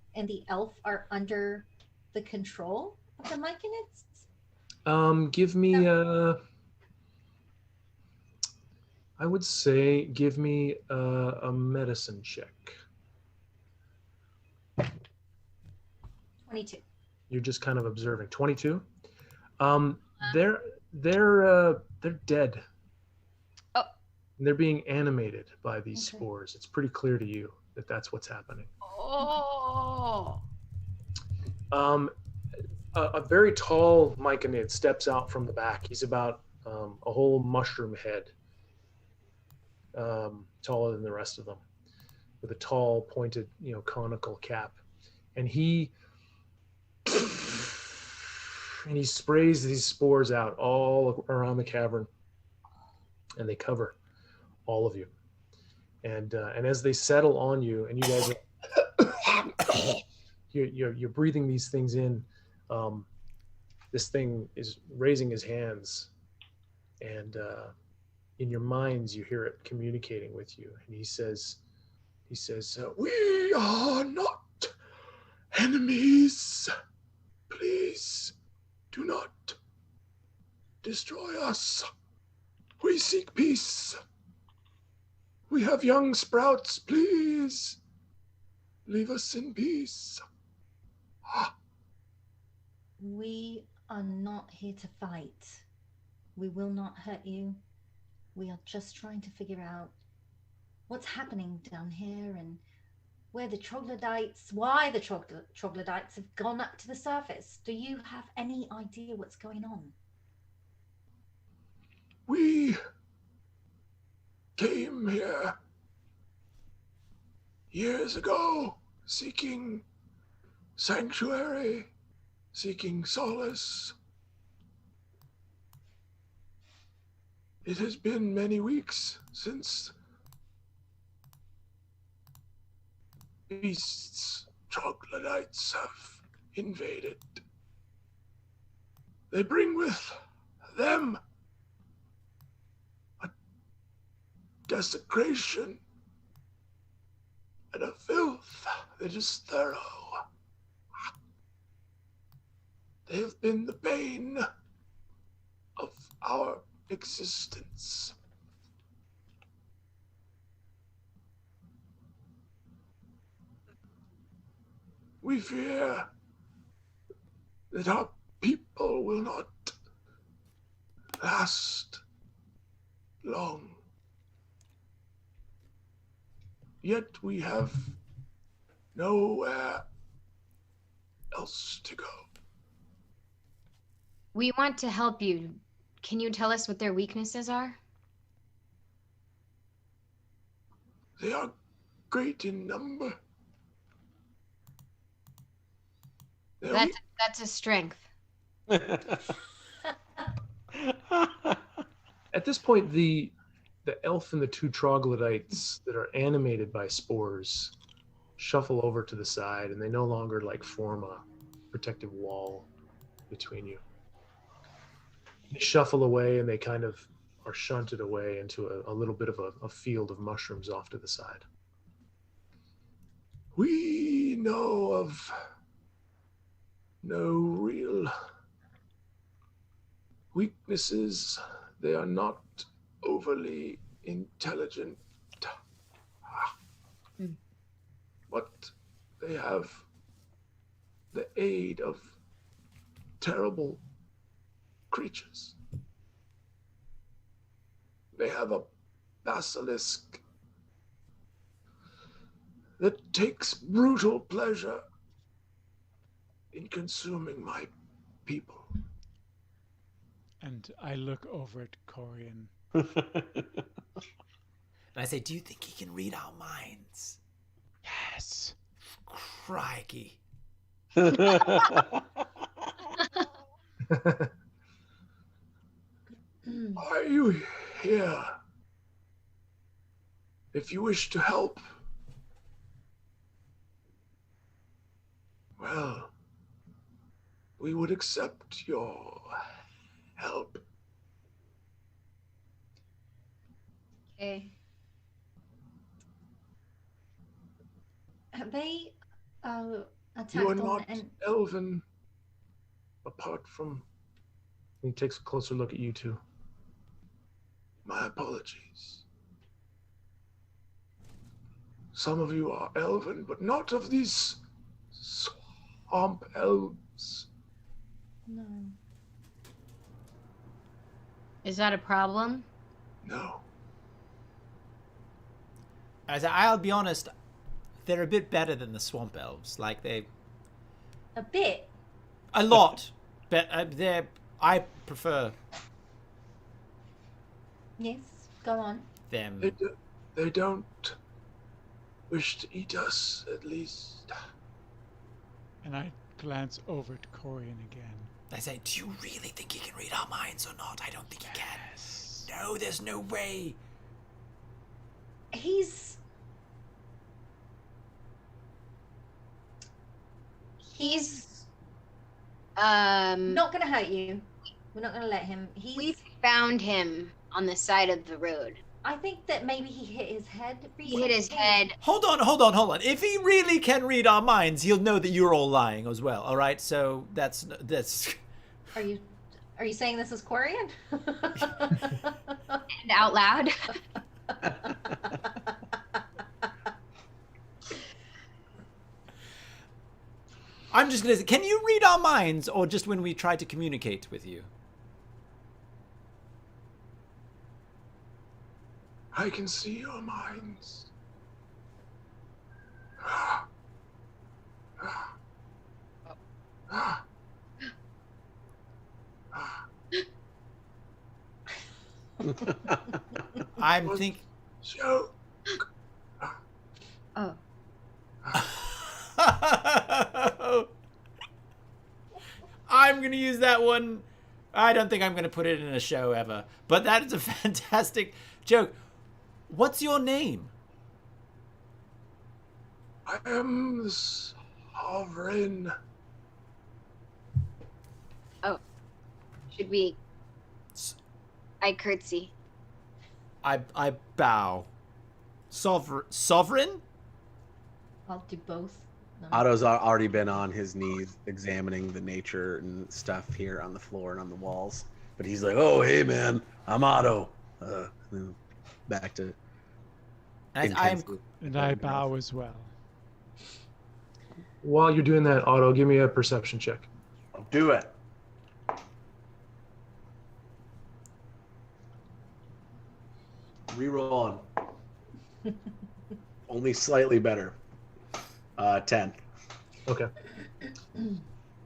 elf are under the control of the mycids? Give me I would say give me a medicine check. 22. You're just kind of observing. 22. They're dead. Oh. And they're being animated by these spores. It's pretty clear to you that that's what's happening. Oh. A very tall myconid steps out from the back. He's about a whole mushroom head, taller than the rest of them, with a tall, pointed, conical cap, and he sprays these spores out all around the cavern, and they cover all of you. and as they settle on you, and you guys are, you're breathing these things in. This thing is raising his hands, and in your minds you hear it communicating with you, and he says, "We are not enemies. Please do not destroy us. We seek peace. We have young sprouts. Please leave us in peace." We are not here to fight. We will not hurt you. We are just trying to figure out what's happening down here and why the troglodytes have gone up to the surface. Do you have any idea what's going on? We came here years ago seeking sanctuary, seeking solace. It has been many weeks since beasts, troglodytes, have invaded. They bring with them a desecration and a filth that is thorough. They have been the bane of our existence. We fear that our people will not last long. Yet we have nowhere else to go. We want to help you. Can you tell us what their weaknesses are? They are great in number. That's a strength. At this point, the elf and the two troglodytes that are animated by spores shuffle over to the side, and they no longer form a protective wall between you. They shuffle away, and they kind of are shunted away into a little bit of a field of mushrooms off to the side. We know of no real weaknesses. They are not overly intelligent. But they have the aid of terrible creatures. They have a basilisk that takes brutal pleasure in consuming my people. And I look over at Corian. And I say, do you think he can read our minds? Yes. Crikey. Are you here? If you wish to help, well, we would accept your help. Okay. Have they attacked You are on not elven, apart from... He takes a closer look at you two. My apologies. Some of you are elven, but not of these swamp elves. No. Is that a problem? No. I'll be honest, they're a bit better than the swamp elves. Like, they... A bit? A lot. But I prefer Yes, go on. them. They don't wish to eat us, at least. And I glance over at Corian again. I say, do you really think he can read our minds or not? I don't think he can. No, there's no way. He's He's not gonna hurt you. We're not gonna let him. We found him on the side of the road. I think that maybe he hit his head. He hit his head. Hold on. If he really can read our minds, he'll know that you're all lying as well. All right, so that's. Are you saying this is Quarian? And out loud. I'm just gonna say, can you read our minds, or just when we try to communicate with you? I can see your minds. I'm thinking. Joke. Oh. I'm gonna use that one. I don't think I'm gonna put it in a show ever, but that is a fantastic joke. What's your name? I am the sovereign. Oh. Should we? I curtsy. I bow. Sovereign? I'll do both. No. Otto's already been on his knees examining the nature and stuff here on the floor and on the walls. But he's like, oh, hey, man, I'm Otto. Back to... And I bow as well. While you're doing that, Otto, give me a perception check. I'll do it. Rerolling. Only slightly better. 10. Okay.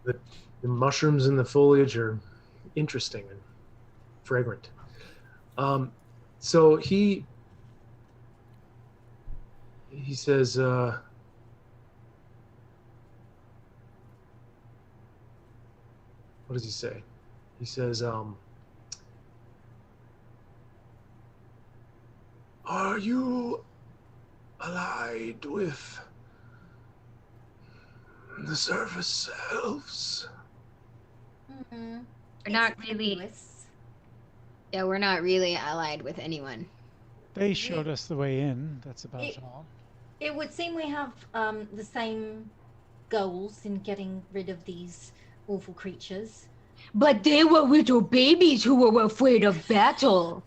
The mushrooms and the foliage are interesting and fragrant. So he says, what does he say? He says, are you allied with the surface elves? We're not really. Yeah, we're not really allied with anyone. They showed us the way in. That's about all. It would seem we have the same goals in getting rid of these awful creatures. But they were little babies who were afraid of battle.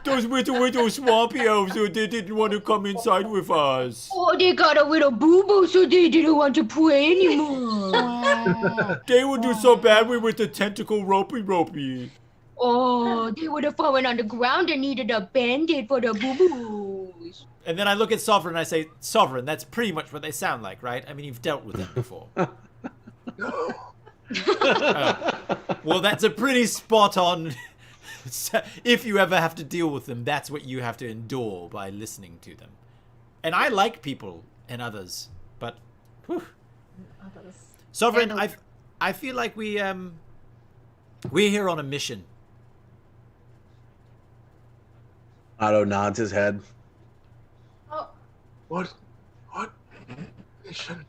Those little swampy elves, they didn't want to come inside with us. Oh, they got a little boo-boo, so they didn't want to play anymore. They would do so badly with the tentacle ropey. Oh, they would have fallen on the ground and needed a band-aid for the boo-boos. And then I look at Sovereign and I say, Sovereign, that's pretty much what they sound like, right? I mean, you've dealt with them before. No. Well, that's a pretty spot-on... If you ever have to deal with them, that's what you have to endure by listening to them. And I like people and others, but... Whew. Sovereign, I feel like we're here on a mission. Otto nods his head. Oh. What mission?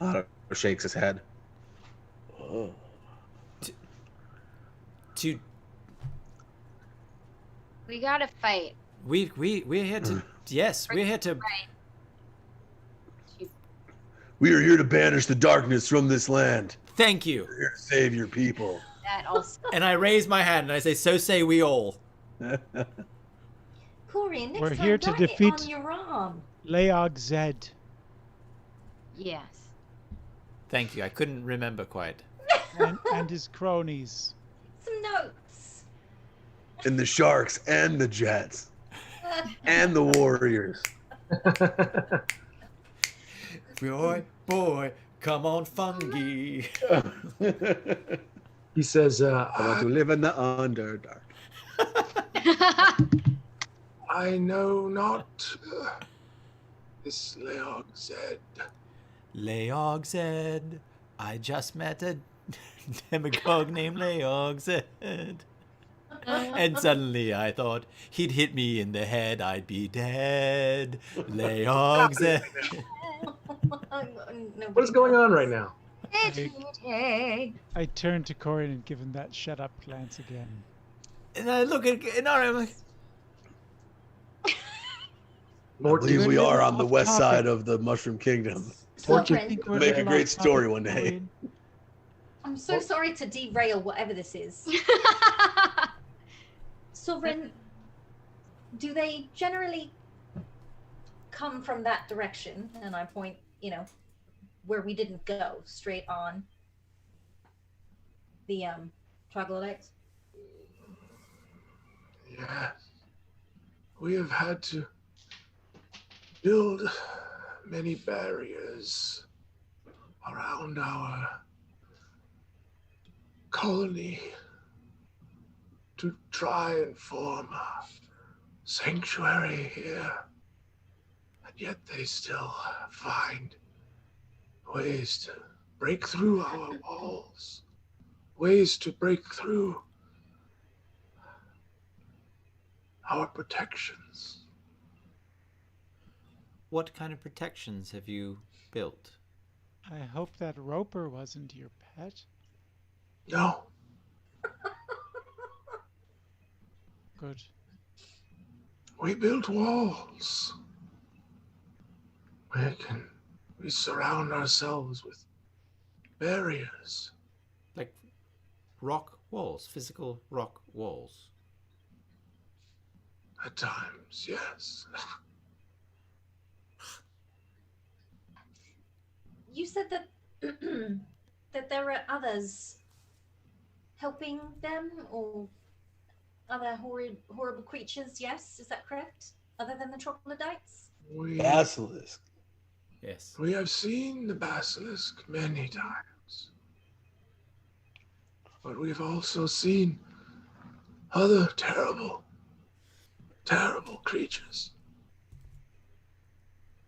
Otto shakes his head. Oh. We gotta fight. We're here to... Yes, we're here to... We are here to banish the darkness from this land. Thank you. We're here to save your people. That also. And I raise my hand and I say, so say we all. Quarian, next We're time, here to write it defeat on your arm. Leog Zed. Yes. Thank you. I couldn't remember quite. and his cronies. Some notes. And the sharks and the jets. And the warriors. Boy, come on, fungi. He says, I want to live in the Underdark. I know not. This Leog said. Leog said, I just met a demagogue named Leog said. And suddenly I thought he'd hit me in the head, I'd be dead. Leog's dead. What is going on right now? I turned to Corin and give him that shut up glance again. And I look at Inari, I'm like, I believe we are on the west side of the Mushroom Kingdom. Make a great story one day. I'm so sorry to derail whatever this is. Sovereign, do they generally come from that direction? And I point, where we didn't go, straight on the troglodytes. Yes. We have had to build many barriers around our colony to try and form a sanctuary here. And yet they still find ways to break through our walls, ways to break through our protections. what kind of protections have you built? I hope that Roper wasn't your pet. No. Good. We built walls. We surround ourselves with barriers. Like rock walls, physical rock walls. At times, yes. You said that that there were others helping them, or other horrible creatures. Yes, is that correct? Other than the troglodytes? Basilisk. Yes. We have seen the basilisk many times. But we've also seen other terrible, terrible creatures.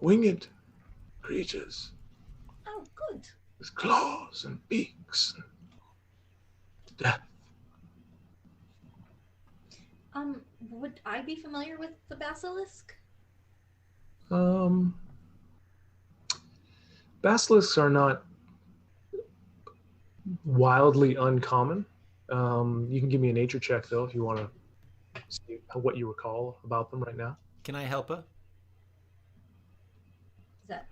Winged creatures. Oh, good. With claws and beaks and death. Would I be familiar with the basilisk? Basilisks are not wildly uncommon. You can give me a nature check, though, if you want to see what you recall about them right now. Can I help her? Is that...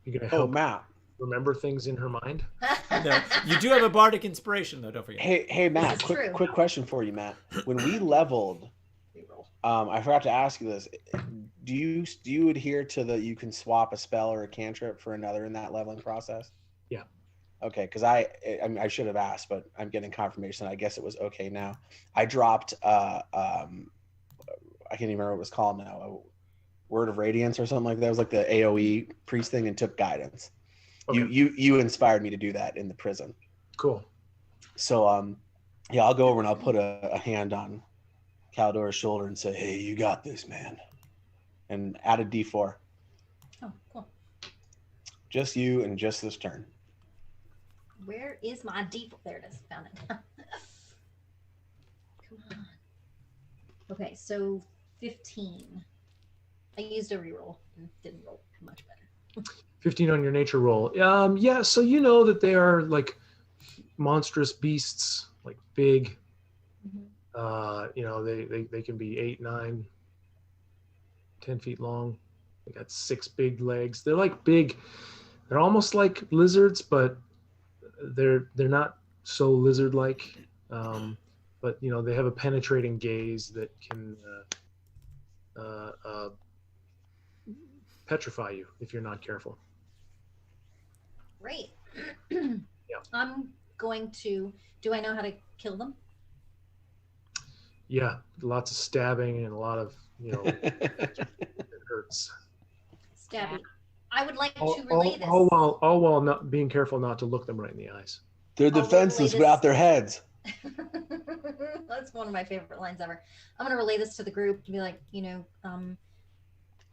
You're going to help Matt. Remember things in her mind? No. You do have a bardic inspiration, though, don't forget. Hey, Matt, quick question for you, Matt. When we leveled, I forgot to ask you this. Do you adhere to you can swap a spell or a cantrip for another in that leveling process? Yeah. Okay, because I should have asked, but I'm getting confirmation. I guess it was okay now. I dropped I can't even remember what it was called now. A Word of Radiance or something like that. It was like the AoE priest thing, and took guidance. Okay. You inspired me to do that in the prison. Cool. So yeah, I'll go over and I'll put a hand on Caldor's shoulder and say, "Hey, you got this, man," and add a D4. Oh, cool. Just you and just this turn. Where is my default? There it is. Found it. Come on. Okay, so 15. I used a reroll and didn't roll much better. 15 on your nature roll. Yeah, so you know that they are like monstrous beasts, like big. Mm-hmm. They can be 8, 9, 10 feet long. They got 6 big legs. They're like big. They're almost like lizards, but they're not so lizard-like. But they have a penetrating gaze that can petrify you if you're not careful. Great. Yeah. I'm going to. Do I know how to kill them? Yeah, lots of stabbing and a lot of it hurts. Stabbing. I would like to relay this. All while not being careful not to look them right in the eyes. They're defenseless without their heads. That's one of my favorite lines ever. I'm going to relay this to the group to be like,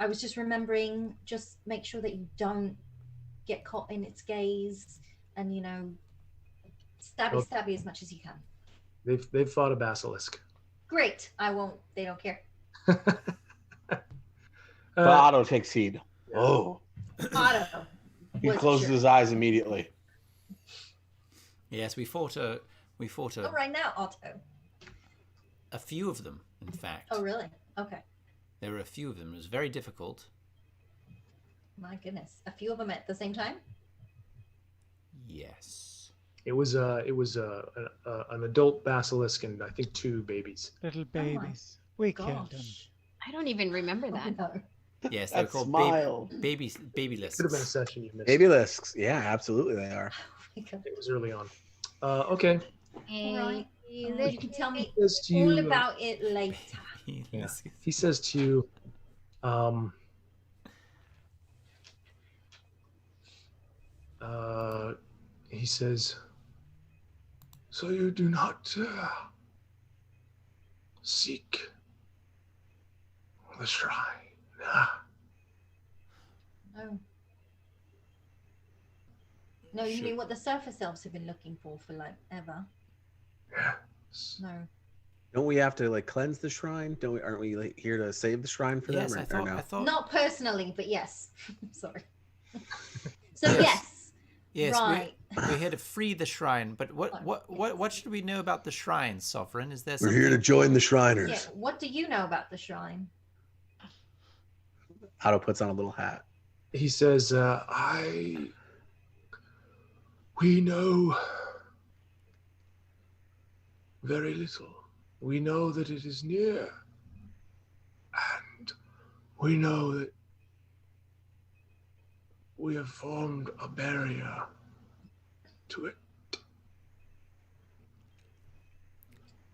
I was just remembering, just make sure that you don't get caught in its gaze, and stabby as much as you can. They've fought a basilisk. Great. I won't. They don't care. But Otto takes heed. Oh. Otto. He was closes sure. his eyes immediately. Yes, we fought a Oh, right now, Otto. a few of them, in fact. Oh, really? Okay. There were a few of them. It was very difficult. My goodness. A few of them at the same time? Yes. It was an adult basilisk and I think 2 babies. Little babies. We killed them. I don't even remember that. No. Yes, they were That called smile. baby Could have been a lists. session you missed. Baby lisks. Yeah, absolutely they are. It was early on. Okay. Right. You can tell me Says to all you, about it later. Yeah. He says to you, he says, so you do not seek the shrine. No. No, you mean what the surface elves have been looking for like ever? Yes. No. Don't we have to like cleanse the shrine? Don't we? Aren't we like, here to save the shrine for Yes, them? I thought. Not personally, but yes. Sorry. So yes. Yes, Right. we're here to free the shrine. But what should we know about the shrine, Sovereign? Is there We're something? here to join the Shriners. Yeah. What do you know about the shrine? Otto puts on a little hat. He says, we know very little. We know that it is near, and we know that we have formed a barrier to it.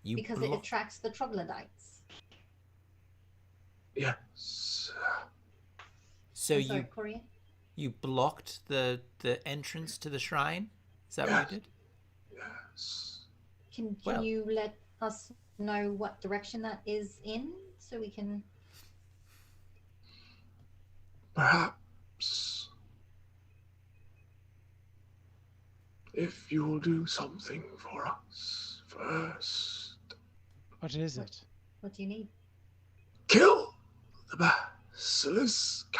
Because it attracts the troglodytes. Yes. So I'm sorry, Corian? you blocked the entrance to the shrine? Is that what you did? Yes. Can Well- you let us know what direction that is in so we can... Perhaps if you will do something for us first. What is it? What do you need? Kill the basilisk.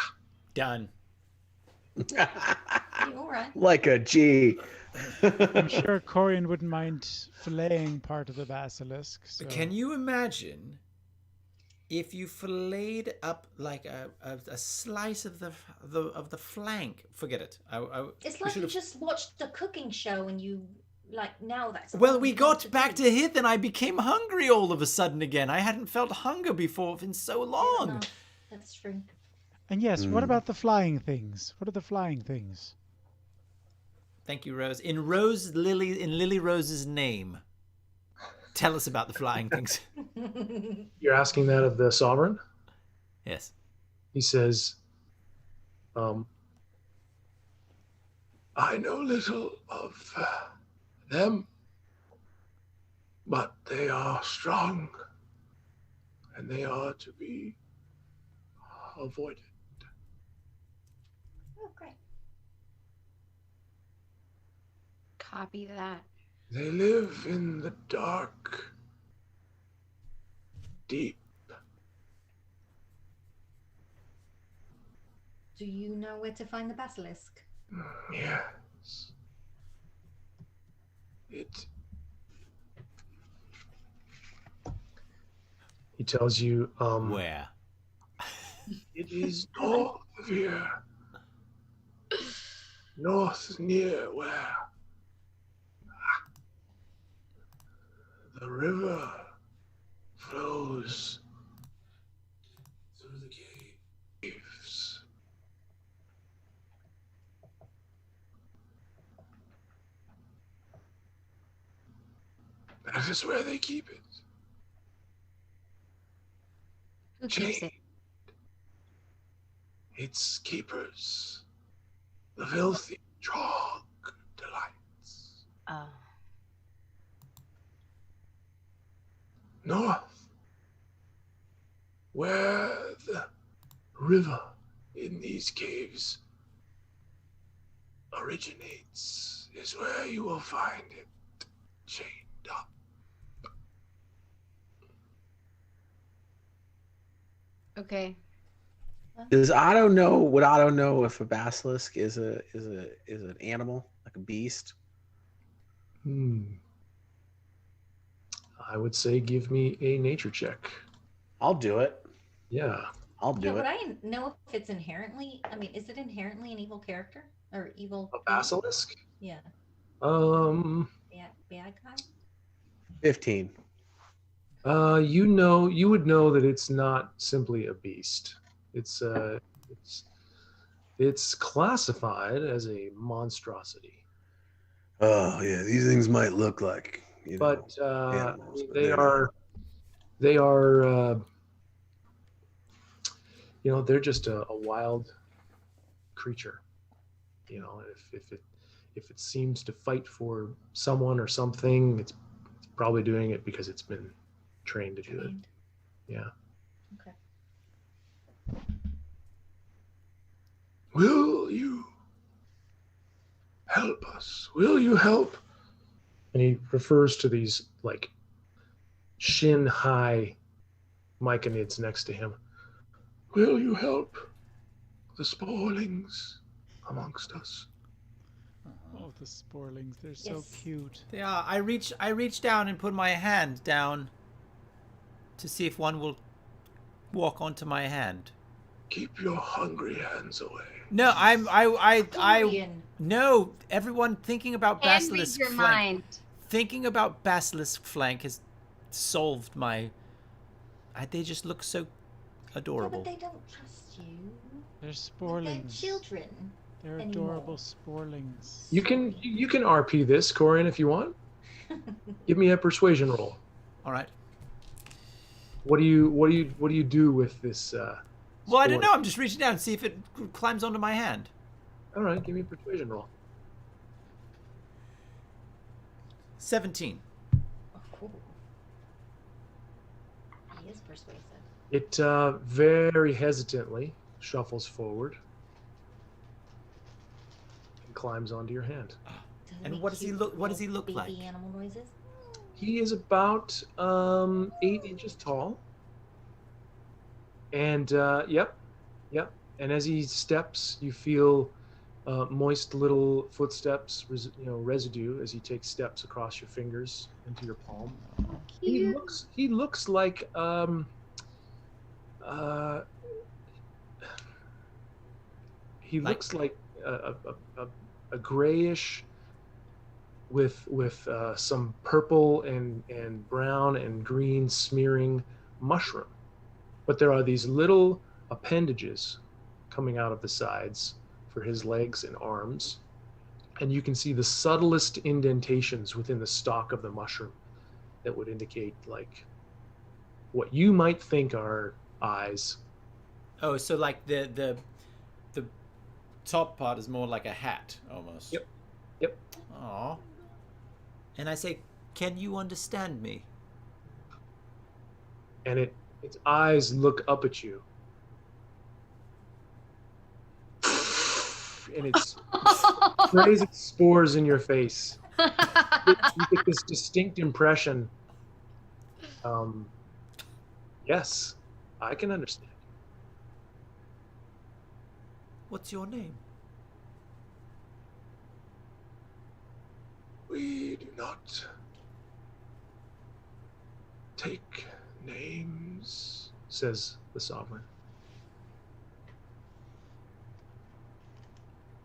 Done. You all right? Like a G. I'm sure Corian wouldn't mind filleting part of the basilisk. So. Can you imagine if you filleted up like a slice of the flank? Forget it. It's we like you should've- just watched the cooking show and you, like, now that's... Well, all we you got want to back do. to Hith and I became hungry all of a sudden again. I hadn't felt hunger before in so long. No, that's true. And yes, what about the flying things? What are the flying things? Thank you, Rose. In Lily Rose's name, tell us about the flying things. You're asking that of the sovereign? Yes. He says, I know little of them, but they are strong and they are to be avoided. Oh, great. Copy that. They live in the dark, deep. Do you know where to find the basilisk? Yes. He tells you, Where? it is north of here. North near where the river flows through the caves. That is where they keep it. Who keeps it? Its keepers, the filthy trog delights. Oh. North, where the river in these caves originates, is where you will find it chained up. Okay. Does Otto know? Would Otto know if a basilisk is an animal, like a beast? I would say give me a nature check. I'll do it. Yeah. I'll do Would it. I know if it's inherently? I mean, is it inherently an evil character or evil? A basilisk? Yeah. Bad guy. 15. You would know that it's not simply a beast. It's classified as a monstrosity. Oh yeah, these things might look like But animals, but they they're are they're just a wild creature. If it seems to fight for someone or something, it's probably doing it because it's been trained to do it. Yeah. Okay. Will you help us? Will you help? And he refers to these like shin high myconids next to him. Will you help the sporlings amongst us? Oh, the sporlings, they're so cute. Yeah, I reach down and put my hand down to see if one will walk onto my hand. Keep your hungry hands away. No, no, everyone thinking about And read basilisk your flank. mind. Thinking about basilisk flank has solved my. They just look so adorable. Yeah, but they don't trust you. They're They're sporlings. children. They're adorable sporlings. You can RP this, Corian, if you want. Give me a persuasion roll. All right. What do you do with this? Well, I don't know. I'm just reaching down and see if it climbs onto my hand. All right, give me a persuasion roll. 17. Oh, cool. He is persuasive. It very hesitantly shuffles forward and climbs onto your hand. And what does he look? What does he look Baby like? animal noises. He is about 8 inches tall. And yep. And as he steps, you feel moist little footsteps, residue as he takes steps across your fingers into your palm. He looks like looks like a grayish with some purple and brown and green smearing mushroom. But there are these little appendages coming out of the sides for his legs and arms. And you can see the subtlest indentations within the stalk of the mushroom that would indicate like what you might think are eyes. Oh, so like the top part is more like a hat almost. Yep. Aw. And I say, can you understand me? And its eyes look up at you. And it's sprays its spores in your face. You get this distinct impression. Yes, I can understand. What's your name? We do not take names, says the sovereign.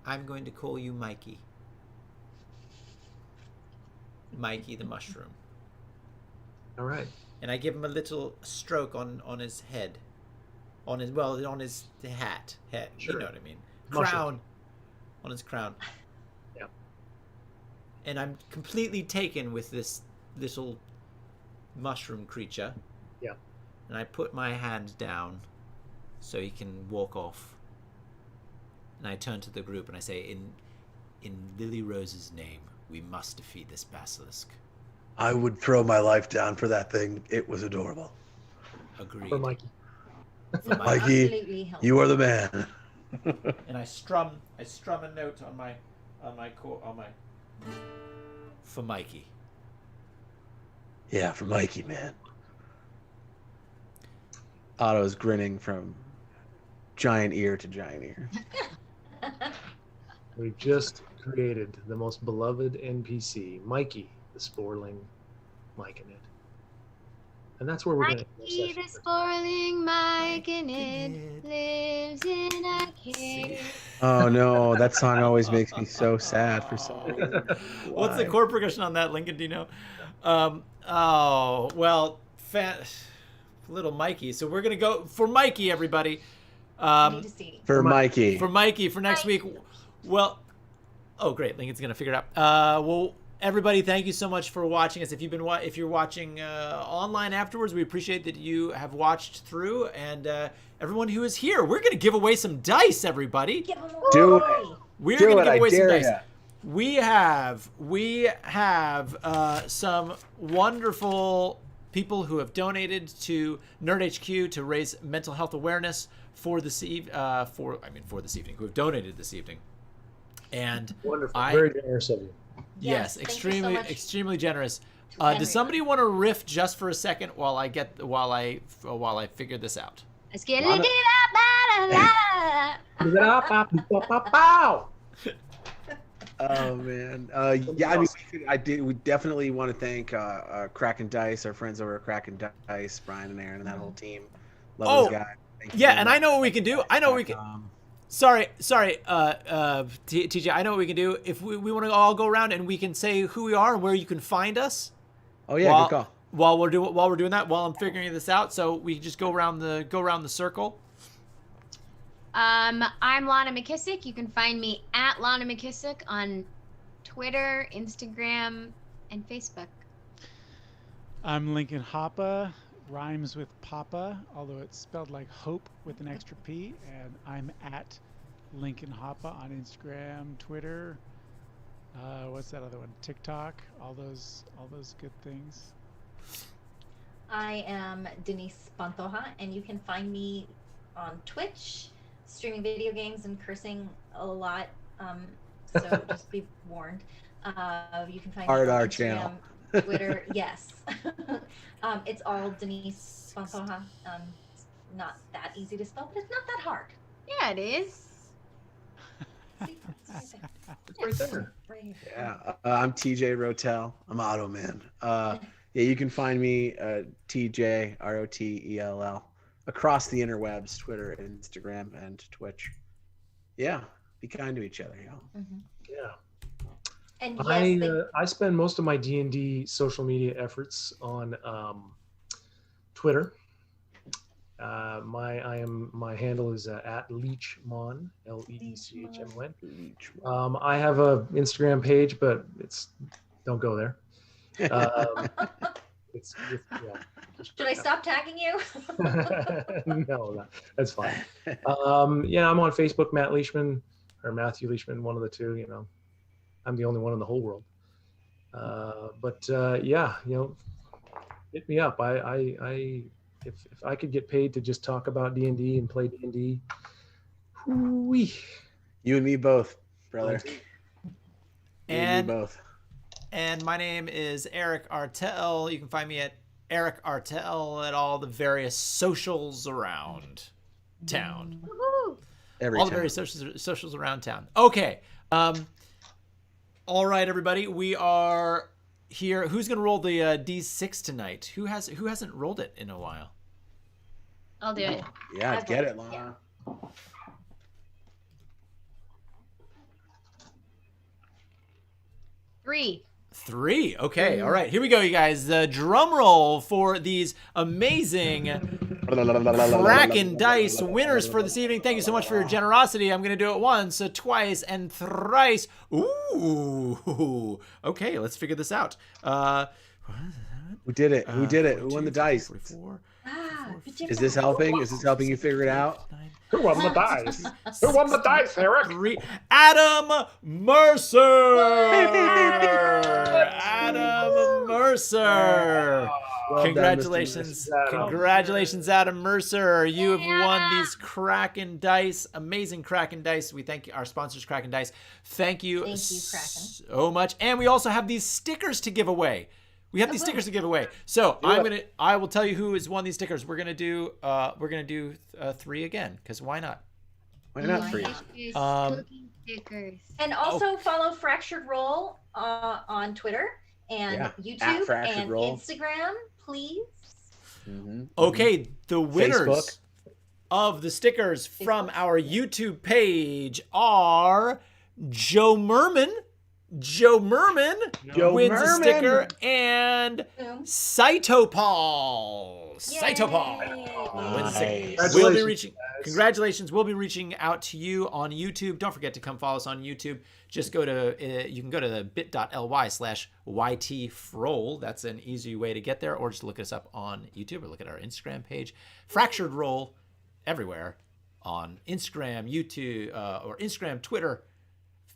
I'm going to call you Mikey. Mikey the mushroom. All right. And I give him a little stroke on his head. On his hat. Head, Sure. You know what I mean. Mushroom. Crown. On his crown. Yep. And I'm completely taken with this little mushroom creature. Yeah. And I put my hand down so he can walk off. And I turn to the group and I say, in Lily Rose's name, we must defeat this basilisk. I would throw my life down for that thing. It was adorable. Agreed. For Mikey. For Mikey, you are the man. And I strum a note on my for Mikey. Yeah, for Mikey, man. Otto's grinning from giant ear to giant ear. We've just created the most beloved NPC, Mikey, the Sporling Myconid. And that's where we're going to Mikey the Sporling Myconid lives in a cave. Oh no, that song always makes me so sad for some reason. What's the chord progression on that, Lincoln? Do you know? Oh, well, little Mikey. So we're going to go for Mikey, everybody. For Mikey. For Mikey for next week. Well, oh, great. Lincoln's going to figure it out. Well, everybody, thank you so much for watching us. If you're watching online afterwards, we appreciate that you have watched through. And everyone who is here, we're going to give away some dice, everybody. Do it. We're going to give away some dice. Ya. We have some wonderful people who have donated to Nerd HQ to raise mental health awareness for this evening. Who have donated this evening. And wonderful, very generous of you. Yes, extremely generous. Does somebody want to riff just for a second while I figure this out? Let's get it. Oh man, yeah. I mean, we definitely want to thank Kraken Dice, our friends over at Kraken Dice, Brian and Aaron, and that whole team. Love those guys. Yeah, and I know what we can do. I know we can. Sorry, TJ. I know what we can do. If we want to all go around and we can say who we are and where you can find us. Oh yeah, good call. While we're doing that, while I'm figuring this out, so we can just go around the circle. I'm Lana McKissick. You can find me at Lana McKissick on Twitter, Instagram, and Facebook. I'm Lincoln Hoppe. Rhymes with Papa, although it's spelled like hope with an extra P. And I'm at Lincoln Hoppe on Instagram, Twitter. What's that other one? TikTok. All those good things. I am Denise Pantoja, and you can find me on Twitch, streaming video games and cursing a lot. So just be warned. You can find me on Instagram, channel. Twitter, yes. It's all Denise Pantoja. It's not that easy to spell, but it's not that hard. Yeah, it is. See? It's right there. Right here. Yeah, I'm TJ Rotel. I'm Otto Man. Yeah, you can find me TJ ROTELL across the interwebs, Twitter, Instagram, and Twitch. Yeah, be kind to each other, y'all. Mm-hmm. Yeah. And I spend most of my D&D social media efforts on Twitter. My handle is at Leechmon, LEECHMON. I have a Instagram page, but don't go there. Should I stop tagging you? No, that's fine. Yeah, I'm on Facebook, Matt Leishman or Matthew Leishman, one of the two. You know, I'm the only one in the whole world. Yeah, hit me up. If I could get paid to just talk about D&D and play D&D, whoo-wee. You and me both, brother. And me both. And my name is Eric Artel. You can find me at Eric Artel at all the various socials around town. Woohoo! All the various socials around town. Okay. All right, everybody. We are here. Who's going to roll the D6 tonight? Who hasn't rolled it in a while? I'll do it. Yeah, get it, Lana. Yeah. 3. 3. Okay. All right. Here we go, you guys. The drum roll for these amazing Kraken Dice winners for this evening. Thank you so much for your generosity. I'm going to do it once, twice, and thrice. Ooh. Okay. Let's figure this out. Who did it? Who did it? Who won the dice? 44. Is this helping? Is this helping you figure it out? Who won the dice? Who won the dice, Eric? Adam Mercer! Adam Mercer! Congratulations. Congratulations, Adam Mercer. You have won these Kraken Dice, amazing Kraken Dice. We thank our sponsors, Kraken Dice. Thank you Kraken. so much. And we also have these stickers to give away. We have these stickers to give away. So I will tell you who has won these stickers. We're gonna do 3 again, because why not? Why not 3? Cookie stickers. And also follow Fractured Roll on Twitter and YouTube and Instagram, please. Okay, the winners Facebook. of the stickers from our YouTube page are Joe Merman. Joe Merman wins a sticker, and Cytopal. Cytopal wins a sticker. We'll be reaching. Congratulations. We'll be reaching out to you on YouTube. Don't forget to come follow us on YouTube. Just go to you can go to bit.ly/YTFroll. That's an easy way to get there, or just look us up on YouTube or look at our Instagram page. Fractured Roll everywhere on Instagram, YouTube, or Instagram, Twitter,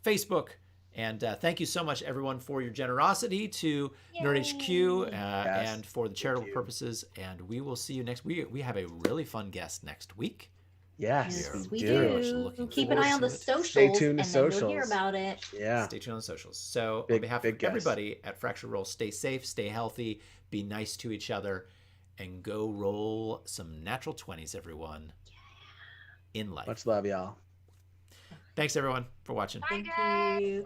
Facebook. And thank you so much, everyone, for your generosity to Nerd HQ and for the charitable purposes. And we will see you next week. We have a really fun guest next week. Yes, we do. Keep an eye on the socials. Stay tuned to and socials. Then you'll hear about it. Yeah. Stay tuned on the socials. So on behalf of everybody at Fractured Roll, stay safe, stay healthy, be nice to each other, and go roll some natural 20s, everyone, in life. Much love, y'all. Thanks, everyone, for watching. Thank you.